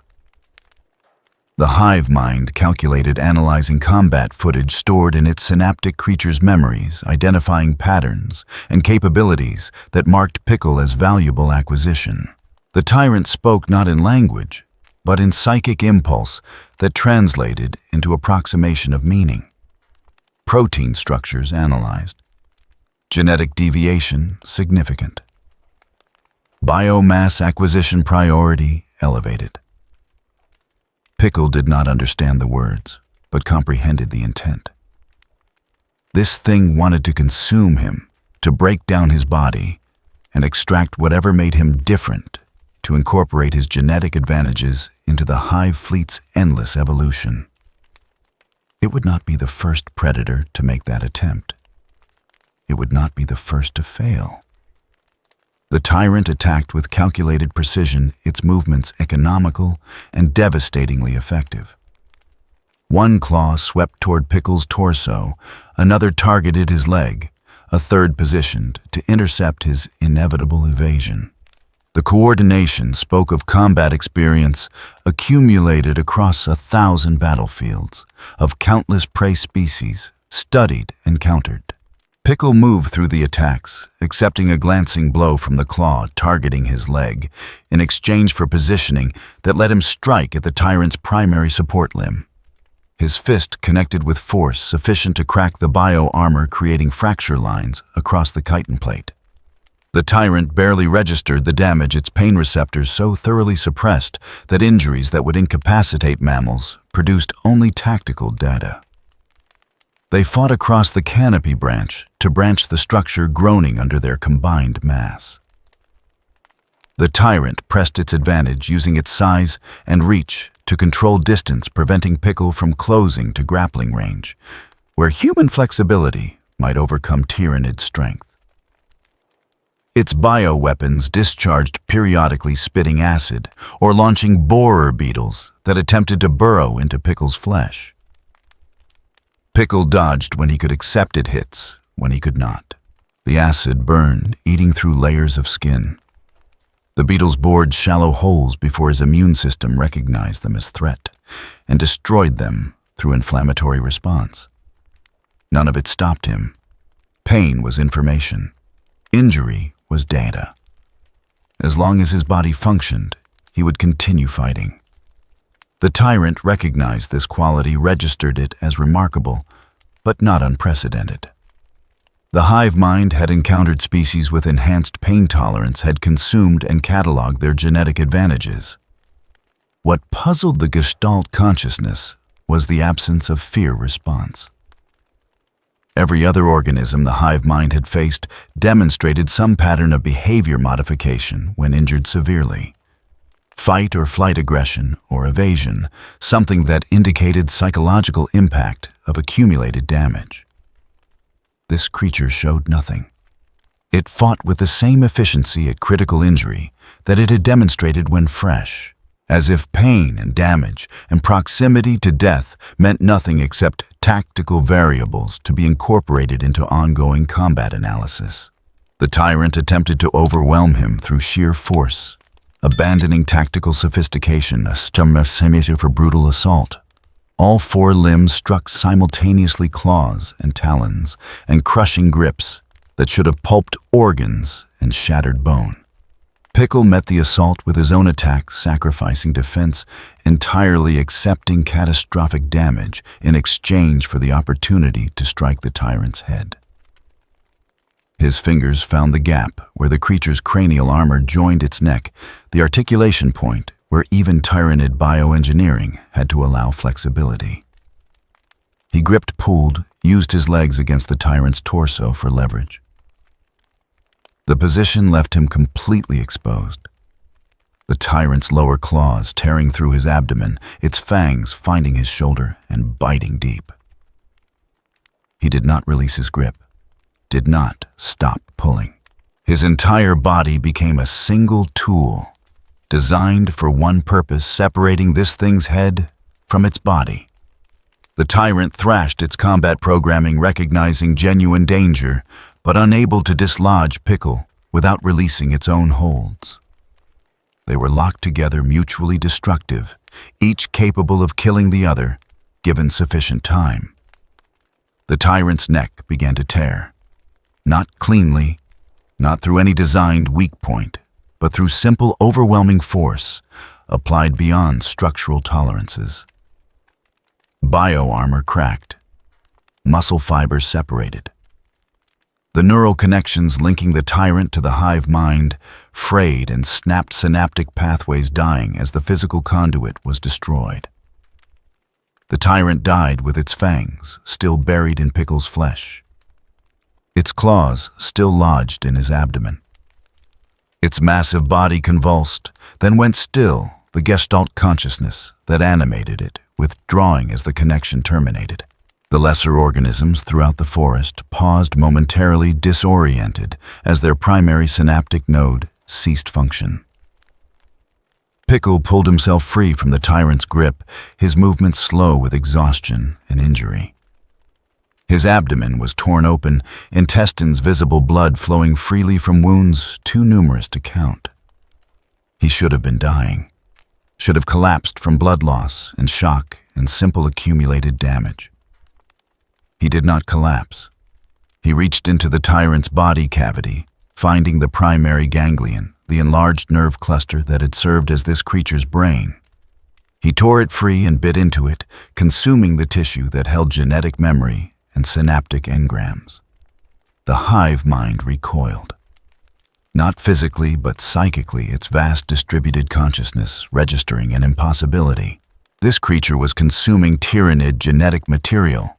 The hive mind calculated analyzing combat footage stored in its synaptic creature's memories, identifying patterns and capabilities that marked Pickle as valuable acquisition. The tyrant spoke not in language, but in psychic impulse that translated into approximation of meaning. Protein structures analyzed. Genetic deviation significant. Biomass acquisition priority elevated. Pickle did not understand the words, but comprehended the intent. This thing wanted to consume him, to break down his body, and extract whatever made him different, to incorporate his genetic advantages into the hive fleet's endless evolution. It would not be the first predator to make that attempt. It would not be the first to fail. The tyrant attacked with calculated precision, its movements economical and devastatingly effective. One claw swept toward Pickle's torso, another targeted his leg, a third positioned to intercept his inevitable evasion. The coordination spoke of combat experience accumulated across 1,000 battlefields, of countless prey species, studied and countered. Pickle moved through the attacks, accepting a glancing blow from the claw targeting his leg, in exchange for positioning that let him strike at the tyrant's primary support limb. His fist connected with force sufficient to crack the bio-armor, creating fracture lines across the chitin plate. The tyrant barely registered the damage, its pain receptors so thoroughly suppressed that injuries that would incapacitate mammals produced only tactical data. They fought across the canopy branch to branch the structure, groaning under their combined mass. The tyrant pressed its advantage, using its size and reach to control distance, preventing Pickle from closing to grappling range, where human flexibility might overcome tyrannid strength. Its bioweapons discharged periodically, spitting acid or launching borer beetles that attempted to burrow into Pickle's flesh. Pickle dodged when he could, accepted hits when he could not. The acid burned, eating through layers of skin. The beetles bored shallow holes before his immune system recognized them as threat and destroyed them through inflammatory response. None of it stopped him. Pain was information. Injury was data. As long as his body functioned, he would continue fighting. The tyrant recognized this quality, registered it as remarkable, but not unprecedented. The hive mind had encountered species with enhanced pain tolerance, had consumed and cataloged their genetic advantages. What puzzled the Gestalt consciousness was the absence of fear response. Every other organism the hive mind had faced demonstrated some pattern of behavior modification when injured severely. fight or flight aggression or evasion, something that indicated psychological impact of accumulated damage. This creature showed nothing. It fought with the same efficiency at critical injury that it had demonstrated when fresh, as if pain and damage and proximity to death meant nothing except tactical variables to be incorporated into ongoing combat analysis. The tyrant attempted to overwhelm him through sheer force, abandoning tactical sophistication, a for brutal assault. All four limbs struck simultaneously claws and talons and crushing grips that should have pulped organs and shattered bone. Pickle met the assault with his own attack, sacrificing defense, entirely accepting catastrophic damage in exchange for the opportunity to strike the tyrant's head. His fingers found the gap where the creature's cranial armor joined its neck, the articulation point where even tyrannid bioengineering had to allow flexibility. He gripped, pulled, used his legs against the tyrant's torso for leverage. The position left him completely exposed. The tyrant's lower claws tearing through his abdomen, its fangs finding his shoulder and biting deep. He did not release his grip, did not stop pulling. His entire body became a single tool, designed for one purpose, separating this thing's head from its body. The tyrant thrashed its combat programming, recognizing genuine danger, but unable to dislodge Pickle without releasing its own holds. They were locked together, mutually destructive, each capable of killing the other, given sufficient time. The tyrant's neck began to tear. Not cleanly, not through any designed weak point, but through simple, overwhelming force, applied beyond structural tolerances. Bioarmor cracked. Muscle fibers separated. The neural connections linking the tyrant to the hive mind frayed and snapped, synaptic pathways dying as the physical conduit was destroyed. The tyrant died with its fangs still buried in Pickle's flesh, its claws still lodged in his abdomen. Its massive body convulsed, then went still, the gestalt consciousness that animated it withdrawing as the connection terminated. The lesser organisms throughout the forest paused momentarily, disoriented as their primary synaptic node ceased function. Pickle pulled himself free from the tyrant's grip, his movements slow with exhaustion and injury. His abdomen was torn open, intestines visible, blood flowing freely from wounds too numerous to count. He should have been dying, should have collapsed from blood loss and shock and simple accumulated damage. He did not collapse. He reached into the tyrant's body cavity, finding the primary ganglion, the enlarged nerve cluster that had served as this creature's brain. He tore it free and bit into it, consuming the tissue that held genetic memory and synaptic engrams. The hive mind recoiled. Not physically, but psychically, its vast distributed consciousness registering an impossibility. This creature was consuming tyrannid genetic material,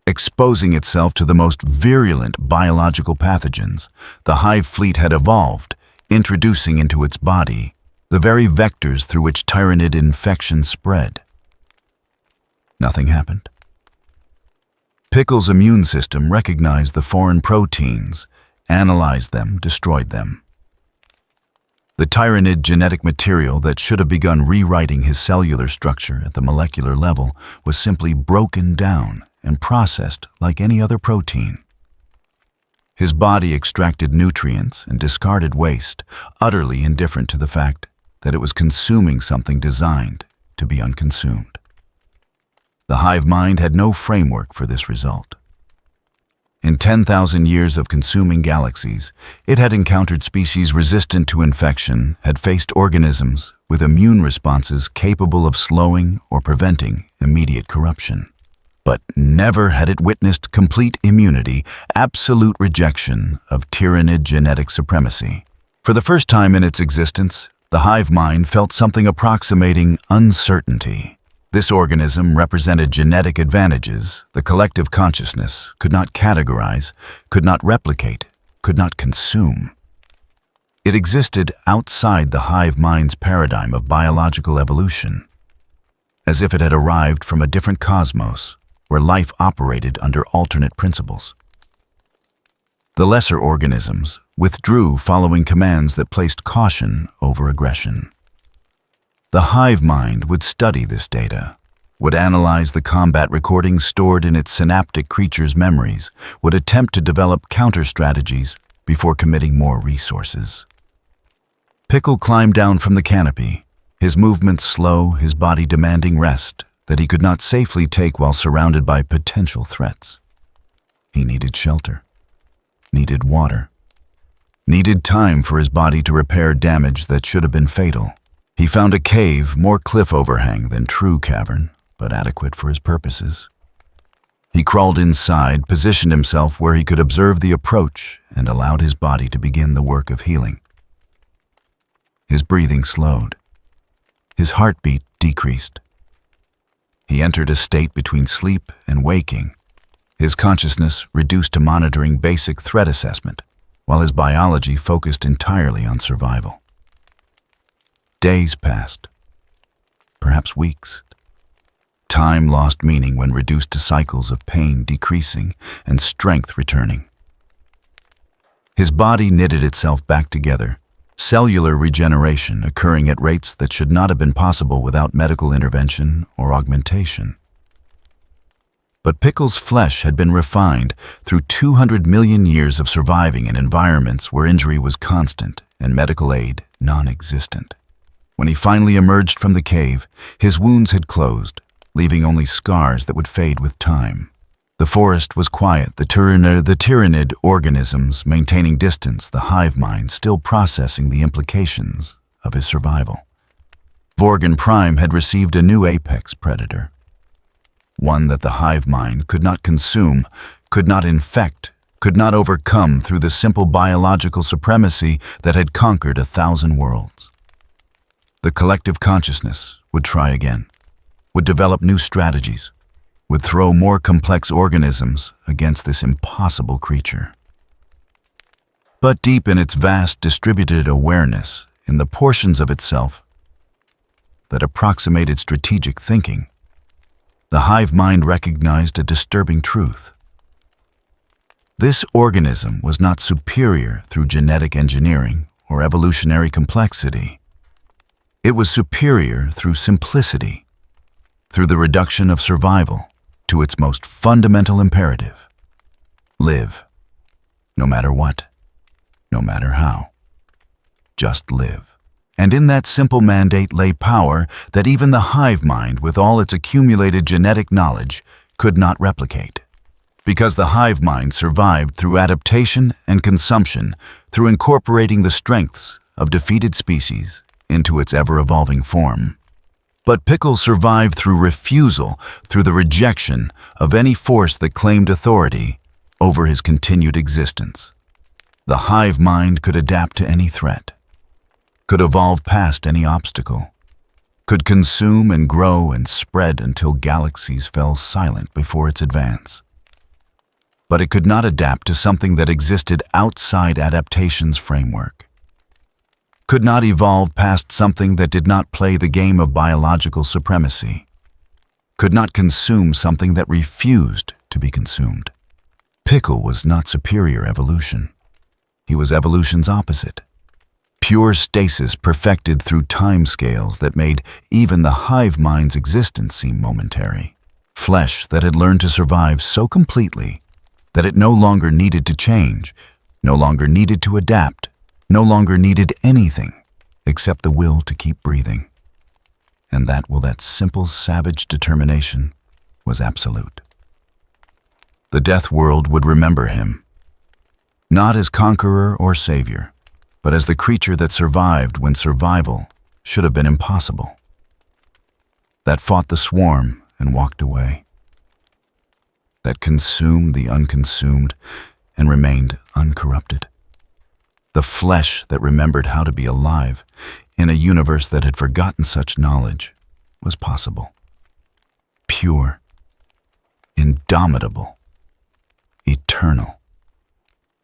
exposing itself to the most virulent biological pathogens the hive fleet had evolved, introducing into its body the very vectors through which tyrannid infection spread. Nothing happened. Pickle's immune system recognized the foreign proteins, analyzed them, destroyed them. The tyrannid genetic material that should have begun rewriting his cellular structure at the molecular level was simply broken down and processed like any other protein. His body extracted nutrients and discarded waste, utterly indifferent to the fact that it was consuming something designed to be unconsumed. The hive mind had no framework for this result. In 10,000 years of consuming galaxies, it had encountered species resistant to infection, had faced organisms with immune responses capable of slowing or preventing immediate corruption. But never had it witnessed complete immunity, absolute rejection of tyrannid genetic supremacy. For the first time in its existence, the hive mind felt something approximating uncertainty. This organism represented genetic advantages the collective consciousness could not categorize, could not replicate, could not consume. It existed outside the hive mind's paradigm of biological evolution, as if it had arrived from a different cosmos where life operated under alternate principles. The lesser organisms withdrew following commands that placed caution over aggression. The hive mind would study this data, would analyze the combat recordings stored in its synaptic creature's memories, would attempt to develop counter-strategies before committing more resources. Pickle climbed down from the canopy, his movements slow, his body demanding rest that he could not safely take while surrounded by potential threats. He needed shelter, needed water, needed time for his body to repair damage that should have been fatal. He found a cave, more cliff overhang than true cavern, but adequate for his purposes. He crawled inside, positioned himself where he could observe the approach, and allowed his body to begin the work of healing. His breathing slowed. His heartbeat decreased. He entered a state between sleep and waking, his consciousness reduced to monitoring basic threat assessment, while his biology focused entirely on survival. Days passed, perhaps weeks. Time lost meaning when reduced to cycles of pain decreasing and strength returning. His body knitted itself back together, cellular regeneration occurring at rates that should not have been possible without medical intervention or augmentation. But Pickle's flesh had been refined through 200 million years of surviving in environments where injury was constant and medical aid non-existent. When he finally emerged from the cave, his wounds had closed, leaving only scars that would fade with time. The forest was quiet, the tyrannid organisms maintaining distance, the hive mind still processing the implications of his survival. Vorgan Prime had received a new apex predator, one that the hive mind could not consume, could not infect, could not overcome through the simple biological supremacy that had conquered 1,000 worlds. The collective consciousness would try again, would develop new strategies, would throw more complex organisms against this impossible creature. But deep in its vast distributed awareness, in the portions of itself that approximated strategic thinking, the hive mind recognized a disturbing truth. This organism was not superior through genetic engineering or evolutionary complexity. It was superior through simplicity, through the reduction of survival to its most fundamental imperative: live, no matter what, no matter how. Just live. And in that simple mandate lay power that even the hive mind, with all its accumulated genetic knowledge, could not replicate. Because the hive mind survived through adaptation and consumption, through incorporating the strengths of defeated species into its ever-evolving form. But Pickle survived through refusal, through the rejection of any force that claimed authority over his continued existence. The hive mind could adapt to any threat, could evolve past any obstacle, could consume and grow and spread until galaxies fell silent before its advance. But it could not adapt to something that existed outside adaptation's framework, could not evolve past something that did not play the game of biological supremacy, could not consume something that refused to be consumed. Pickle was not superior evolution. He was evolution's opposite. Pure stasis perfected through timescales that made even the hive mind's existence seem momentary. Flesh that had learned to survive so completely that it no longer needed to change, no longer needed to adapt, no longer needed anything except the will to keep breathing. And that simple, savage determination was absolute. The death world would remember him, not as conqueror or savior, but as the creature that survived when survival should have been impossible, that fought the swarm and walked away, that consumed the unconsumed and remained uncorrupted, the flesh that remembered how to be alive in a universe that had forgotten such knowledge was possible, pure, indomitable, eternal,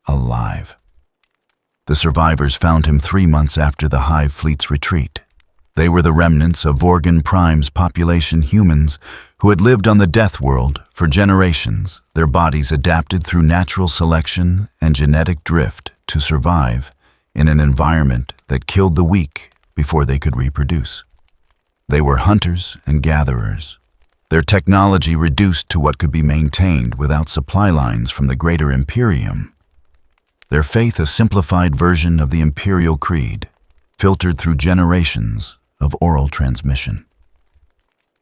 alive. The survivors found him 3 months after the Hive fleet's retreat. They were the remnants of Vorgan Prime's population humans who had lived on the Death World for generations, their bodies adapted through natural selection and genetic drift to survive in an environment that killed the weak before they could reproduce. They were hunters and gatherers, their technology reduced to what could be maintained without supply lines from the greater Imperium. Their faith a simplified version of the Imperial Creed, filtered through generations of oral transmission.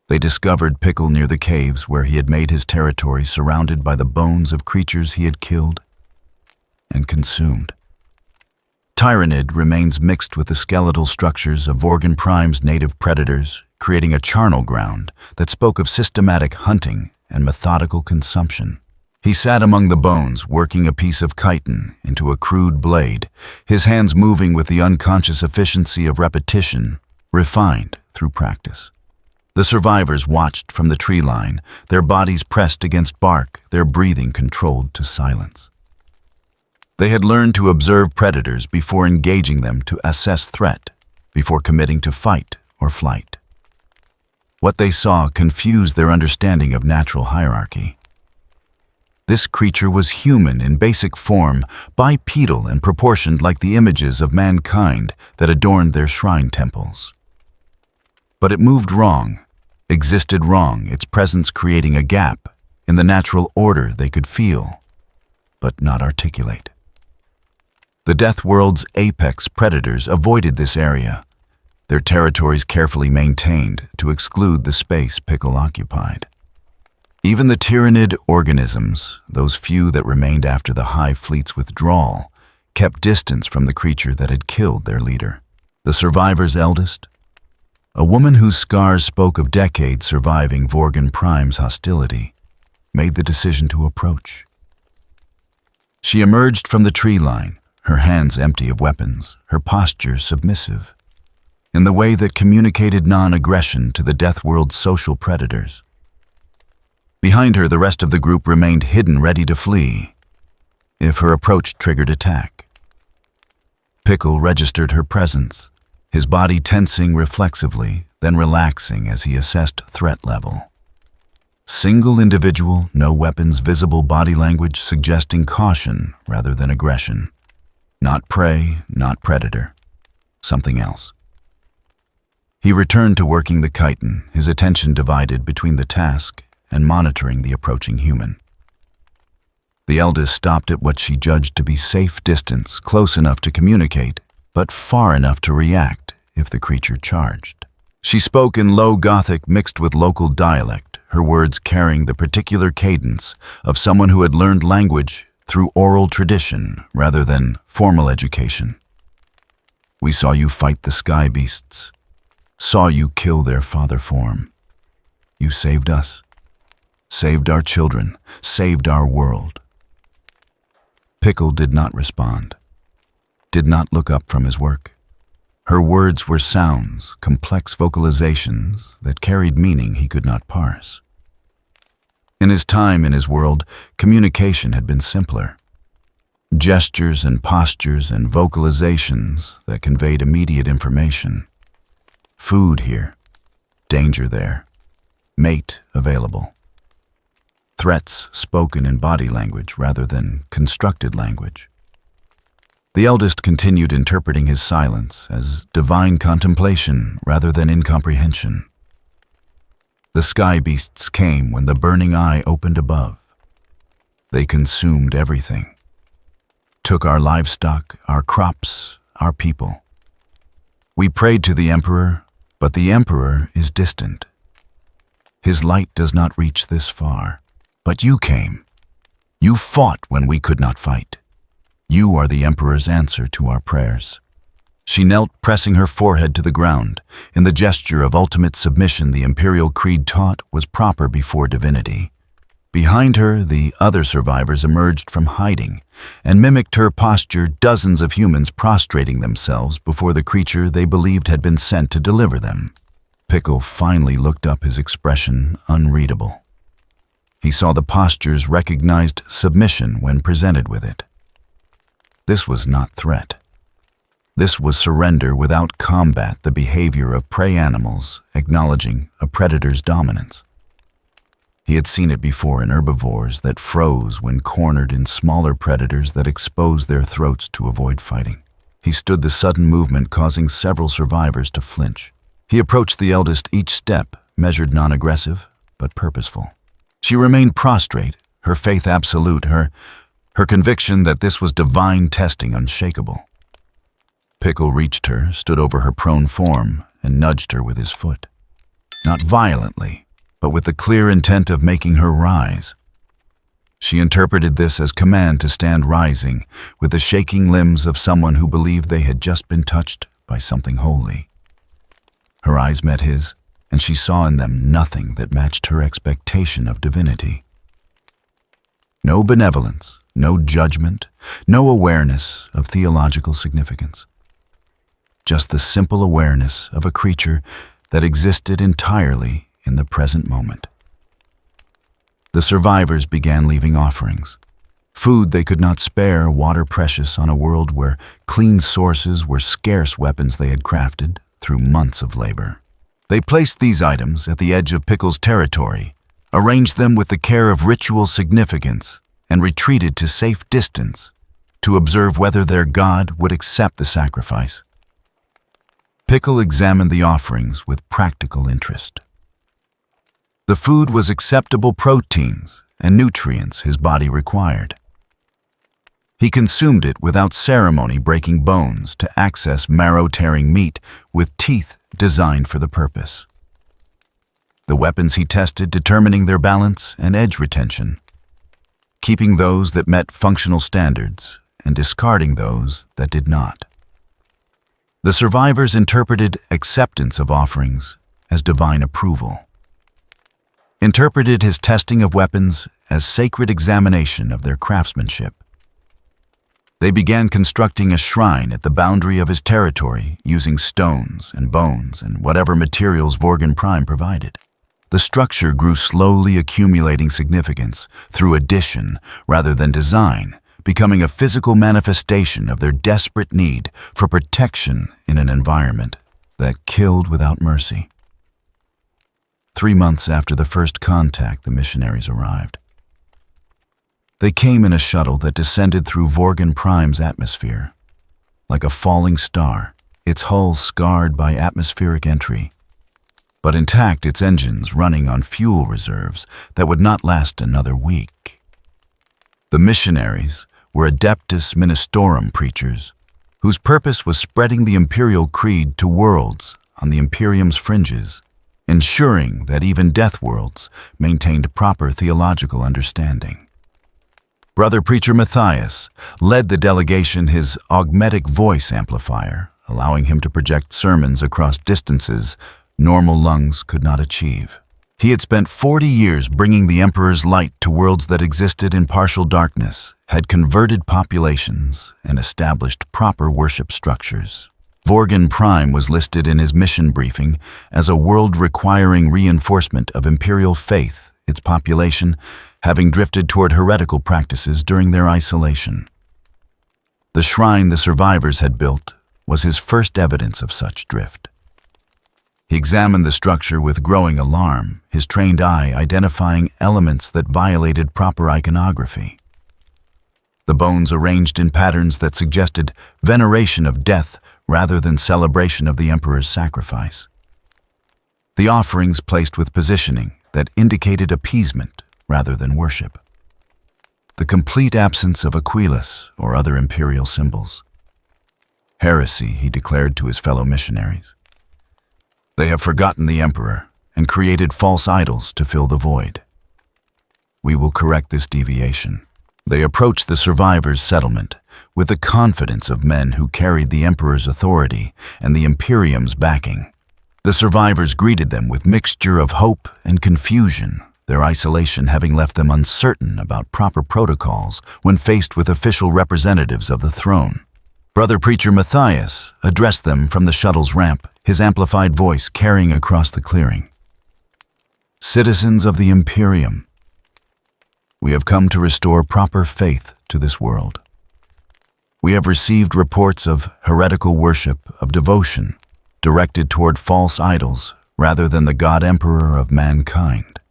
They discovered Pickle near the caves where he had made his territory, surrounded by the bones of creatures he had killed and consumed. Tyrannid remains mixed with the skeletal structures of Vorgan Prime's native predators, creating a charnel ground that spoke of systematic hunting and methodical consumption. He sat among the bones, working a piece of chitin into a crude blade, his hands moving with the unconscious efficiency of repetition, refined through practice. The survivors watched from the tree line, their bodies pressed against bark, their breathing controlled to silence. They had learned to observe predators before engaging them, to assess threat, before committing to fight or flight. What they saw confused their understanding of natural hierarchy. This creature was human in basic form, bipedal and proportioned like the images of mankind that adorned their shrine temples. But it moved wrong, existed wrong, its presence creating a gap in the natural order they could feel, but not articulate. The Death World's apex predators avoided this area, their territories carefully maintained to exclude the space Pickle occupied. Even the tyrannid organisms, those few that remained after the Hive fleet's withdrawal, kept distance from the creature that had killed their leader. The survivor's eldest, a woman whose scars spoke of decades surviving Vorgan Prime's hostility, made the decision to approach. She emerged from the tree line, her hands empty of weapons, her posture submissive, in the way that communicated non-aggression to the Death World's social predators. Behind her, the rest of the group remained hidden, ready to flee if her approach triggered attack. Pickle registered her presence, his body tensing reflexively, then relaxing as he assessed threat level. Single individual, no weapons, visible body language suggesting caution rather than aggression. Not prey, not predator. Something else. He returned to working the chitin, his attention divided between the task and monitoring the approaching human. The eldest stopped at what she judged to be safe distance, close enough to communicate, but far enough to react if the creature charged. She spoke in low Gothic mixed with local dialect, her words carrying the particular cadence of someone who had learned language through oral tradition rather than formal education. We saw you fight the sky beasts, saw you kill their father form. You saved us, saved our children, saved our world. Pickle did not respond, did not look up from his work. Her words were sounds, complex vocalizations that carried meaning he could not parse. In his time in his world, communication had been simpler. Gestures and postures and vocalizations that conveyed immediate information. Food here, danger there, mate available. Threats spoken in body language rather than constructed language. The eldest continued interpreting his silence as divine contemplation rather than incomprehension. The sky beasts came when the burning eye opened above. They consumed everything. Took our livestock, our crops, our people. We prayed to the Emperor, but the Emperor is distant. His light does not reach this far. But you came. You fought when we could not fight. You are the Emperor's answer to our prayers. She knelt, pressing her forehead to the ground. In the gesture of ultimate submission the Imperial Creed taught was proper before divinity. Behind her, the other survivors emerged from hiding and mimicked her posture, dozens of humans prostrating themselves before the creature they believed had been sent to deliver them. Pickle finally looked up, his expression unreadable. He saw the postures recognized submission when presented with it. This was not threat. This was surrender without combat, the behavior of prey animals, acknowledging a predator's dominance. He had seen it before in herbivores that froze when cornered in smaller predators that exposed their throats to avoid fighting. He stood the sudden movement, causing several survivors to flinch. He approached the eldest, each step measured, non-aggressive, but purposeful. She remained prostrate, her faith absolute, her conviction that this was divine testing unshakable. Pickle reached her, stood over her prone form, and nudged her with his foot. Not violently, but with the clear intent of making her rise. She interpreted this as command to stand rising, with the shaking limbs of someone who believed they had just been touched by something holy. Her eyes met his, and she saw in them nothing that matched her expectation of divinity. No benevolence, no judgment, no awareness of theological significance. Just the simple awareness of a creature that existed entirely in the present moment. The survivors began leaving offerings. Food they could not spare, water precious on a world where clean sources were scarce weapons they had crafted through months of labor. They placed these items at the edge of Pickle's territory, arranged them with the care of ritual significance, and retreated to safe distance to observe whether their god would accept the sacrifice. Pickle examined the offerings with practical interest. The food was acceptable proteins and nutrients his body required. He consumed it without ceremony, breaking bones to access marrow-tearing meat with teeth designed for the purpose. The weapons he tested, determining their balance and edge retention, keeping those that met functional standards and discarding those that did not. The survivors interpreted acceptance of offerings as divine approval, interpreted his testing of weapons as sacred examination of their craftsmanship. They began constructing a shrine at the boundary of his territory using stones and bones and whatever materials Vorgan Prime provided. The structure grew, slowly accumulating significance through addition rather than design, becoming a physical manifestation of their desperate need for protection in an environment that killed without mercy. 3 months after the first contact, the missionaries arrived. They came in a shuttle that descended through Vorgan Prime's atmosphere. Like a falling star, its hull scarred by atmospheric entry, but intact, its engines running on fuel reserves that would not last another week. The missionaries were Adeptus Ministorum preachers, whose purpose was spreading the imperial creed to worlds on the Imperium's fringes, ensuring that even death worlds maintained proper theological understanding. Brother Preacher Matthias led the delegation, his augmetic voice amplifier, allowing him to project sermons across distances normal lungs could not achieve. He had spent 40 years bringing the Emperor's light to worlds that existed in partial darkness, had converted populations, and established proper worship structures. Vorgan Prime was listed in his mission briefing as a world requiring reinforcement of imperial faith, its population having drifted toward heretical practices during their isolation. The shrine the survivors had built was his first evidence of such drift. He examined the structure with growing alarm, his trained eye identifying elements that violated proper iconography. The bones arranged in patterns that suggested veneration of death rather than celebration of the Emperor's sacrifice. The offerings placed with positioning that indicated appeasement rather than worship. The complete absence of Aquilas or other imperial symbols. Heresy, he declared to his fellow missionaries. They have forgotten the Emperor and created false idols to fill the void. We will correct this deviation. They approached the survivors' settlement with the confidence of men who carried the Emperor's authority and the Imperium's backing. The survivors greeted them with mixture of hope and confusion, their isolation having left them uncertain about proper protocols when faced with official representatives of the throne. Brother Preacher Matthias addressed them from the shuttle's ramp, his amplified voice carrying across the clearing. Citizens of the Imperium, we have come to restore proper faith to this world. We have received reports of heretical worship of devotion directed toward false idols rather than the God Emperor of mankind.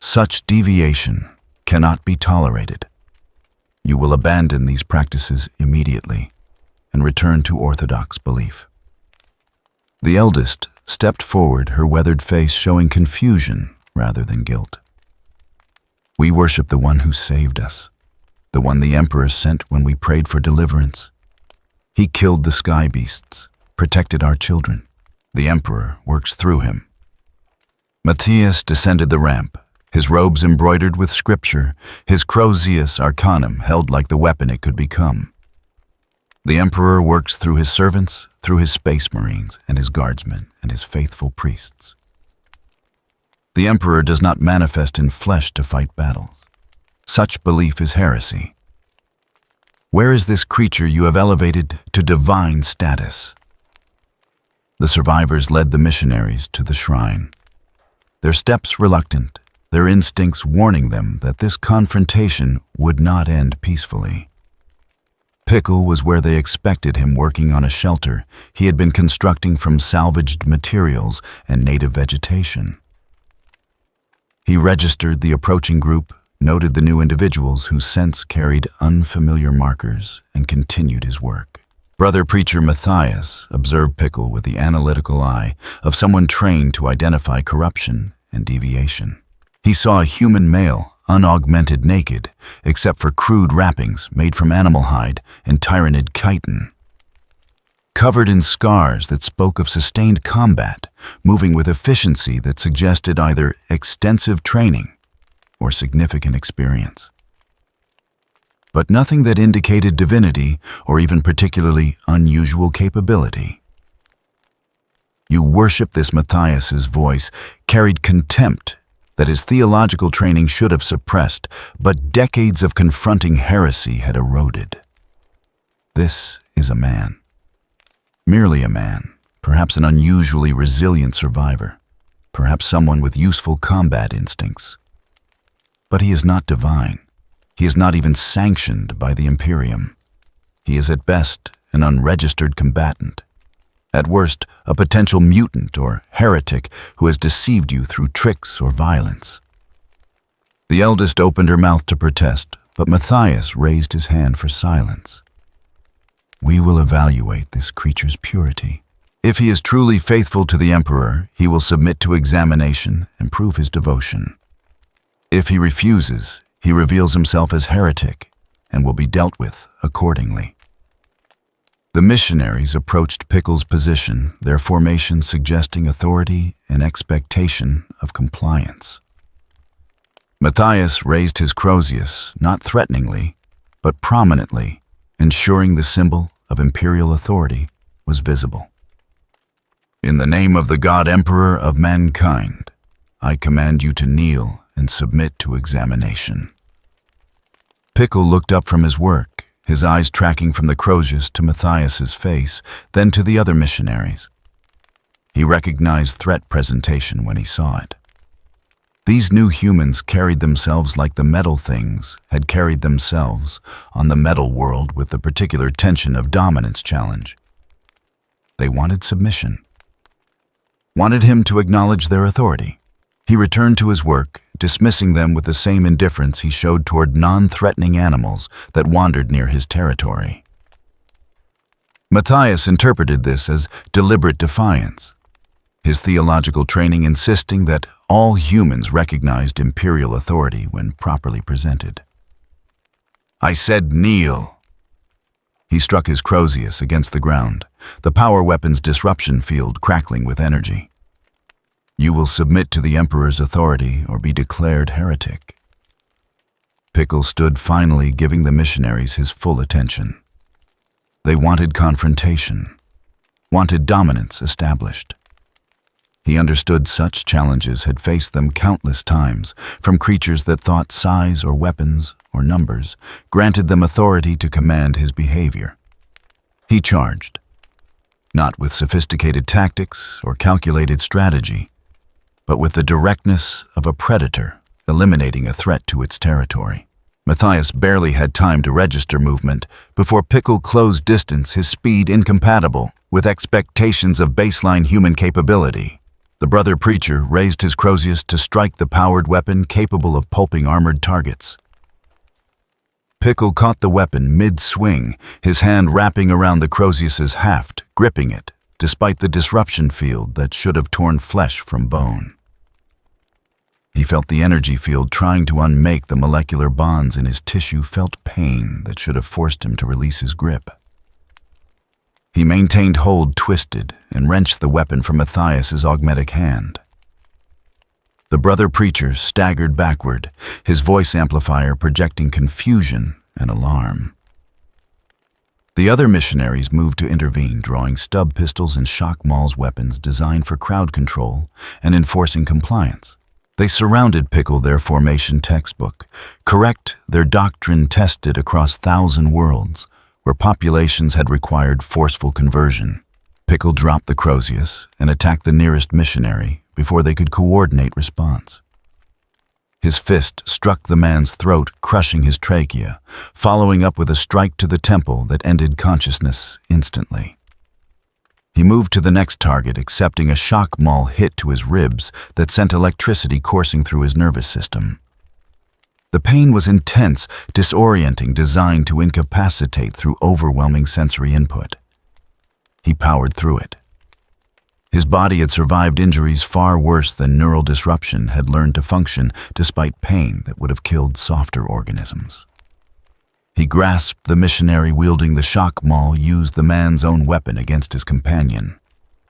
Such deviation cannot be tolerated. You will abandon these practices immediately and return to orthodox belief. The eldest stepped forward, her weathered face showing confusion rather than guilt. We worship the one who saved us, the one the Emperor sent when we prayed for deliverance. He killed the sky beasts, protected our children. The Emperor works through him. Matthias descended the ramp, his robes embroidered with scripture, his Crozius Arcanum held like the weapon it could become. The Emperor works through his servants, through his space marines and his guardsmen and his faithful priests. The Emperor does not manifest in flesh to fight battles. Such belief is heresy. Where is this creature you have elevated to divine status? The survivors led the missionaries to the shrine, their steps reluctant, their instincts warning them that this confrontation would not end peacefully. Pickle was where they expected him, working on a shelter he had been constructing from salvaged materials and native vegetation. He registered the approaching group, noted the new individuals whose scents carried unfamiliar markers, and continued his work. Brother Preacher Matthias observed Pickle with the analytical eye of someone trained to identify corruption and deviation. He saw a human male, unaugmented naked, except for crude wrappings made from animal hide and tyrannid chitin. Covered in scars that spoke of sustained combat, moving with efficiency that suggested either extensive training or significant experience. But nothing that indicated divinity or even particularly unusual capability. You worship this Matthias's voice carried contempt that his theological training should have suppressed, but decades of confronting heresy had eroded. This is a man. Merely a man, perhaps an unusually resilient survivor, perhaps someone with useful combat instincts. But he is not divine. He is not even sanctioned by the Imperium. He is at best an unregistered combatant. At worst, a potential mutant or heretic who has deceived you through tricks or violence. The eldest opened her mouth to protest, but Matthias raised his hand for silence. We will evaluate this creature's purity. If he is truly faithful to the Emperor, he will submit to examination and prove his devotion. If he refuses, he reveals himself as heretic and will be dealt with accordingly. The missionaries approached Pickle's position, their formation suggesting authority and expectation of compliance. Matthias raised his Crozius, not threateningly, but prominently, ensuring the symbol of imperial authority was visible. In the name of the God Emperor of mankind, I command you to kneel and submit to examination. Pickle looked up from his work, his eyes tracking from the Crozius to Matthias's face, then to the other missionaries. He recognized threat presentation when he saw it. These new humans carried themselves like the metal things had carried themselves on the metal world with the particular tension of dominance challenge. They wanted submission, wanted him to acknowledge their authority. He returned to his work, dismissing them with the same indifference he showed toward non-threatening animals that wandered near his territory. Matthias interpreted this as deliberate defiance, his theological training insisting that all humans recognized imperial authority when properly presented. I said kneel. He struck his Crozius against the ground, the power weapon's disruption field crackling with energy. You will submit to the Emperor's authority or be declared heretic. Pickle stood finally, giving the missionaries his full attention. They wanted confrontation, wanted dominance established. He understood such challenges had faced them countless times from creatures that thought size or weapons or numbers granted them authority to command his behavior. He charged, not with sophisticated tactics or calculated strategy, but with the directness of a predator eliminating a threat to its territory. Matthias barely had time to register movement before Pickle closed distance, his speed incompatible with expectations of baseline human capability. The brother preacher raised his Crozius to strike the powered weapon capable of pulping armored targets. Pickle caught the weapon mid-swing, his hand wrapping around the Crozius's haft, gripping it, despite the disruption field that should have torn flesh from bone. He felt the energy field trying to unmake the molecular bonds in his tissue, felt pain that should have forced him to release his grip. He maintained hold twisted and wrenched the weapon from Matthias's augmetic hand. The brother preacher staggered backward, his voice amplifier projecting confusion and alarm. The other missionaries moved to intervene, drawing stub pistols and shock maul's weapons designed for crowd control and enforcing compliance. They surrounded Pickle, their formation textbook, correct their doctrine tested across 1,000 worlds, where populations had required forceful conversion. Pickle dropped the Crozius and attacked the nearest missionary before they could coordinate response. His fist struck the man's throat, crushing his trachea, following up with a strike to the temple that ended consciousness instantly. He moved to the next target, accepting a shock maul hit to his ribs that sent electricity coursing through his nervous system. The pain was intense, disorienting, designed to incapacitate through overwhelming sensory input. He powered through it. His body had survived injuries far worse than neural disruption, had learned to function despite pain that would have killed softer organisms. He grasped the missionary wielding the shock maul, used the man's own weapon against his companion,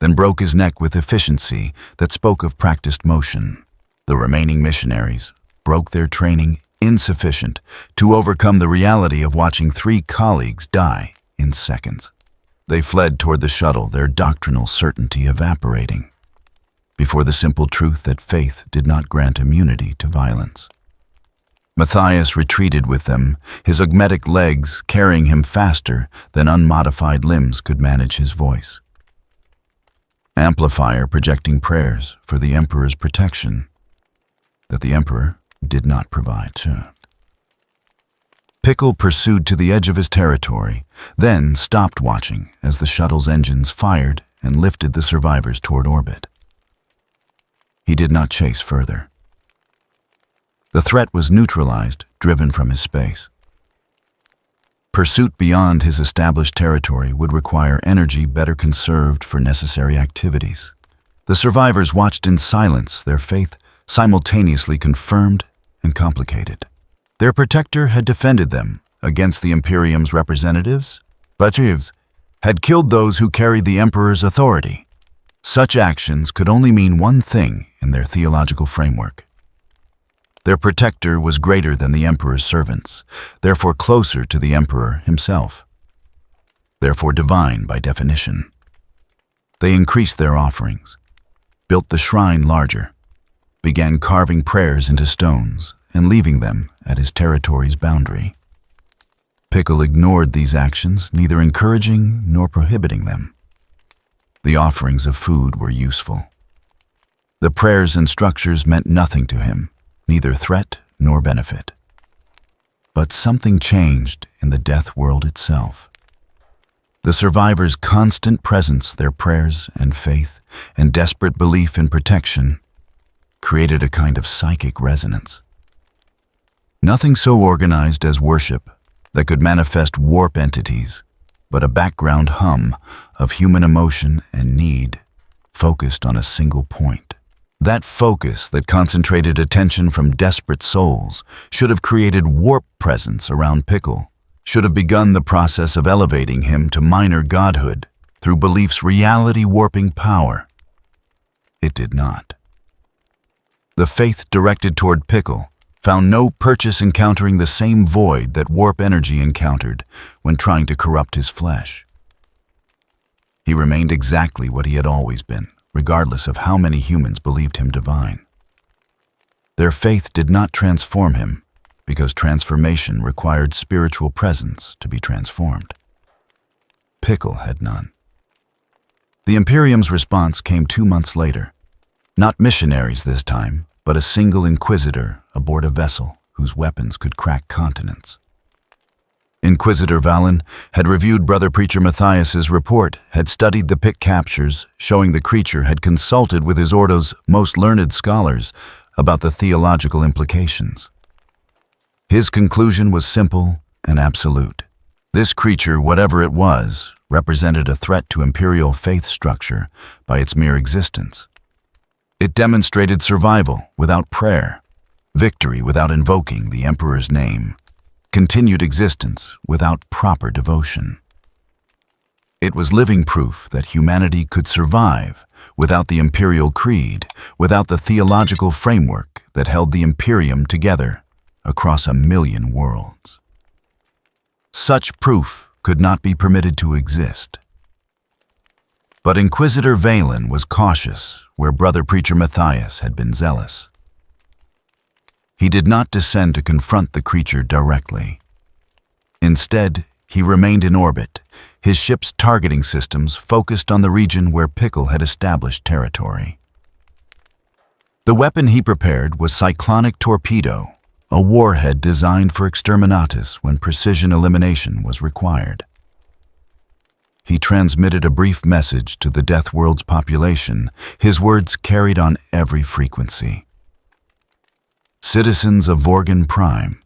then broke his neck with efficiency that spoke of practiced motion. The remaining missionaries broke their training insufficient to overcome the reality of watching 3 colleagues die in seconds. They fled toward the shuttle, their doctrinal certainty evaporating, before the simple truth that faith did not grant immunity to violence. Matthias retreated with them, his augmetic legs carrying him faster than unmodified limbs could manage his voice. Amplifier projecting prayers for the Emperor's protection that the Emperor did not provide. Pickle pursued to the edge of his territory, then stopped watching as the shuttle's engines fired and lifted the survivors toward orbit. He did not chase further. The threat was neutralized, driven from his space. Pursuit beyond his established territory would require energy better conserved for necessary activities. The survivors watched in silence, their faith simultaneously confirmed and complicated. Their protector had defended them against the Imperium's representatives, but had killed those who carried the Emperor's authority. Such actions could only mean one thing in their theological framework. Their protector was greater than the Emperor's servants, therefore closer to the Emperor himself, therefore divine by definition. They increased their offerings, built the shrine larger, began carving prayers into stones and leaving them at his territory's boundary. Pickle ignored these actions, neither encouraging nor prohibiting them. The offerings of food were useful. The prayers and structures meant nothing to him, neither threat nor benefit. But something changed in the death world itself. The survivors' constant presence, their prayers and faith and desperate belief in protection created a kind of psychic resonance. Nothing so organized as worship that could manifest warp entities, but a background hum of human emotion and need focused on a single point. That focus that concentrated attention from desperate souls should have created warp presence around Pickle, should have begun the process of elevating him to minor godhood through belief's reality-warping power. It did not. The faith directed toward Pickle found no purchase encountering the same void that warp energy encountered when trying to corrupt his flesh. He remained exactly what he had always been, regardless of how many humans believed him divine. Their faith did not transform him, because transformation required spiritual presence to be transformed. Pickle had none. The Imperium's response came 2 months later. Not missionaries this time, but a single inquisitor aboard a vessel whose weapons could crack continents. Inquisitor Valen had reviewed Brother Preacher Matthias's report, had studied the pit captures, showing the creature had consulted with his ordo's most learned scholars about the theological implications. His conclusion was simple and absolute. This creature, whatever it was, represented a threat to imperial faith structure by its mere existence. It demonstrated survival without prayer, victory without invoking the Emperor's name, continued existence without proper devotion. It was living proof that humanity could survive without the imperial creed, without the theological framework that held the Imperium together across 1,000,000 worlds. Such proof could not be permitted to exist. But Inquisitor Valen was cautious where Brother Preacher Matthias had been zealous. He did not descend to confront the creature directly. Instead, he remained in orbit, his ship's targeting systems focused on the region where Pickle had established territory. The weapon he prepared was Cyclonic Torpedo, a warhead designed for exterminatus when precision elimination was required. He transmitted a brief message to the Death World's population, his words carried on every frequency. Citizens of Vorgan Prime,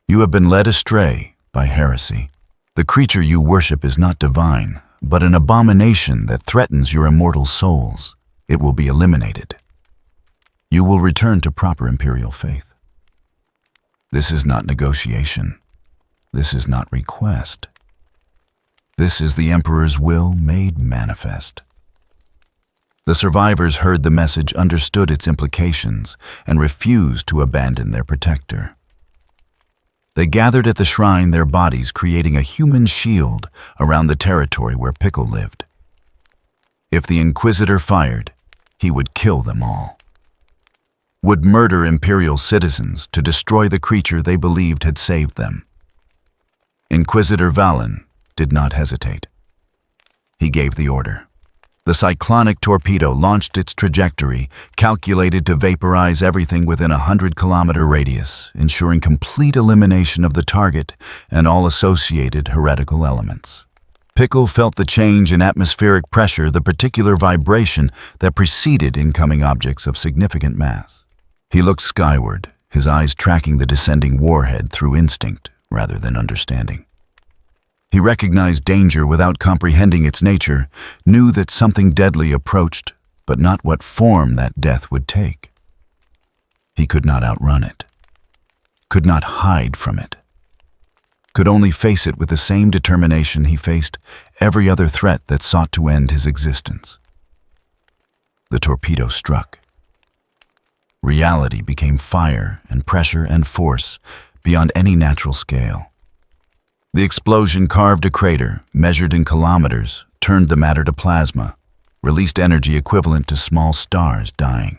you have been led astray by heresy. The creature you worship is not divine, but an abomination that threatens your immortal souls. It will be eliminated. You will return to proper imperial faith. This is not negotiation. This is not request. This is the Emperor's will made manifest. The survivors heard the message, understood its implications, and refused to abandon their protector. They gathered at the shrine, their bodies creating a human shield around the territory where Pickle lived. If the Inquisitor fired, he would kill them all. Would murder imperial citizens to destroy the creature they believed had saved them. Inquisitor Valen did not hesitate. He gave the order. The cyclonic torpedo launched its trajectory, calculated to vaporize everything within a 100-kilometer radius, ensuring complete elimination of the target and all associated heretical elements. Pickle felt the change in atmospheric pressure, the particular vibration that preceded incoming objects of significant mass. He looked skyward, his eyes tracking the descending warhead through instinct rather than understanding. He recognized danger without comprehending its nature, knew that something deadly approached, but not what form that death would take. He could not outrun it, could not hide from it, could only face it with the same determination he faced every other threat that sought to end his existence. The torpedo struck. Reality became fire and pressure and force beyond any natural scale. The explosion carved a crater, measured in kilometers, turned the matter to plasma, released energy equivalent to small stars dying.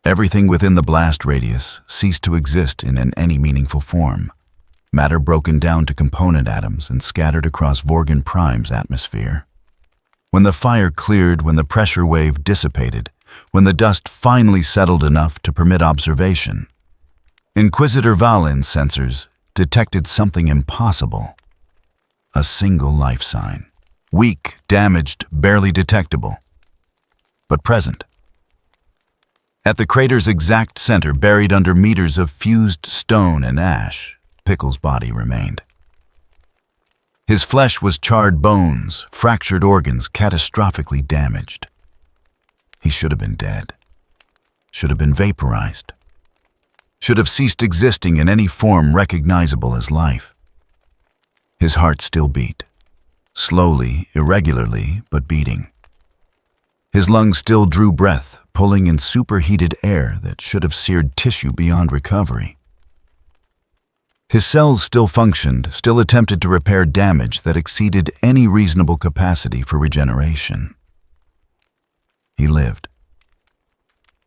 Everything within the blast radius ceased to exist in any meaningful form, matter broken down to component atoms and scattered across Vorgan Prime's atmosphere. When the fire cleared, when the pressure wave dissipated, when the dust finally settled enough to permit observation, Inquisitor Valen's sensors detected something impossible. A single life sign. Weak, damaged, barely detectable, but present. At the crater's exact center, buried under meters of fused stone and ash, Pickle's body remained. His flesh was charred bones, fractured organs, catastrophically damaged. He should have been dead. Should have been vaporized. Should have ceased existing in any form recognizable as life. His heart still beat, slowly, irregularly, but beating. His lungs still drew breath, pulling in superheated air that should have seared tissue beyond recovery. His cells still functioned, still attempted to repair damage that exceeded any reasonable capacity for regeneration. He lived.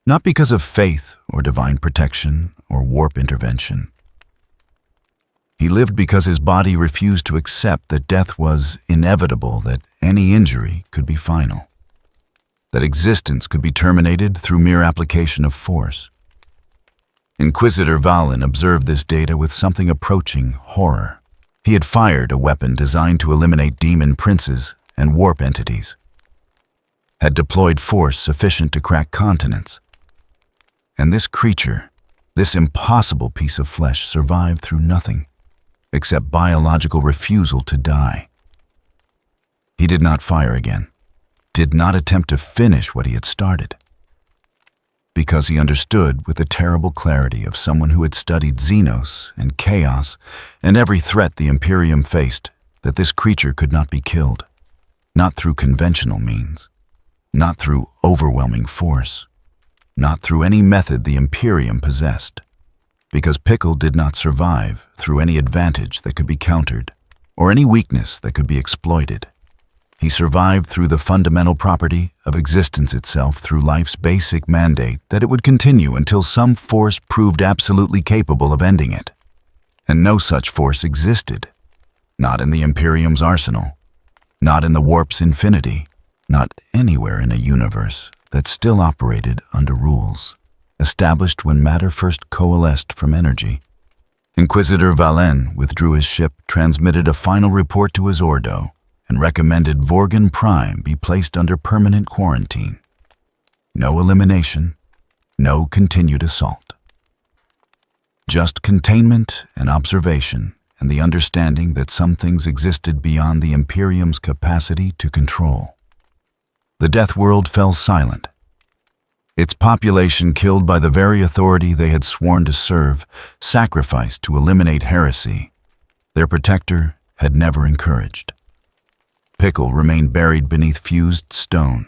Not because of faith or divine protection or warp intervention. He lived because his body refused to accept that death was inevitable, that any injury could be final, that existence could be terminated through mere application of force. Inquisitor Valen observed this data with something approaching horror. He had fired a weapon designed to eliminate demon princes and warp entities, had deployed force sufficient to crack continents. And this creature, this impossible piece of flesh, survived through nothing except biological refusal to die. He did not fire again, did not attempt to finish what he had started, because he understood with the terrible clarity of someone who had studied Xenos and chaos and every threat the Imperium faced that this creature could not be killed, not through conventional means, not through overwhelming force, not through any method the Imperium possessed, because Pickle did not survive through any advantage that could be countered or any weakness that could be exploited. He survived through the fundamental property of existence itself, through life's basic mandate that it would continue until some force proved absolutely capable of ending it. And no such force existed, not in the Imperium's arsenal, not in the warp's infinity, not anywhere in a universe that still operated under rules established when matter first coalesced from energy. Inquisitor Valen withdrew his ship, transmitted a final report to his Ordo, and recommended Vorgan Prime be placed under permanent quarantine. No elimination, no continued assault. Just containment and observation, and the understanding that some things existed beyond the Imperium's capacity to control. The Death World fell silent. Its population, killed by the very authority they had sworn to serve, sacrificed to eliminate heresy their protector had never encouraged. Pickle remained buried beneath fused stone,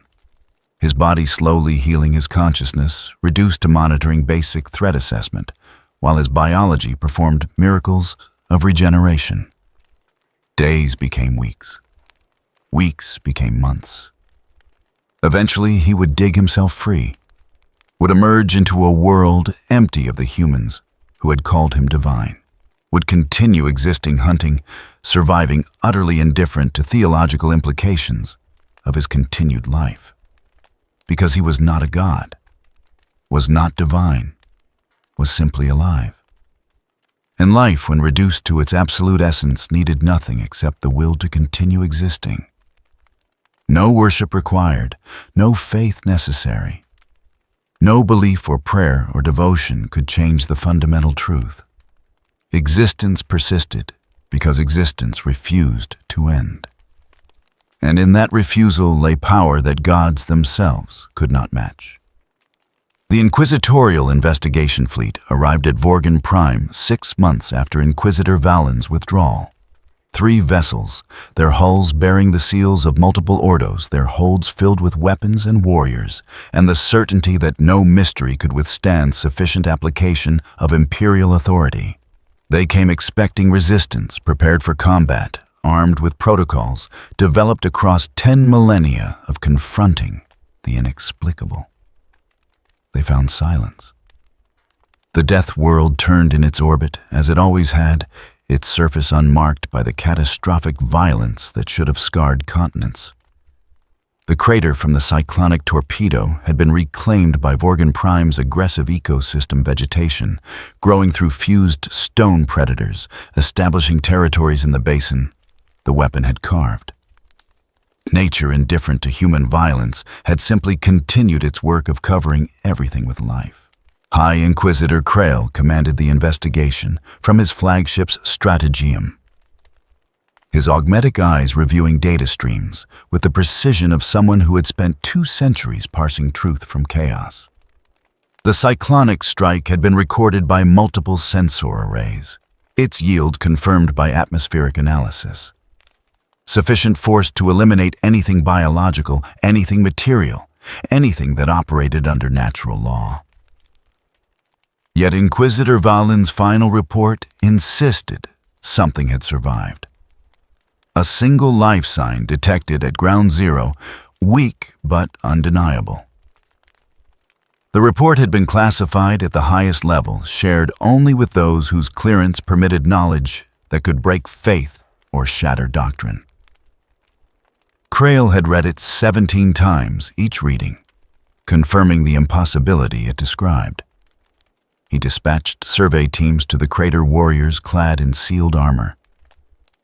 his body slowly healing his consciousness, reduced to monitoring basic threat assessment, while his biology performed miracles of regeneration. Days became weeks. Weeks became months. Eventually, he would dig himself free, would emerge into a world empty of the humans who had called him divine, would continue existing, hunting, surviving, utterly indifferent to theological implications of his continued life. Because he was not a god, was not divine, was simply alive. And life, when reduced to its absolute essence, needed nothing except the will to continue existing. No worship required, no faith necessary. No belief or prayer or devotion could change the fundamental truth. Existence persisted because existence refused to end. And in that refusal lay power that gods themselves could not match. The Inquisitorial Investigation Fleet arrived at Vorgan Prime 6 months after Inquisitor Valen's withdrawal. 3 vessels, their hulls bearing the seals of multiple Ordos, their holds filled with weapons and warriors, and the certainty that no mystery could withstand sufficient application of Imperial authority. They came expecting resistance, prepared for combat, armed with protocols developed across 10 millennia of confronting the inexplicable. They found silence. The Death World turned in its orbit, as it always had, its surface unmarked by the catastrophic violence that should have scarred continents. The crater from the cyclonic torpedo had been reclaimed by Vorgan Prime's aggressive ecosystem vegetation, growing through fused stone predators, establishing territories in the basin the weapon had carved. Nature, indifferent to human violence, had simply continued its work of covering everything with life. High Inquisitor Krail commanded the investigation from his flagship's Strategium, his augmetic eyes reviewing data streams with the precision of someone who had spent 2 centuries parsing truth from chaos. The cyclonic strike had been recorded by multiple sensor arrays, its yield confirmed by atmospheric analysis. Sufficient force to eliminate anything biological, anything material, anything that operated under natural law. Yet Inquisitor Valen's final report insisted something had survived. A single life sign detected at Ground Zero, weak but undeniable. The report had been classified at the highest level, shared only with those whose clearance permitted knowledge that could break faith or shatter doctrine. Krail had read it 17 times, each reading, confirming the impossibility it described. He dispatched survey teams to the crater, warriors clad in sealed armor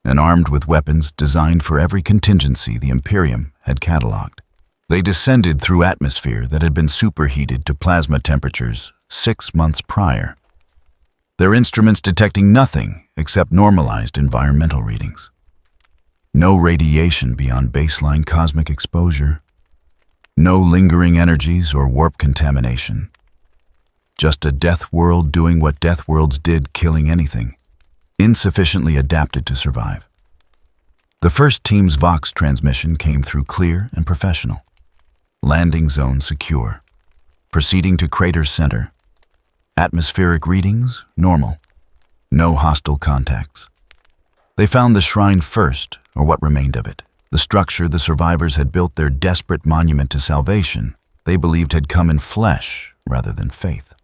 and armed with weapons designed for every contingency the Imperium had cataloged. They descended through atmosphere that had been superheated to plasma temperatures 6 months prior, their instruments detecting nothing except normalized environmental readings. No radiation beyond baseline cosmic exposure, no lingering energies or warp contamination. Just a death world doing what death worlds did, killing anything insufficiently adapted to survive. The first team's Vox transmission came through clear and professional. Landing zone secure. Proceeding to crater center. Atmospheric readings, normal. No hostile contacts. They found the shrine first, or what remained of it. The structure the survivors had built their desperate monument to salvation, they believed had come in flesh rather than faith.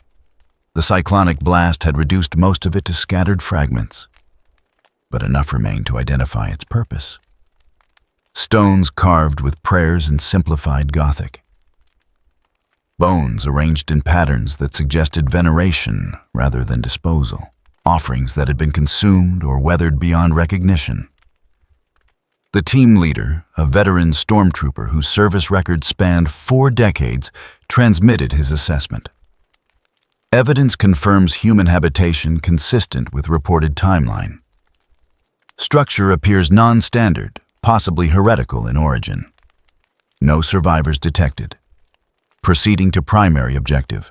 The cyclonic blast had reduced most of it to scattered fragments, but enough remained to identify its purpose. Stones carved with prayers in simplified gothic. Bones arranged in patterns that suggested veneration rather than disposal. Offerings that had been consumed or weathered beyond recognition. The team leader, a veteran stormtrooper whose service record spanned 4 decades, transmitted his assessment. Evidence confirms human habitation consistent with reported timeline. Structure appears non-standard, possibly heretical in origin. No survivors detected. Proceeding to primary objective.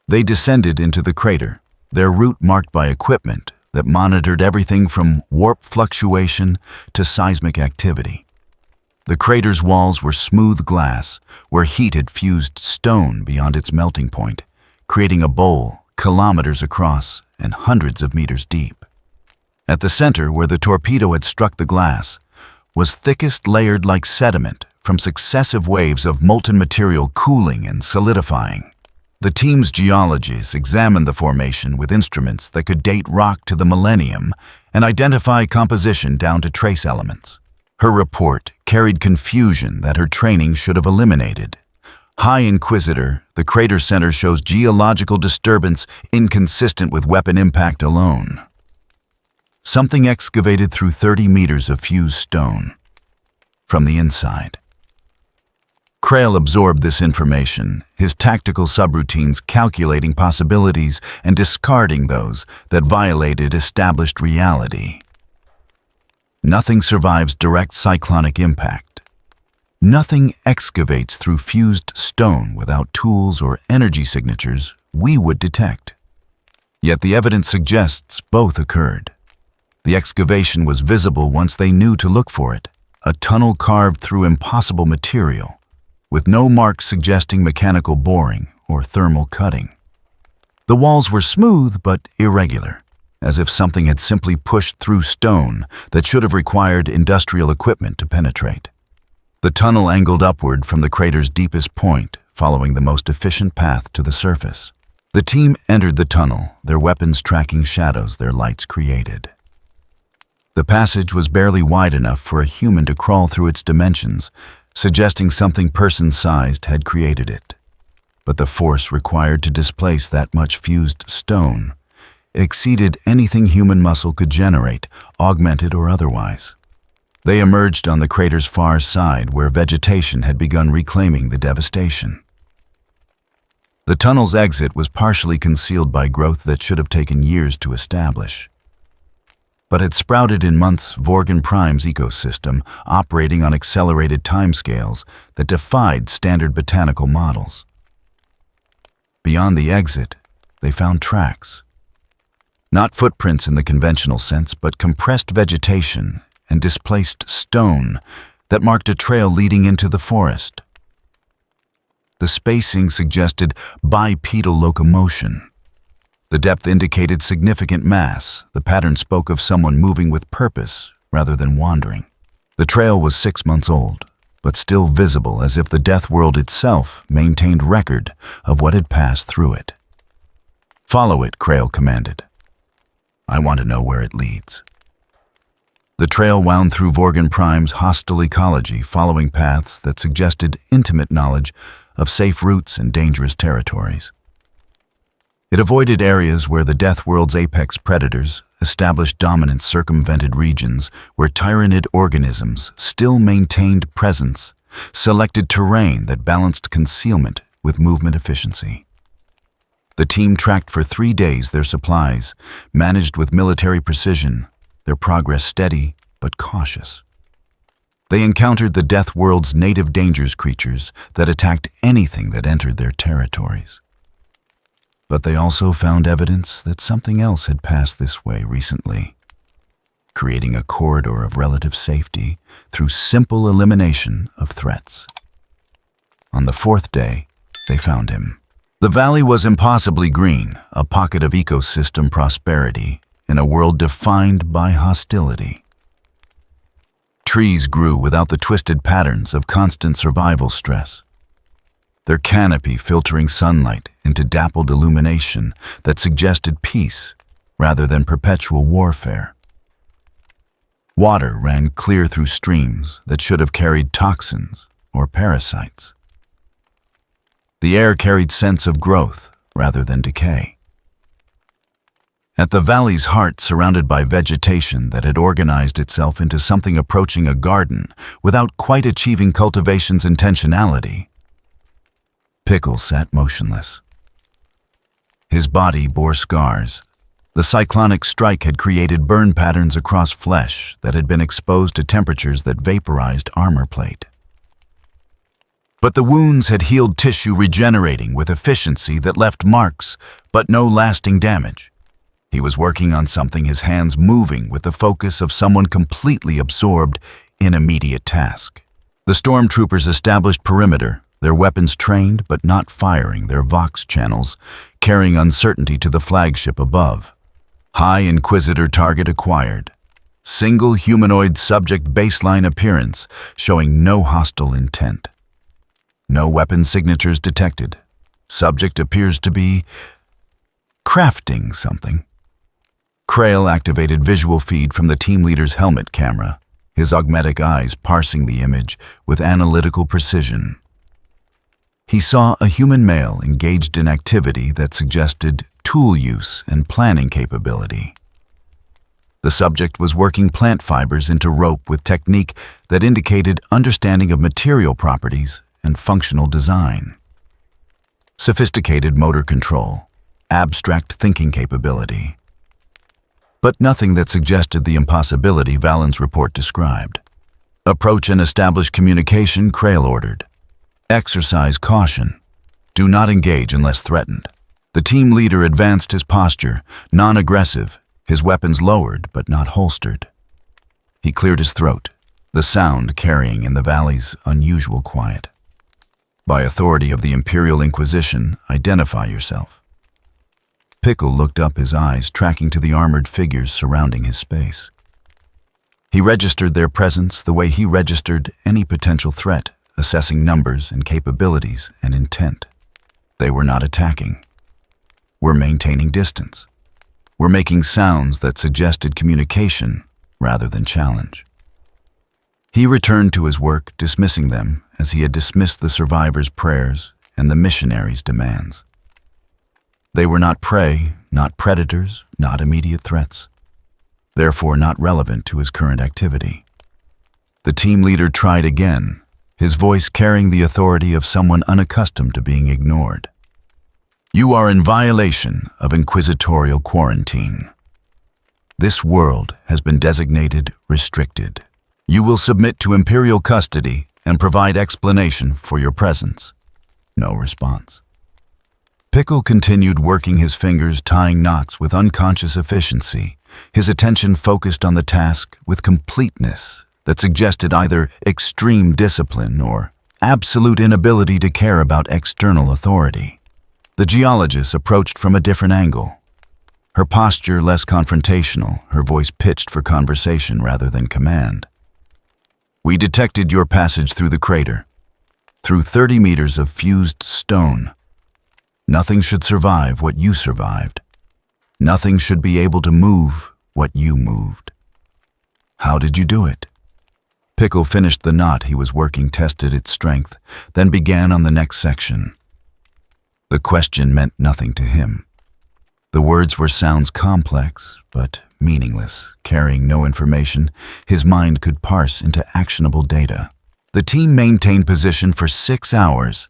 They descended into the crater, their route marked by equipment that monitored everything from warp fluctuation to seismic activity. The crater's walls were smooth glass, where heat had fused stone beyond its melting point, creating a bowl kilometers across and hundreds of meters deep. At the center, where the torpedo had struck the glass, was thickest layered like sediment from successive waves of molten material cooling and solidifying. The team's geologists examined the formation with instruments that could date rock to the millennium and identify composition down to trace elements. Her report carried confusion that her training should have eliminated. High Inquisitor, the crater center shows geological disturbance inconsistent with weapon impact alone. Something excavated through 30 meters of fused stone. From the inside. Krail absorbed this information, his tactical subroutines calculating possibilities and discarding those that violated established reality. Nothing survives direct cyclonic impact. Nothing excavates through fused stone without tools or energy signatures we would detect. Yet the evidence suggests both occurred. The excavation was visible once they knew to look for it, a tunnel carved through impossible material, with no marks suggesting mechanical boring or thermal cutting. The walls were smooth but irregular, as if something had simply pushed through stone that should have required industrial equipment to penetrate. The tunnel angled upward from the crater's deepest point, following the most efficient path to the surface. The team entered the tunnel, their weapons tracking shadows their lights created. The passage was barely wide enough for a human to crawl through its dimensions, suggesting something person-sized had created it. But the force required to displace that much fused stone exceeded anything human muscle could generate, augmented or otherwise. They emerged on the crater's far side, where vegetation had begun reclaiming the devastation. The tunnel's exit was partially concealed by growth that should have taken years to establish, but had sprouted in months. Vorgan Prime's ecosystem, operating on accelerated timescales that defied standard botanical models. Beyond the exit, they found tracks. Not footprints in the conventional sense, but compressed vegetation and displaced stone that marked a trail leading into the forest. The spacing suggested bipedal locomotion. The depth indicated significant mass. The pattern spoke of someone moving with purpose rather than wandering. The trail was 6 months old, but still visible, as if the death world itself maintained record of what had passed through it. "Follow it," Krail commanded. "I want to know where it leads." The trail wound through Vorgan Prime's hostile ecology, following paths that suggested intimate knowledge of safe routes and dangerous territories. It avoided areas where the Death World's apex predators established dominance, circumvented regions where tyrannid organisms still maintained presence, selected terrain that balanced concealment with movement efficiency. The team tracked for 3 days their supplies, managed with military precision, their progress steady but cautious. They encountered the Death World's native dangers creatures that attacked anything that entered their territories. But they also found evidence that something else had passed this way recently, creating a corridor of relative safety through simple elimination of threats. On the 4th day, they found him. The valley was impossibly green, a pocket of ecosystem prosperity in a world defined by hostility. Trees grew without the twisted patterns of constant survival stress, their canopy filtering sunlight into dappled illumination that suggested peace rather than perpetual warfare. Water ran clear through streams that should have carried toxins or parasites. The air carried sense of growth rather than decay. At the valley's heart, surrounded by vegetation that had organized itself into something approaching a garden without quite achieving cultivation's intentionality, Pickle sat motionless. His body bore scars. The cyclonic strike had created burn patterns across flesh that had been exposed to temperatures that vaporized armor plate. But the wounds had healed tissue, regenerating with efficiency that left marks, but no lasting damage. He was working on something, his hands moving with the focus of someone completely absorbed in immediate task. The stormtroopers established perimeter, their weapons trained but not firing their Vox channels, carrying uncertainty to the flagship above. High Inquisitor target acquired. Single humanoid subject baseline appearance, showing no hostile intent. No weapon signatures detected. Subject appears to be crafting something. Krail activated visual feed from the team leader's helmet camera, his augmetic eyes parsing the image with analytical precision. He saw a human male engaged in activity that suggested tool use and planning capability. The subject was working plant fibers into rope with technique that indicated understanding of material properties and functional design. Sophisticated motor control, abstract thinking capability. But nothing that suggested the impossibility Valen's report described. Approach and establish communication, Krail ordered. Exercise caution. Do not engage unless threatened. The team leader advanced his posture, non-aggressive, his weapons lowered but not holstered. He cleared his throat, the sound carrying in the valley's unusual quiet. By authority of the Imperial Inquisition, identify yourself. Pickle looked up, his eyes tracking to the armored figures surrounding his space. He registered their presence the way he registered any potential threat, assessing numbers and capabilities and intent. They were not attacking. We're maintaining distance. We're making sounds that suggested communication rather than challenge. He returned to his work, dismissing them as he had dismissed the survivors' prayers and the missionaries' demands. They were not prey, not predators, not immediate threats, therefore not relevant to his current activity. The team leader tried again, his voice carrying the authority of someone unaccustomed to being ignored. You are in violation of inquisitorial quarantine. This world has been designated restricted. You will submit to Imperial custody and provide explanation for your presence. No response. Pickle continued working his fingers, tying knots with unconscious efficiency, his attention focused on the task with completeness that suggested either extreme discipline or absolute inability to care about external authority. The geologist approached from a different angle. Her posture less confrontational, her voice pitched for conversation rather than command. We detected your passage through the crater, through 30 meters of fused stone. Nothing should survive what you survived. Nothing should be able to move what you moved. How did you do it? Pickle finished the knot he was working, tested its strength, then began on the next section. The question meant nothing to him. The words were sounds complex, but meaningless, carrying no information his mind could parse into actionable data. The team maintained position for 6 hours,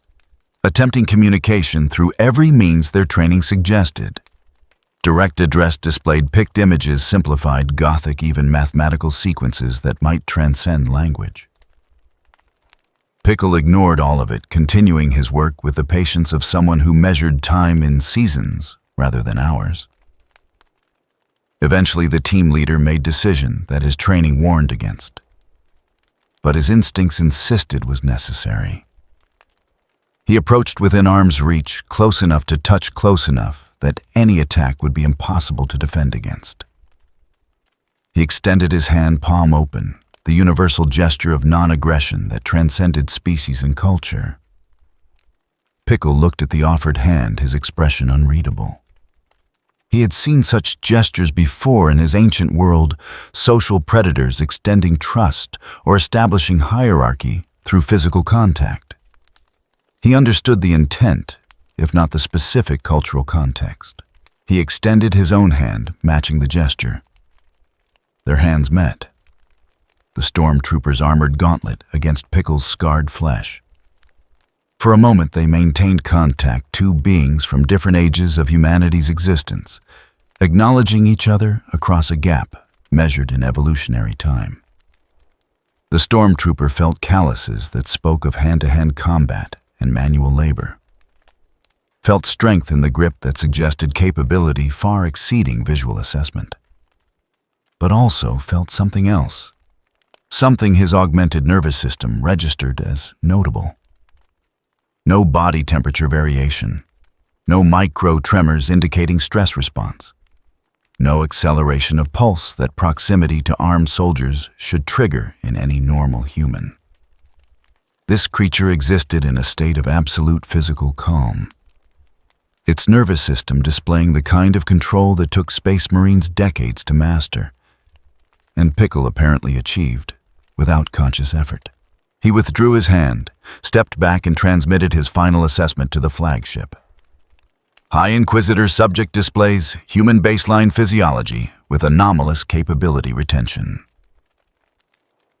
attempting communication through every means their training suggested. Direct address displayed picked images, simplified gothic, even mathematical sequences that might transcend language. Pickle ignored all of it, continuing his work with the patience of someone who measured time in seasons rather than hours. Eventually, the team leader made decision that his training warned against, but his instincts insisted was necessary. He approached within arm's reach, close enough to touch close enough that any attack would be impossible to defend against. He extended his hand, palm open, the universal gesture of non-aggression that transcended species and culture. Pickle looked at the offered hand, his expression unreadable. He had seen such gestures before in his ancient world, social predators extending trust or establishing hierarchy through physical contact. He understood the intent, if not the specific cultural context. He extended his own hand, matching the gesture. Their hands met. The stormtrooper's armored gauntlet against Pickle's scarred flesh. For a moment they maintained contact, two beings from different ages of humanity's existence, acknowledging each other across a gap measured in evolutionary time. The stormtrooper felt calluses that spoke of hand-to-hand combat and manual labor. Felt strength in the grip that suggested capability far exceeding visual assessment. But also felt something else. Something his augmented nervous system registered as notable. No body temperature variation. No micro tremors indicating stress response. No acceleration of pulse that proximity to armed soldiers should trigger in any normal human. This creature existed in a state of absolute physical calm. Its nervous system displaying the kind of control that took Space Marines decades to master, and Pickle apparently achieved without conscious effort. He withdrew his hand, stepped back and transmitted his final assessment to the flagship. High Inquisitor subject displays human baseline physiology with anomalous capability retention.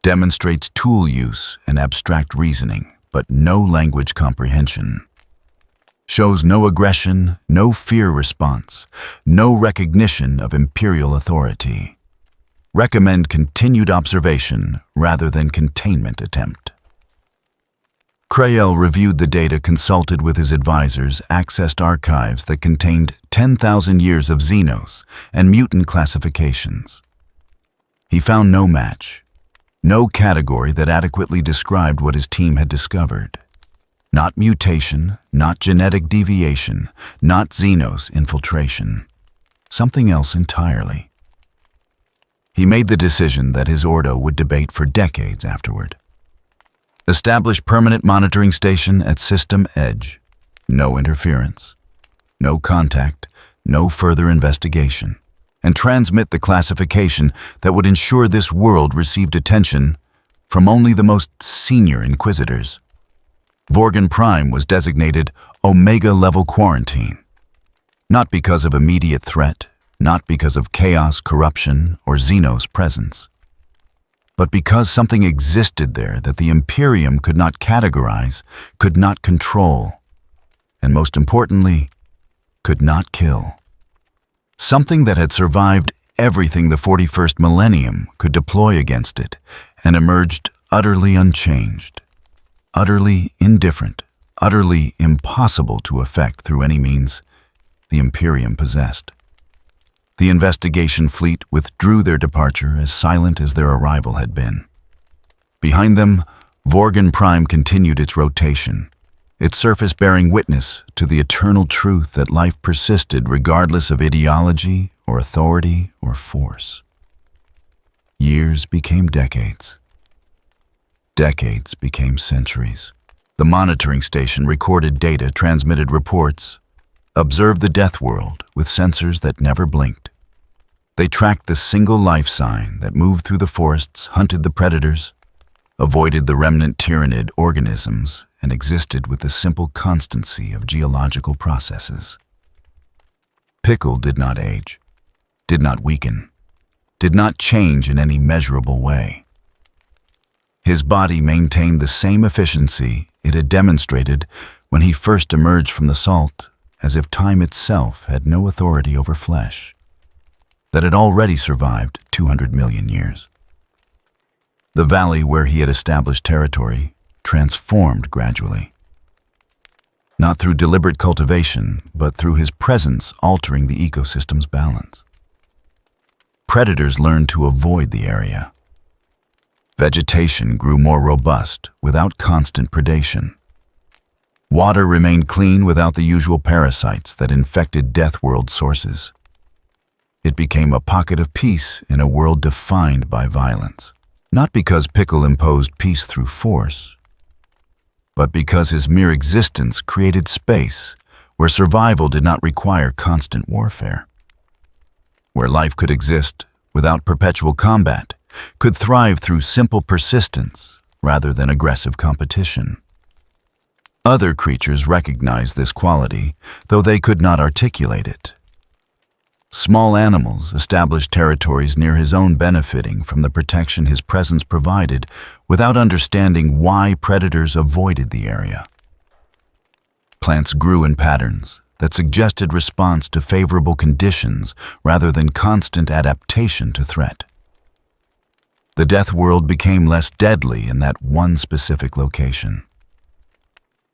Demonstrates tool use and abstract reasoning, but no language comprehension. Shows no aggression, no fear response, no recognition of Imperial authority. Recommend continued observation rather than containment attempt. Crayel reviewed the data, consulted with his advisors, accessed archives that contained 10,000 years of Xenos and mutant classifications. He found no match, no category that adequately described what his team had discovered. Not mutation, not genetic deviation, not Xenos infiltration. Something else entirely. He made the decision that his Ordo would debate for decades afterward. Establish permanent monitoring station at system edge. No interference. No contact. No further investigation. And transmit the classification that would ensure this world received attention from only the most senior Inquisitors. Vorgan Prime was designated Omega-level quarantine. Not because of immediate threat, not because of chaos, corruption, or Xenos presence, but because something existed there that the Imperium could not categorize, could not control, and most importantly, could not kill. Something that had survived everything the 41st millennium could deploy against it and emerged utterly unchanged, utterly indifferent, utterly impossible to affect through any means the Imperium possessed. The investigation fleet withdrew their departure as silent as their arrival had been. Behind them, Vorgan Prime continued its rotation, its surface bearing witness to the eternal truth that life persisted regardless of ideology or authority or force. Years became decades. Decades became centuries. The monitoring station recorded data, transmitted reports, observed the death world with sensors that never blinked. They tracked the single life sign that moved through the forests, hunted the predators, avoided the remnant tyrannid organisms, and existed with the simple constancy of geological processes. Pickle did not age, did not weaken, did not change in any measurable way. His body maintained the same efficiency it had demonstrated when he first emerged from the salt, as if time itself had no authority over flesh, that had already survived 200 million years. The valley where he had established territory transformed gradually, not through deliberate cultivation, but through his presence altering the ecosystem's balance. Predators learned to avoid the area. Vegetation grew more robust without constant predation. Water remained clean without the usual parasites that infected Death World sources. It became a pocket of peace in a world defined by violence, not because Pickle imposed peace through force, but because his mere existence created space where survival did not require constant warfare, where life could exist without perpetual combat, could thrive through simple persistence rather than aggressive competition. Other creatures recognized this quality, though they could not articulate it. Small animals established territories near his own, benefiting from the protection his presence provided without understanding why predators avoided the area. Plants grew in patterns that suggested response to favorable conditions rather than constant adaptation to threat. The Death World became less deadly in that one specific location.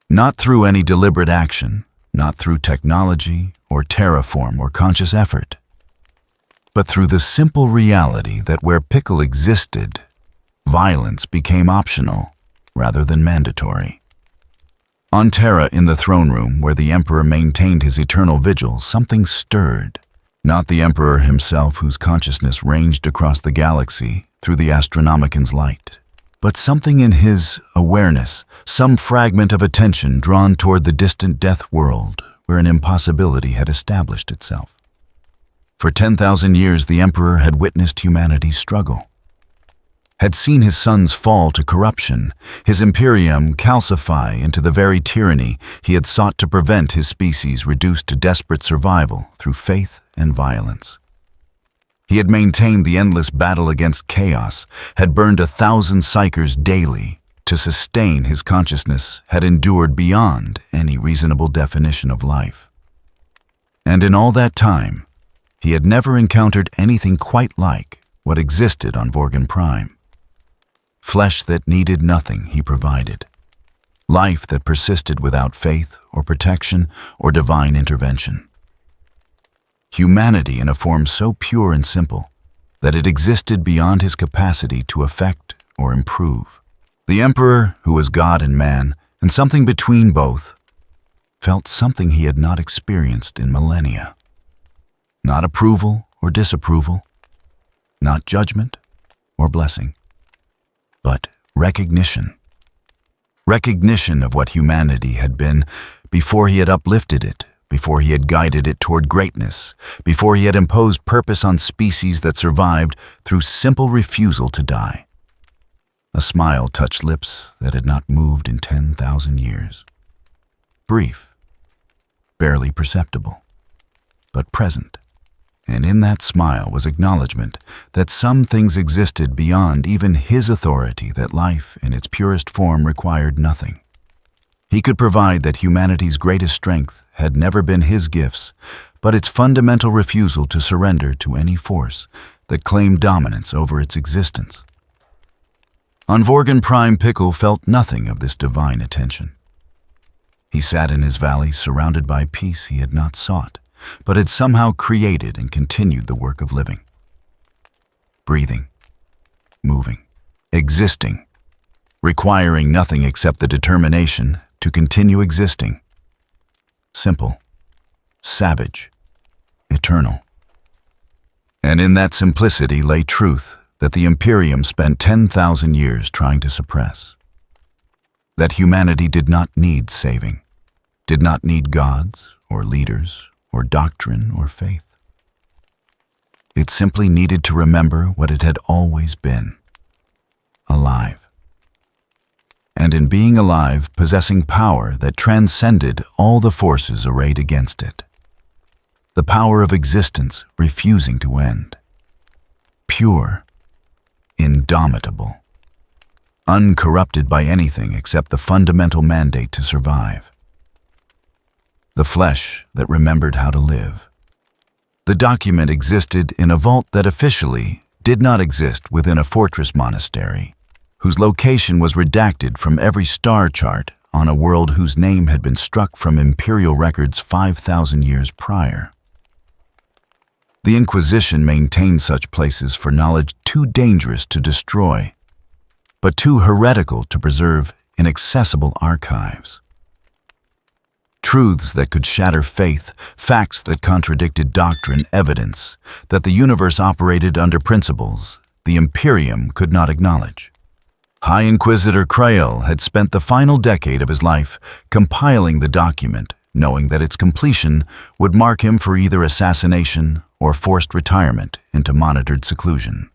Not through any deliberate action, not through technology or terraform or conscious effort, but through the simple reality that where Pickle existed, violence became optional rather than mandatory. On Terra, in the throne room where the Emperor maintained his eternal vigil, something stirred. Not the Emperor himself, whose consciousness ranged across the galaxy through the Astronomican's light, but something in his awareness, some fragment of attention drawn toward the distant Death World where an impossibility had established itself. For 10,000 years, the Emperor had witnessed humanity's struggle, had seen his sons fall to corruption, his Imperium calcify into the very tyranny he had sought to prevent, his species reduced to desperate survival through faith and violence. He had maintained the endless battle against chaos, had burned 1,000 psychers daily to sustain his consciousness, had endured beyond any reasonable definition of life. And in all that time, he had never encountered anything quite like what existed on Vorgan Prime. Flesh that needed nothing he provided. Life that persisted without faith or protection or divine intervention. Humanity in a form so pure and simple that it existed beyond his capacity to affect or improve. The Emperor, who was God and man, and something between both, felt something he had not experienced in millennia. Not approval or disapproval, not judgment or blessing, but recognition. Recognition of what humanity had been before he had uplifted it, before he had guided it toward greatness, before he had imposed purpose on species that survived through simple refusal to die. A smile touched lips that had not moved in 10,000 years. Brief, barely perceptible, but present. And in that smile was acknowledgement that some things existed beyond even his authority, that life in its purest form required nothing. He could provide that humanity's greatest strength had never been his gifts, but its fundamental refusal to surrender to any force that claimed dominance over its existence. On Vorgan Prime, Pickle felt nothing of this divine attention. He sat in his valley surrounded by peace he had not sought, but had somehow created and continued the work of living. Breathing, moving, existing, requiring nothing except the determination to continue existing. Simple, savage, eternal. And in that simplicity lay truth that the Imperium spent 10,000 years trying to suppress. That humanity did not need saving, did not need gods or leaders or doctrine or faith. It simply needed to remember what it had always been: alive. And in being alive, possessing power that transcended all the forces arrayed against it. the power of existence refusing to end. Pure, indomitable, uncorrupted by anything except the fundamental mandate to survive. The flesh that remembered how to live. The document existed in a vault that officially did not exist within a fortress monastery, whose location was redacted from every star chart on a world whose name had been struck from imperial records 5,000 years prior. The Inquisition maintained such places for knowledge too dangerous to destroy, but too heretical to preserve in accessible archives. Truths that could shatter faith, facts that contradicted doctrine, evidence that the universe operated under principles the Imperium could not acknowledge. High Inquisitor Krael had spent the final decade of his life compiling the document, knowing that its completion would mark him for either assassination or forced retirement into monitored seclusion.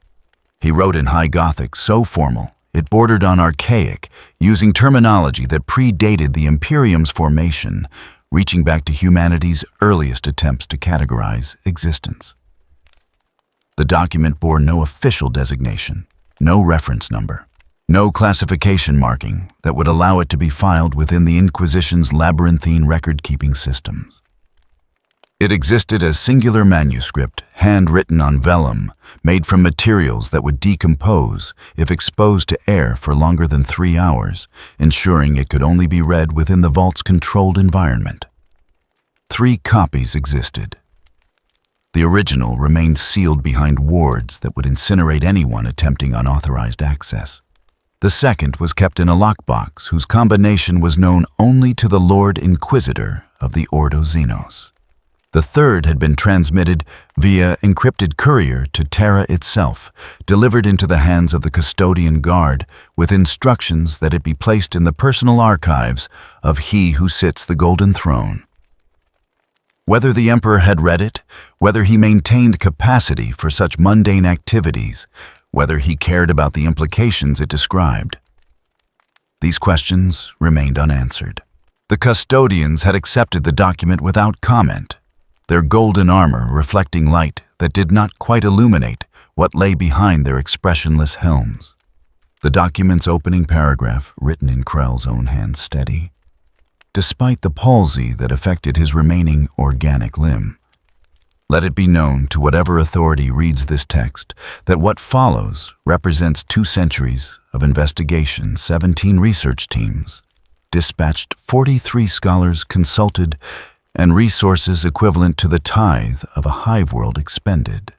He wrote in High Gothic so formal it bordered on archaic, using terminology that predated the Imperium's formation, reaching back to humanity's earliest attempts to categorize existence. The document bore no official designation, no reference number, no classification marking that would allow it to be filed within the Inquisition's labyrinthine record-keeping systems. It existed as singular manuscript, handwritten on vellum, made from materials that would decompose if exposed to air for longer than 3 hours, ensuring it could only be read within the vault's controlled environment. 3 copies existed. The original remained sealed behind wards that would incinerate anyone attempting unauthorized access. The second was kept in a lockbox whose combination was known only to the Lord Inquisitor of the Ordo Xenos. The third had been transmitted via encrypted courier to Terra itself, delivered into the hands of the custodian guard with instructions that it be placed in the personal archives of he who sits the golden throne. Whether the Emperor had read it, whether he maintained capacity for such mundane activities, whether he cared about the implications it described, these questions remained unanswered. The custodians had accepted the document without comment, their golden armor reflecting light that did not quite illuminate what lay behind their expressionless helms. The document's opening paragraph, written in Krell's own hand, steady, despite the palsy that affected his remaining organic limb. Let it be known to whatever authority reads this text that what follows represents 2 centuries of investigation, 17 research teams, dispatched 43 scholars consulted, and resources equivalent to the tithe of a hive world expended.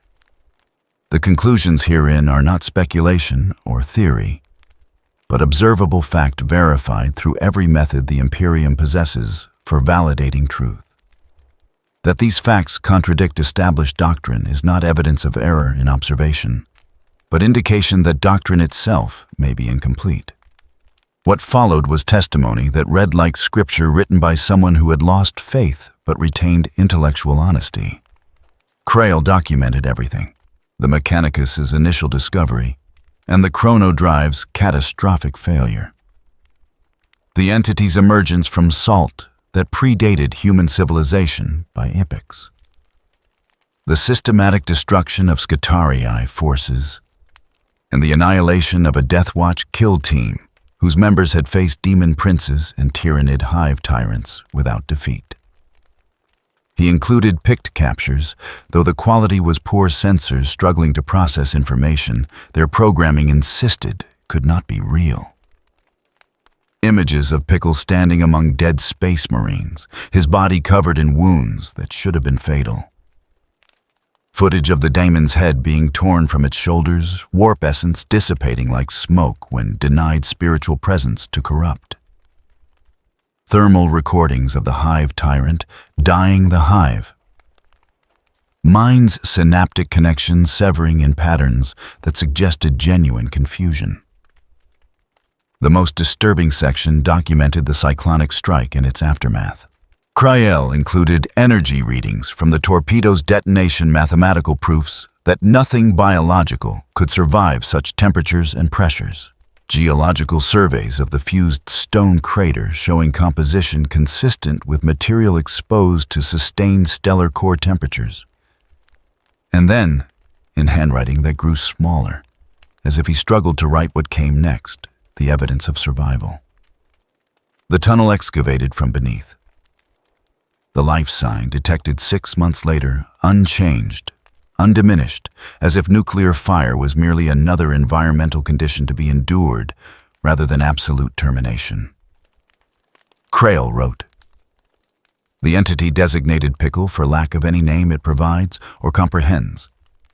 The conclusions herein are not speculation or theory, but observable fact verified through every method the Imperium possesses for validating truth. That these facts contradict established doctrine is not evidence of error in observation, but indication that doctrine itself may be incomplete. What followed was testimony that read like scripture written by someone who had lost faith but retained intellectual honesty. Krael documented everything: the Mechanicus's initial discovery and the chrono drive's catastrophic failure. The entity's emergence from salt that predated human civilization by epochs. The systematic destruction of Scutarii forces and the annihilation of a Death Watch kill team whose members had faced demon princes and tyrannid hive tyrants without defeat. He included picked captures, though the quality was poor sensors struggling to process information their programming insisted could not be real. Images of Pickle standing among dead space marines, his body covered in wounds that should have been fatal. Footage of the daemon's head being torn from its shoulders, warp essence dissipating like smoke when denied spiritual presence to corrupt. Thermal recordings of the hive tyrant dying the hive. Mind's synaptic connections severing in patterns that suggested genuine confusion. The most disturbing section documented the cyclonic strike and its aftermath. Krael included energy readings from the torpedo's detonation, mathematical proofs that nothing biological could survive such temperatures and pressures. Geological surveys of the fused stone crater showing composition consistent with material exposed to sustained stellar core temperatures. And then, in handwriting that grew smaller, as if he struggled to write what came next, the evidence of survival. The tunnel excavated from beneath. The life sign detected 6 months later, unchanged, undiminished, as if nuclear fire was merely another environmental condition to be endured rather than absolute termination. Crail wrote, "The entity designated Pickle for lack of any name it provides or comprehends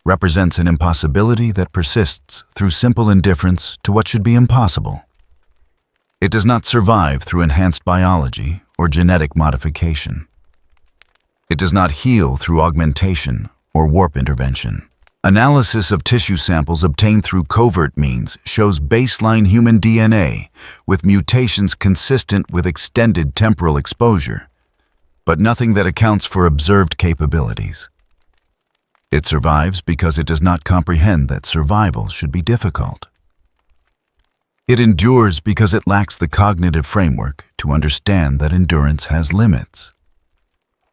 represents an impossibility that persists through simple indifference to what should be impossible. It does not survive through enhanced biology or genetic modification. It does not heal through augmentation or warp intervention. Analysis of tissue samples obtained through covert means shows baseline human DNA with mutations consistent with extended temporal exposure, but nothing that accounts for observed capabilities. It survives because it does not comprehend that survival should be difficult. It endures because it lacks the cognitive framework to understand that endurance has limits.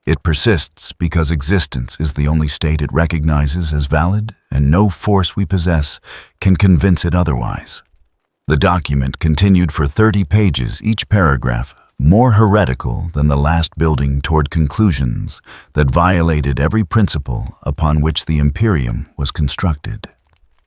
It persists because existence is the only state it recognizes as valid, and no force we possess can convince it otherwise." The document continued for 30 pages, each paragraph more heretical than the last, building toward conclusions that violated every principle upon which the Imperium was constructed.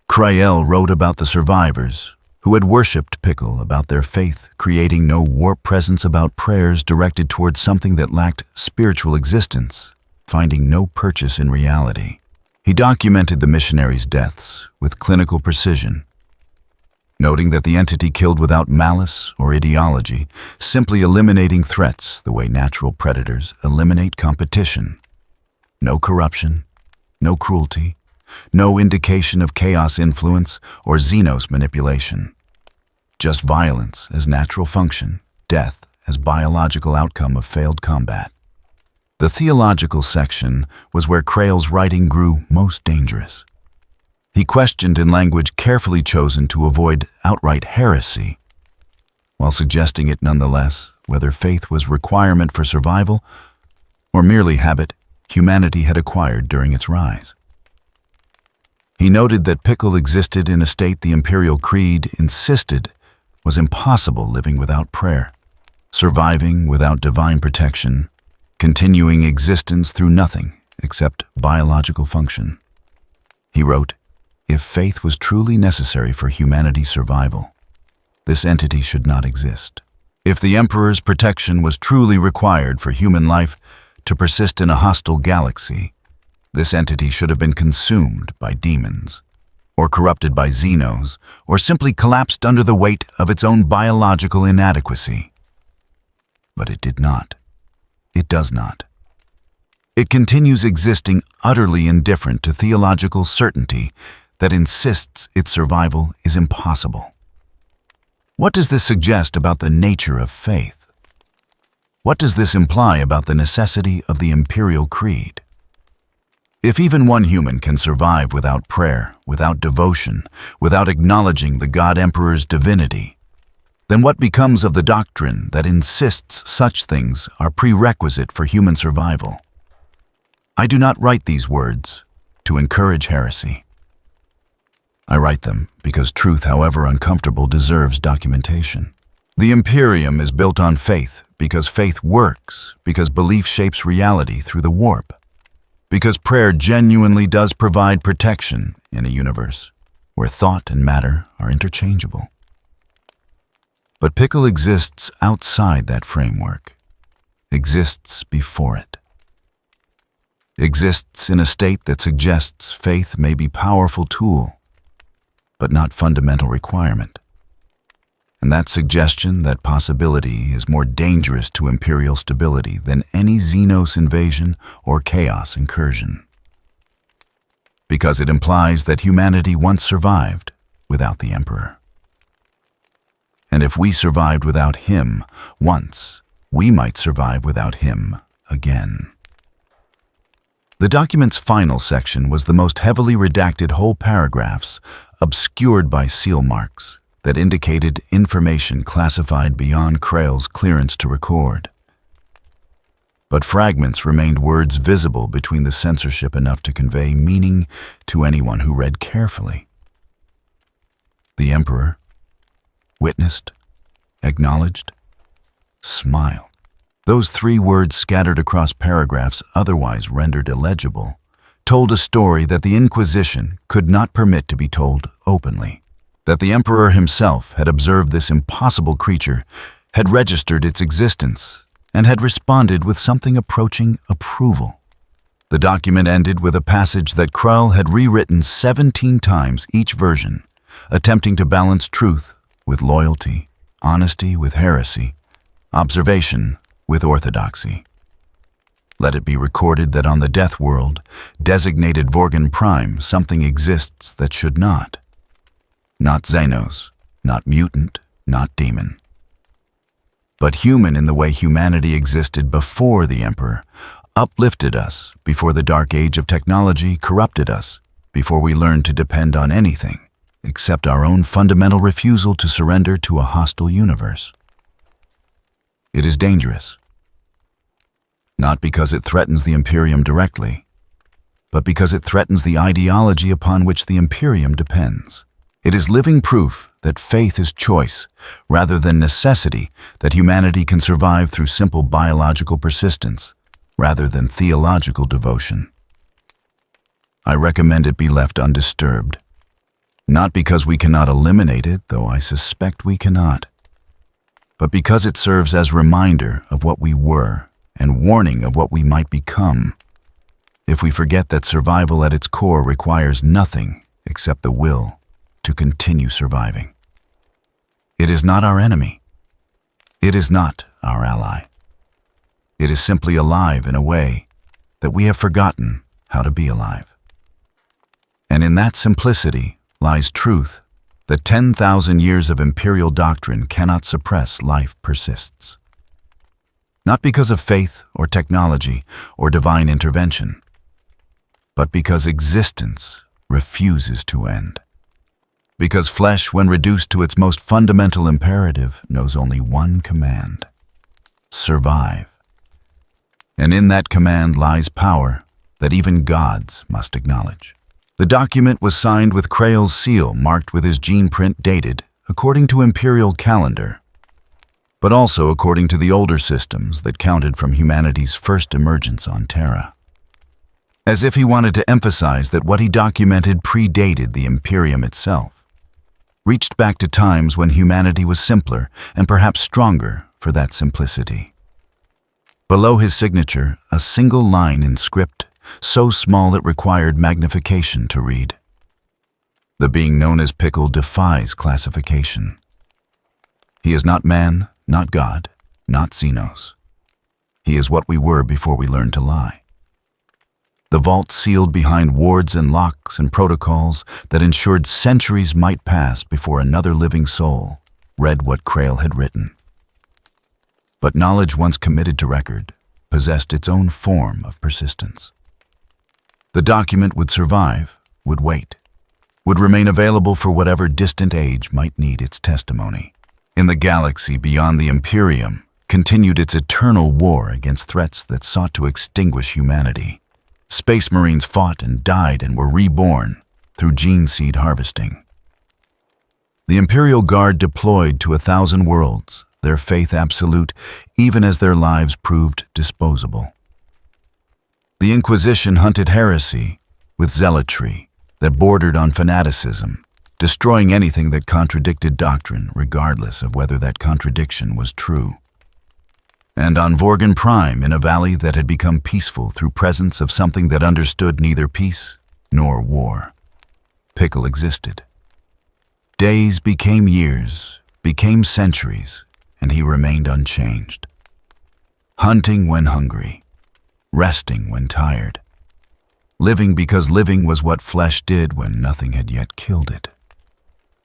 Crael wrote about the survivors who had worshipped Pickle, about their faith creating no warp presence, about prayers directed towards something that lacked spiritual existence, finding no purchase in reality. He documented the missionaries' deaths with clinical precision, noting that the entity killed without malice or ideology, simply eliminating threats the way natural predators eliminate competition. No corruption, no cruelty, no indication of chaos influence or Xenos manipulation. Just violence as natural function, death as biological outcome of failed combat. The theological section was where Crael's writing grew most dangerous. He questioned in language carefully chosen to avoid outright heresy, while suggesting it nonetheless, whether faith was requirement for survival or merely habit humanity had acquired during its rise. He noted that Pickle existed in a state the Imperial Creed insisted was impossible, living without prayer, surviving without divine protection, continuing existence through nothing except biological function. He wrote, "If faith was truly necessary for humanity's survival, this entity should not exist. If the Emperor's protection was truly required for human life to persist in a hostile galaxy, this entity should have been consumed by demons, or corrupted by Xenos, or simply collapsed under the weight of its own biological inadequacy. But it did not. It does not. It continues existing utterly indifferent to theological certainty that insists its survival is impossible. What does this suggest about the nature of faith? What does this imply about the necessity of the Imperial Creed? If even one human can survive without prayer, without devotion, without acknowledging the God Emperor's divinity, then what becomes of the doctrine that insists such things are prerequisite for human survival? I do not write these words to encourage heresy. I write them because truth, however uncomfortable, deserves documentation. The Imperium is built on faith because faith works, because belief shapes reality through the warp, because prayer genuinely does provide protection in a universe where thought and matter are interchangeable. But Pickle exists outside that framework, exists before it. Exists in a state that suggests faith may be a powerful tool, but not fundamental requirement. And that suggestion, that possibility, is more dangerous to Imperial stability than any Xenos invasion or chaos incursion. Because it implies that humanity once survived without the Emperor. And if we survived without him once, we might survive without him again. The document's final section was the most heavily redacted whole paragraphs, obscured by seal marks, that indicated information classified beyond Krail's clearance to record. But fragments remained words visible between the censorship enough to convey meaning to anyone who read carefully. The Emperor witnessed, acknowledged, smiled. Those 3 words scattered across paragraphs otherwise rendered illegible told a story that the Inquisition could not permit to be told openly. That the Emperor himself had observed this impossible creature, had registered its existence, and had responded with something approaching approval. The document ended with a passage that Krail had rewritten 17 times each version, attempting to balance truth with loyalty, honesty with heresy, observation with orthodoxy. Let it be recorded that on the Death World, designated Vorgan Prime, something exists that should not. Not Xenos, not mutant, not demon. But human in the way humanity existed before the Emperor, uplifted us before the dark age of technology corrupted us, before we learned to depend on anything except our own fundamental refusal to surrender to a hostile universe. It is dangerous. Not because it threatens the Imperium directly, but because it threatens the ideology upon which the Imperium depends. It is living proof that faith is choice, rather than necessity, that humanity can survive through simple biological persistence, rather than theological devotion. I recommend it be left undisturbed, not because we cannot eliminate it, though I suspect we cannot, but because it serves as reminder of what we were and warning of what we might become, if we forget that survival at its core requires nothing except the will to continue surviving. It is not our enemy. It is not our ally. It is simply alive in a way that we have forgotten how to be alive. And in that simplicity lies truth that 10,000 years of imperial doctrine cannot suppress. Life persists. Not because of faith or technology or divine intervention, but because existence refuses to end. Because flesh, when reduced to its most fundamental imperative, knows only one command: survive. And in that command lies power that even gods must acknowledge. The document was signed with Krail's seal, marked with his gene print, dated according to imperial calendar, but also according to the older systems that counted from humanity's first emergence on Terra. As if he wanted to emphasize that what he documented predated the Imperium itself, reached back to times when humanity was simpler and perhaps stronger for that simplicity. Below his signature, a single line in script, so small it required magnification to read. The being known as Pickle defies classification. He is not man, not God, not Xenos. He is what we were before we learned to lie. The vault sealed behind wards and locks and protocols that ensured centuries might pass before another living soul read what Krail had written. But knowledge once committed to record possessed its own form of persistence. The document would survive, would wait, would remain available for whatever distant age might need its testimony. In the galaxy beyond the Imperium continued its eternal war against threats that sought to extinguish humanity. Space Marines fought and died and were reborn through gene seed harvesting. The Imperial Guard deployed to 1,000 worlds, their faith absolute, even as their lives proved disposable. The Inquisition hunted heresy with zealotry that bordered on fanaticism, destroying anything that contradicted doctrine, regardless of whether that contradiction was true. And on Vorgan Prime, in a valley that had become peaceful through presence of something that understood neither peace nor war, Pickle existed. Days became years, became centuries, and he remained unchanged. Hunting when hungry, resting when tired, living because living was what flesh did when nothing had yet killed it.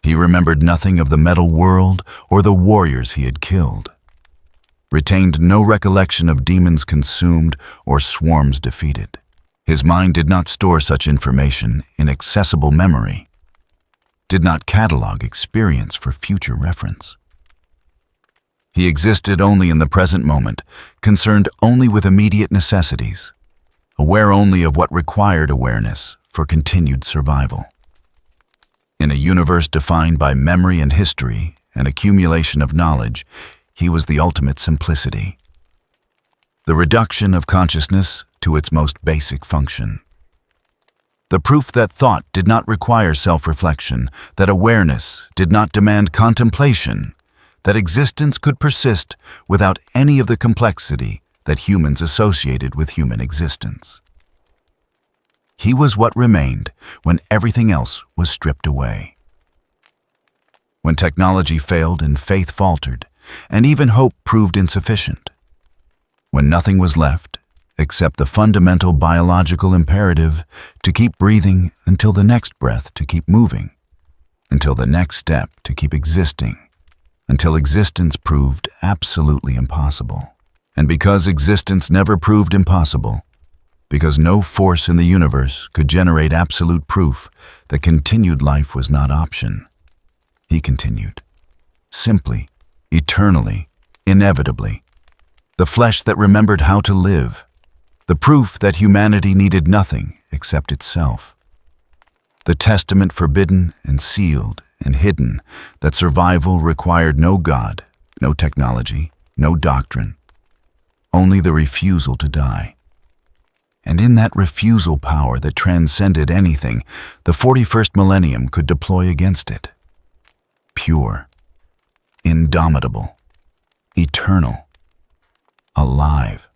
He remembered nothing of the metal world or the warriors he had killed, retained no recollection of demons consumed or swarms defeated. His mind did not store such information in accessible memory. did not catalog experience for future reference. He existed only in the present moment, concerned only with immediate necessities, aware only of what required awareness for continued survival. In a universe defined by memory and history and accumulation of knowledge, he was the ultimate simplicity. The reduction of consciousness to its most basic function. The proof that thought did not require self-reflection, that awareness did not demand contemplation, that existence could persist without any of the complexity that humans associated with human existence. He was what remained when everything else was stripped away. When technology failed and faith faltered, and even hope proved insufficient. When nothing was left except the fundamental biological imperative to keep breathing until the next breath to keep moving, until the next step to keep existing, until existence proved absolutely impossible. And because existence never proved impossible, because no force in the universe could generate absolute proof that continued life was not option, he continued. Simply, eternally, inevitably. The flesh that remembered how to live. The proof that humanity needed nothing except itself. The testament forbidden and sealed and hidden that survival required no God, no technology, no doctrine, only the refusal to die. And in that refusal power that transcended anything, the 41st millennium could deploy against it. Pure, indomitable, eternal, alive.